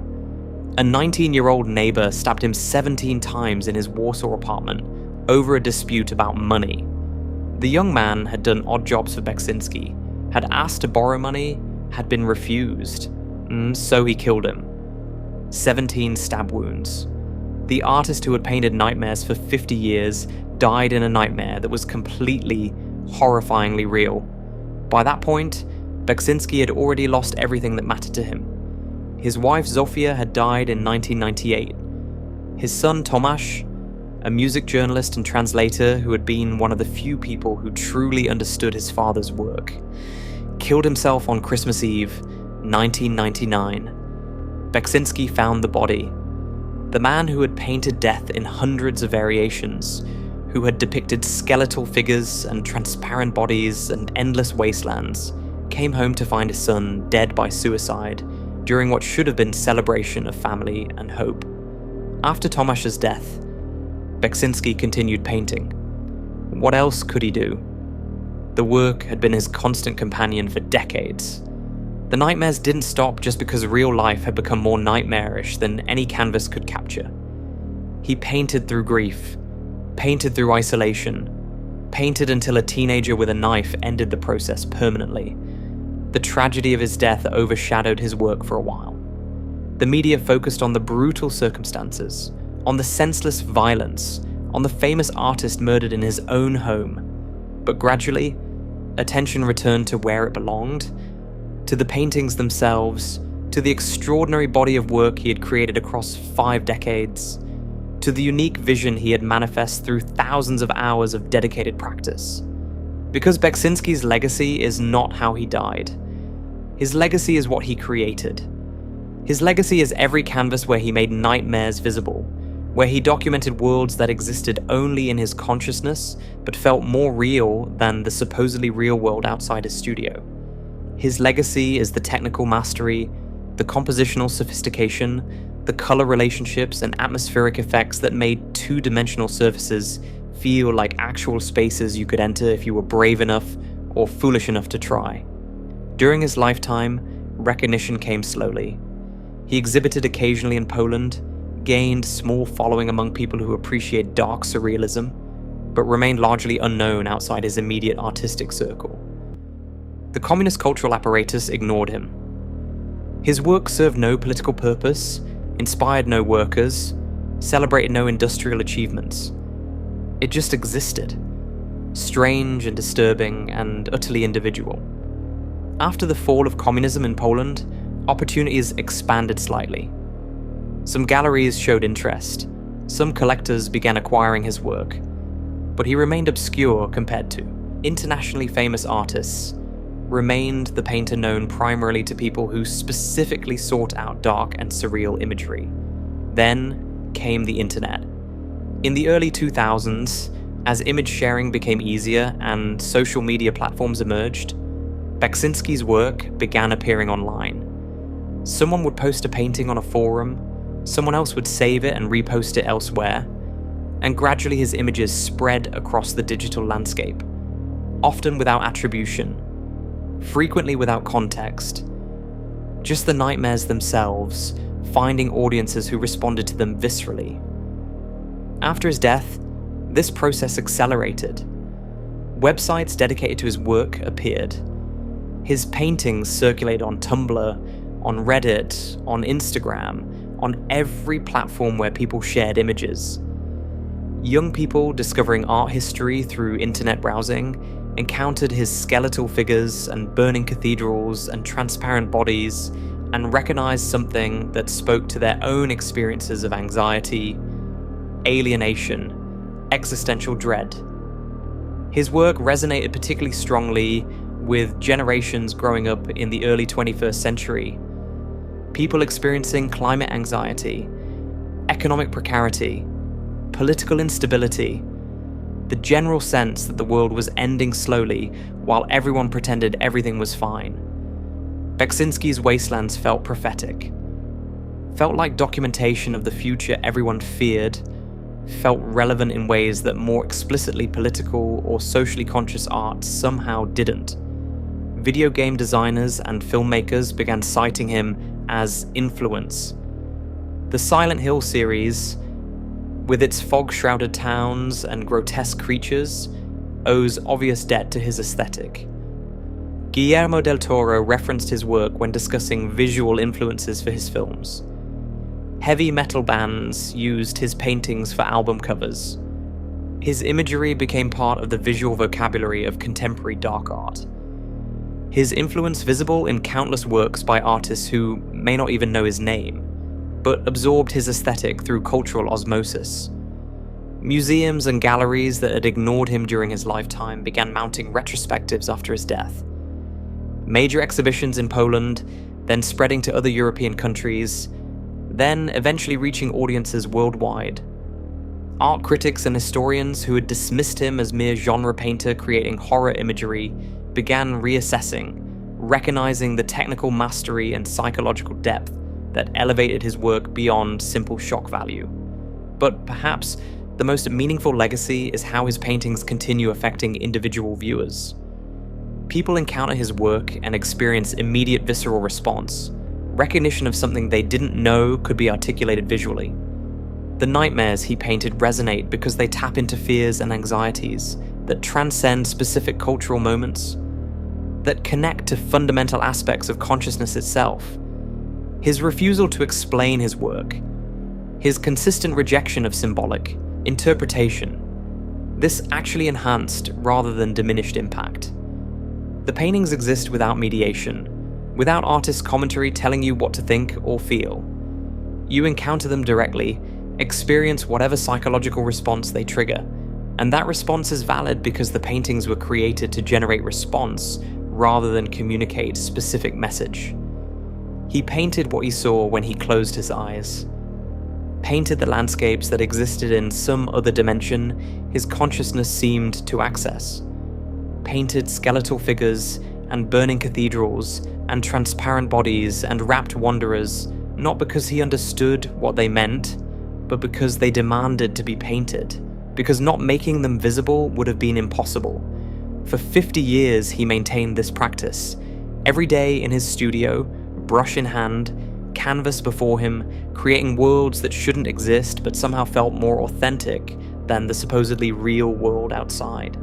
A 19-year-old neighbor stabbed him 17 times in his Warsaw apartment over a dispute about money. The young man had done odd jobs for Beksiński, had asked to borrow money, had been refused, so he killed him. 17 stab wounds. The artist who had painted nightmares for 50 years died in a nightmare that was completely, horrifyingly real. By that point, Beksiński had already lost everything that mattered to him. His wife Zofia had died in 1998. His son Tomasz, a music journalist and translator who had been one of the few people who truly understood his father's work, killed himself on Christmas Eve, 1999. Beksiński found the body. The man who had painted death in hundreds of variations, who had depicted skeletal figures and transparent bodies and endless wastelands, came home to find his son dead by suicide during what should have been celebration of family and hope. After Tomasz's death, Beksiński continued painting. What else could he do? The work had been his constant companion for decades. The nightmares didn't stop just because real life had become more nightmarish than any canvas could capture. He painted through grief, painted through isolation, painted until a teenager with a knife ended the process permanently. The tragedy of his death overshadowed his work for a while. The media focused on the brutal circumstances, on the senseless violence, on the famous artist murdered in his own home. But gradually, attention returned to where it belonged, to the paintings themselves, to the extraordinary body of work he had created across 5 decades, to the unique vision he had manifested through thousands of hours of dedicated practice. Because Beksiński's legacy is not how he died. His legacy is what he created. His legacy is every canvas where he made nightmares visible, where he documented worlds that existed only in his consciousness but felt more real than the supposedly real world outside his studio. His legacy is the technical mastery, the compositional sophistication, the color relationships and atmospheric effects that made two-dimensional surfaces feel like actual spaces you could enter if you were brave enough or foolish enough to try. During his lifetime, recognition came slowly. He exhibited occasionally in Poland, gained small following among people who appreciate dark surrealism, but remained largely unknown outside his immediate artistic circle. The communist cultural apparatus ignored him. His work served no political purpose, inspired no workers, celebrated no industrial achievements. It just existed, strange and disturbing and utterly individual. After the fall of communism in Poland, opportunities expanded slightly. Some galleries showed interest, some collectors began acquiring his work, but he remained obscure compared to internationally famous artists. Remained the painter known primarily to people who specifically sought out dark and surreal imagery. Then came the internet. In the early 2000s, as image sharing became easier and social media platforms emerged, Beksiński's work began appearing online. Someone would post a painting on a forum, someone else would save it and repost it elsewhere, and gradually his images spread across the digital landscape, often without attribution, frequently without context, just the nightmares themselves, finding audiences who responded to them viscerally. After his death, this process accelerated. Websites dedicated to his work appeared. His paintings circulated on Tumblr, on Reddit, on Instagram, on every platform where people shared images. Young people discovering art history through internet browsing encountered his skeletal figures and burning cathedrals and transparent bodies and recognized something that spoke to their own experiences of anxiety, alienation, existential dread. His work resonated particularly strongly with generations growing up in the early 21st century. People experiencing climate anxiety, economic precarity, political instability, the general sense that the world was ending slowly while everyone pretended everything was fine. Beksiński's Wastelands felt prophetic, felt like documentation of the future everyone feared, felt relevant in ways that more explicitly political or socially conscious art somehow didn't. Video game designers and filmmakers began citing him as influence. The Silent Hill series, with its fog-shrouded towns and grotesque creatures, owes obvious debt to his aesthetic. Guillermo del Toro referenced his work when discussing visual influences for his films. Heavy metal bands used his paintings for album covers. His imagery became part of the visual vocabulary of contemporary dark art. His influence visible in countless works by artists who may not even know his name, but absorbed his aesthetic through cultural osmosis. Museums and galleries that had ignored him during his lifetime began mounting retrospectives after his death. Major exhibitions in Poland, then spreading to other European countries, then eventually reaching audiences worldwide. Art critics and historians who had dismissed him as mere genre painter creating horror imagery began reassessing, recognizing the technical mastery and psychological depth that elevated his work beyond simple shock value. But perhaps the most meaningful legacy is how his paintings continue affecting individual viewers. People encounter his work and experience immediate visceral response, recognition of something they didn't know could be articulated visually. The nightmares he painted resonate because they tap into fears and anxieties that transcend specific cultural moments, that connect to fundamental aspects of consciousness itself. His refusal to explain his work, his consistent rejection of symbolic interpretation, this actually enhanced rather than diminished impact. The paintings exist without mediation, without artist commentary telling you what to think or feel. You encounter them directly, experience whatever psychological response they trigger, and that response is valid because the paintings were created to generate response rather than communicate specific message. He painted what he saw when he closed his eyes. Painted the landscapes that existed in some other dimension his consciousness seemed to access. Painted skeletal figures and burning cathedrals and transparent bodies and rapt wanderers, not because he understood what they meant, but because they demanded to be painted, because not making them visible would have been impossible. For 50 years he maintained this practice, every day in his studio, brush in hand, canvas before him, creating worlds that shouldn't exist but somehow felt more authentic than the supposedly real world outside.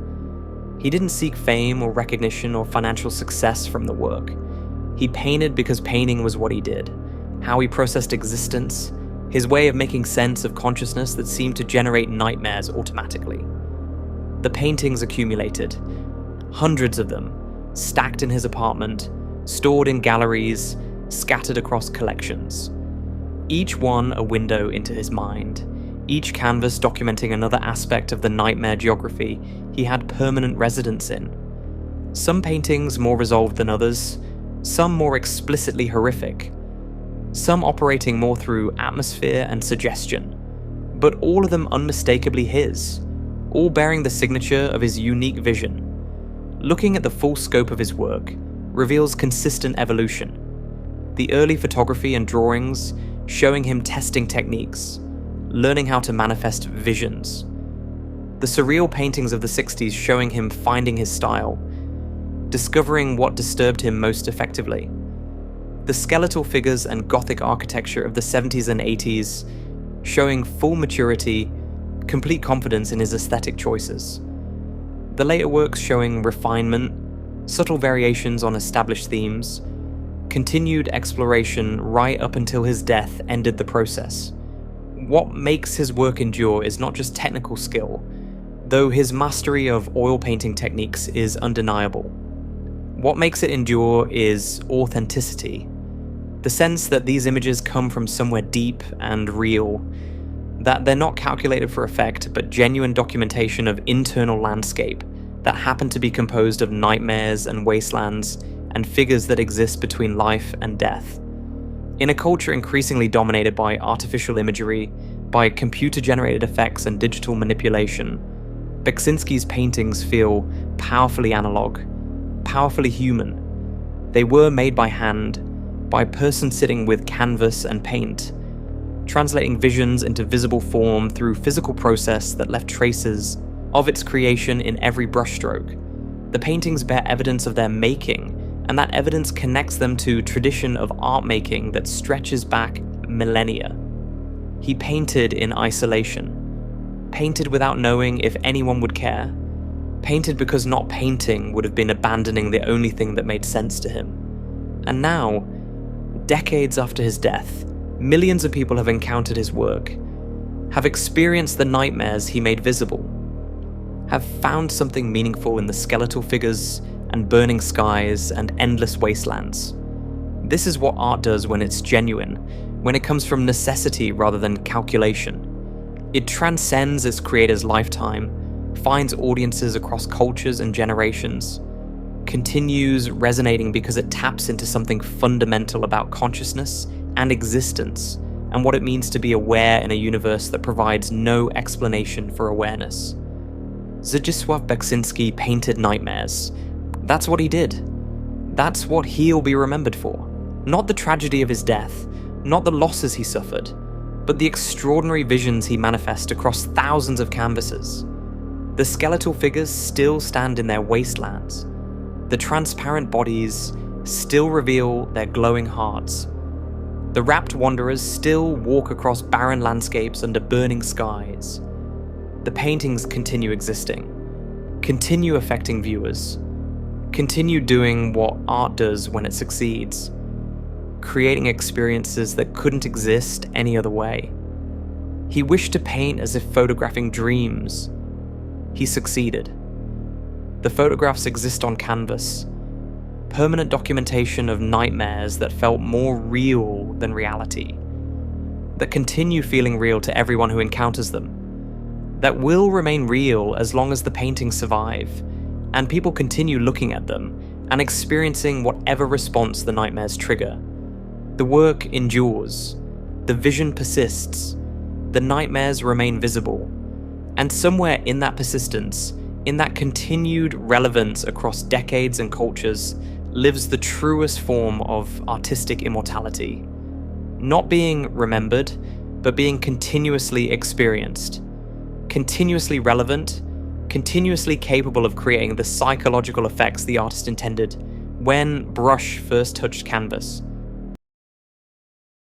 He didn't seek fame or recognition or financial success from the work. He painted because painting was what he did, how he processed existence, his way of making sense of consciousness that seemed to generate nightmares automatically. The paintings accumulated, hundreds of them, stacked in his apartment, stored in galleries, scattered across collections. Each one a window into his mind, each canvas documenting another aspect of the nightmare geography he had permanent residence in. Some paintings more resolved than others, some more explicitly horrific, some operating more through atmosphere and suggestion, but all of them unmistakably his, all bearing the signature of his unique vision. Looking at the full scope of his work reveals consistent evolution. The early photography and drawings showing him testing techniques, learning how to manifest visions. The surreal paintings of the 60s showing him finding his style, discovering what disturbed him most effectively. The skeletal figures and Gothic architecture of the 70s and 80s showing full maturity, complete confidence in his aesthetic choices. The later works showing refinement, subtle variations on established themes, continued exploration right up until his death ended the process. What makes his work endure is not just technical skill, though his mastery of oil painting techniques is undeniable. What makes it endure is authenticity. The sense that these images come from somewhere deep and real, that they're not calculated for effect, but genuine documentation of internal landscape that happen to be composed of nightmares and wastelands and figures that exist between life and death. In a culture increasingly dominated by artificial imagery, by computer-generated effects and digital manipulation, Beksiński's paintings feel powerfully analog, powerfully human. They were made by hand, by a person sitting with canvas and paint, translating visions into visible form through physical process that left traces of its creation in every brushstroke. The paintings bear evidence of their making, and that evidence connects them to tradition of art making that stretches back millennia. He painted in isolation, painted without knowing if anyone would care, painted because not painting would have been abandoning the only thing that made sense to him. And now, decades after his death, millions of people have encountered his work, have experienced the nightmares he made visible, have found something meaningful in the skeletal figures and burning skies and endless wastelands. This is what art does when it's genuine, when it comes from necessity rather than calculation. It transcends its creator's lifetime, finds audiences across cultures and generations, continues resonating because it taps into something fundamental about consciousness and existence, and what it means to be aware in a universe that provides no explanation for awareness. Zdzisław Beksiński painted nightmares. That's what he did. That's what he'll be remembered for. Not the tragedy of his death, not the losses he suffered, but the extraordinary visions he manifested across thousands of canvases. The skeletal figures still stand in their wastelands. The transparent bodies still reveal their glowing hearts. The rapt wanderers still walk across barren landscapes under burning skies. The paintings continue existing, continue affecting viewers, continue doing what art does when it succeeds, creating experiences that couldn't exist any other way. He wished to paint as if photographing dreams. He succeeded. The photographs exist on canvas, permanent documentation of nightmares that felt more real than reality, that continue feeling real to everyone who encounters them, that will remain real as long as the paintings survive, and people continue looking at them and experiencing whatever response the nightmares trigger. The work endures, the vision persists, the nightmares remain visible, and somewhere in that persistence, in that continued relevance across decades and cultures, lives the truest form of artistic immortality. Not being remembered, but being continuously experienced, continuously relevant, continuously capable of creating the psychological effects the artist intended when brush first touched canvas.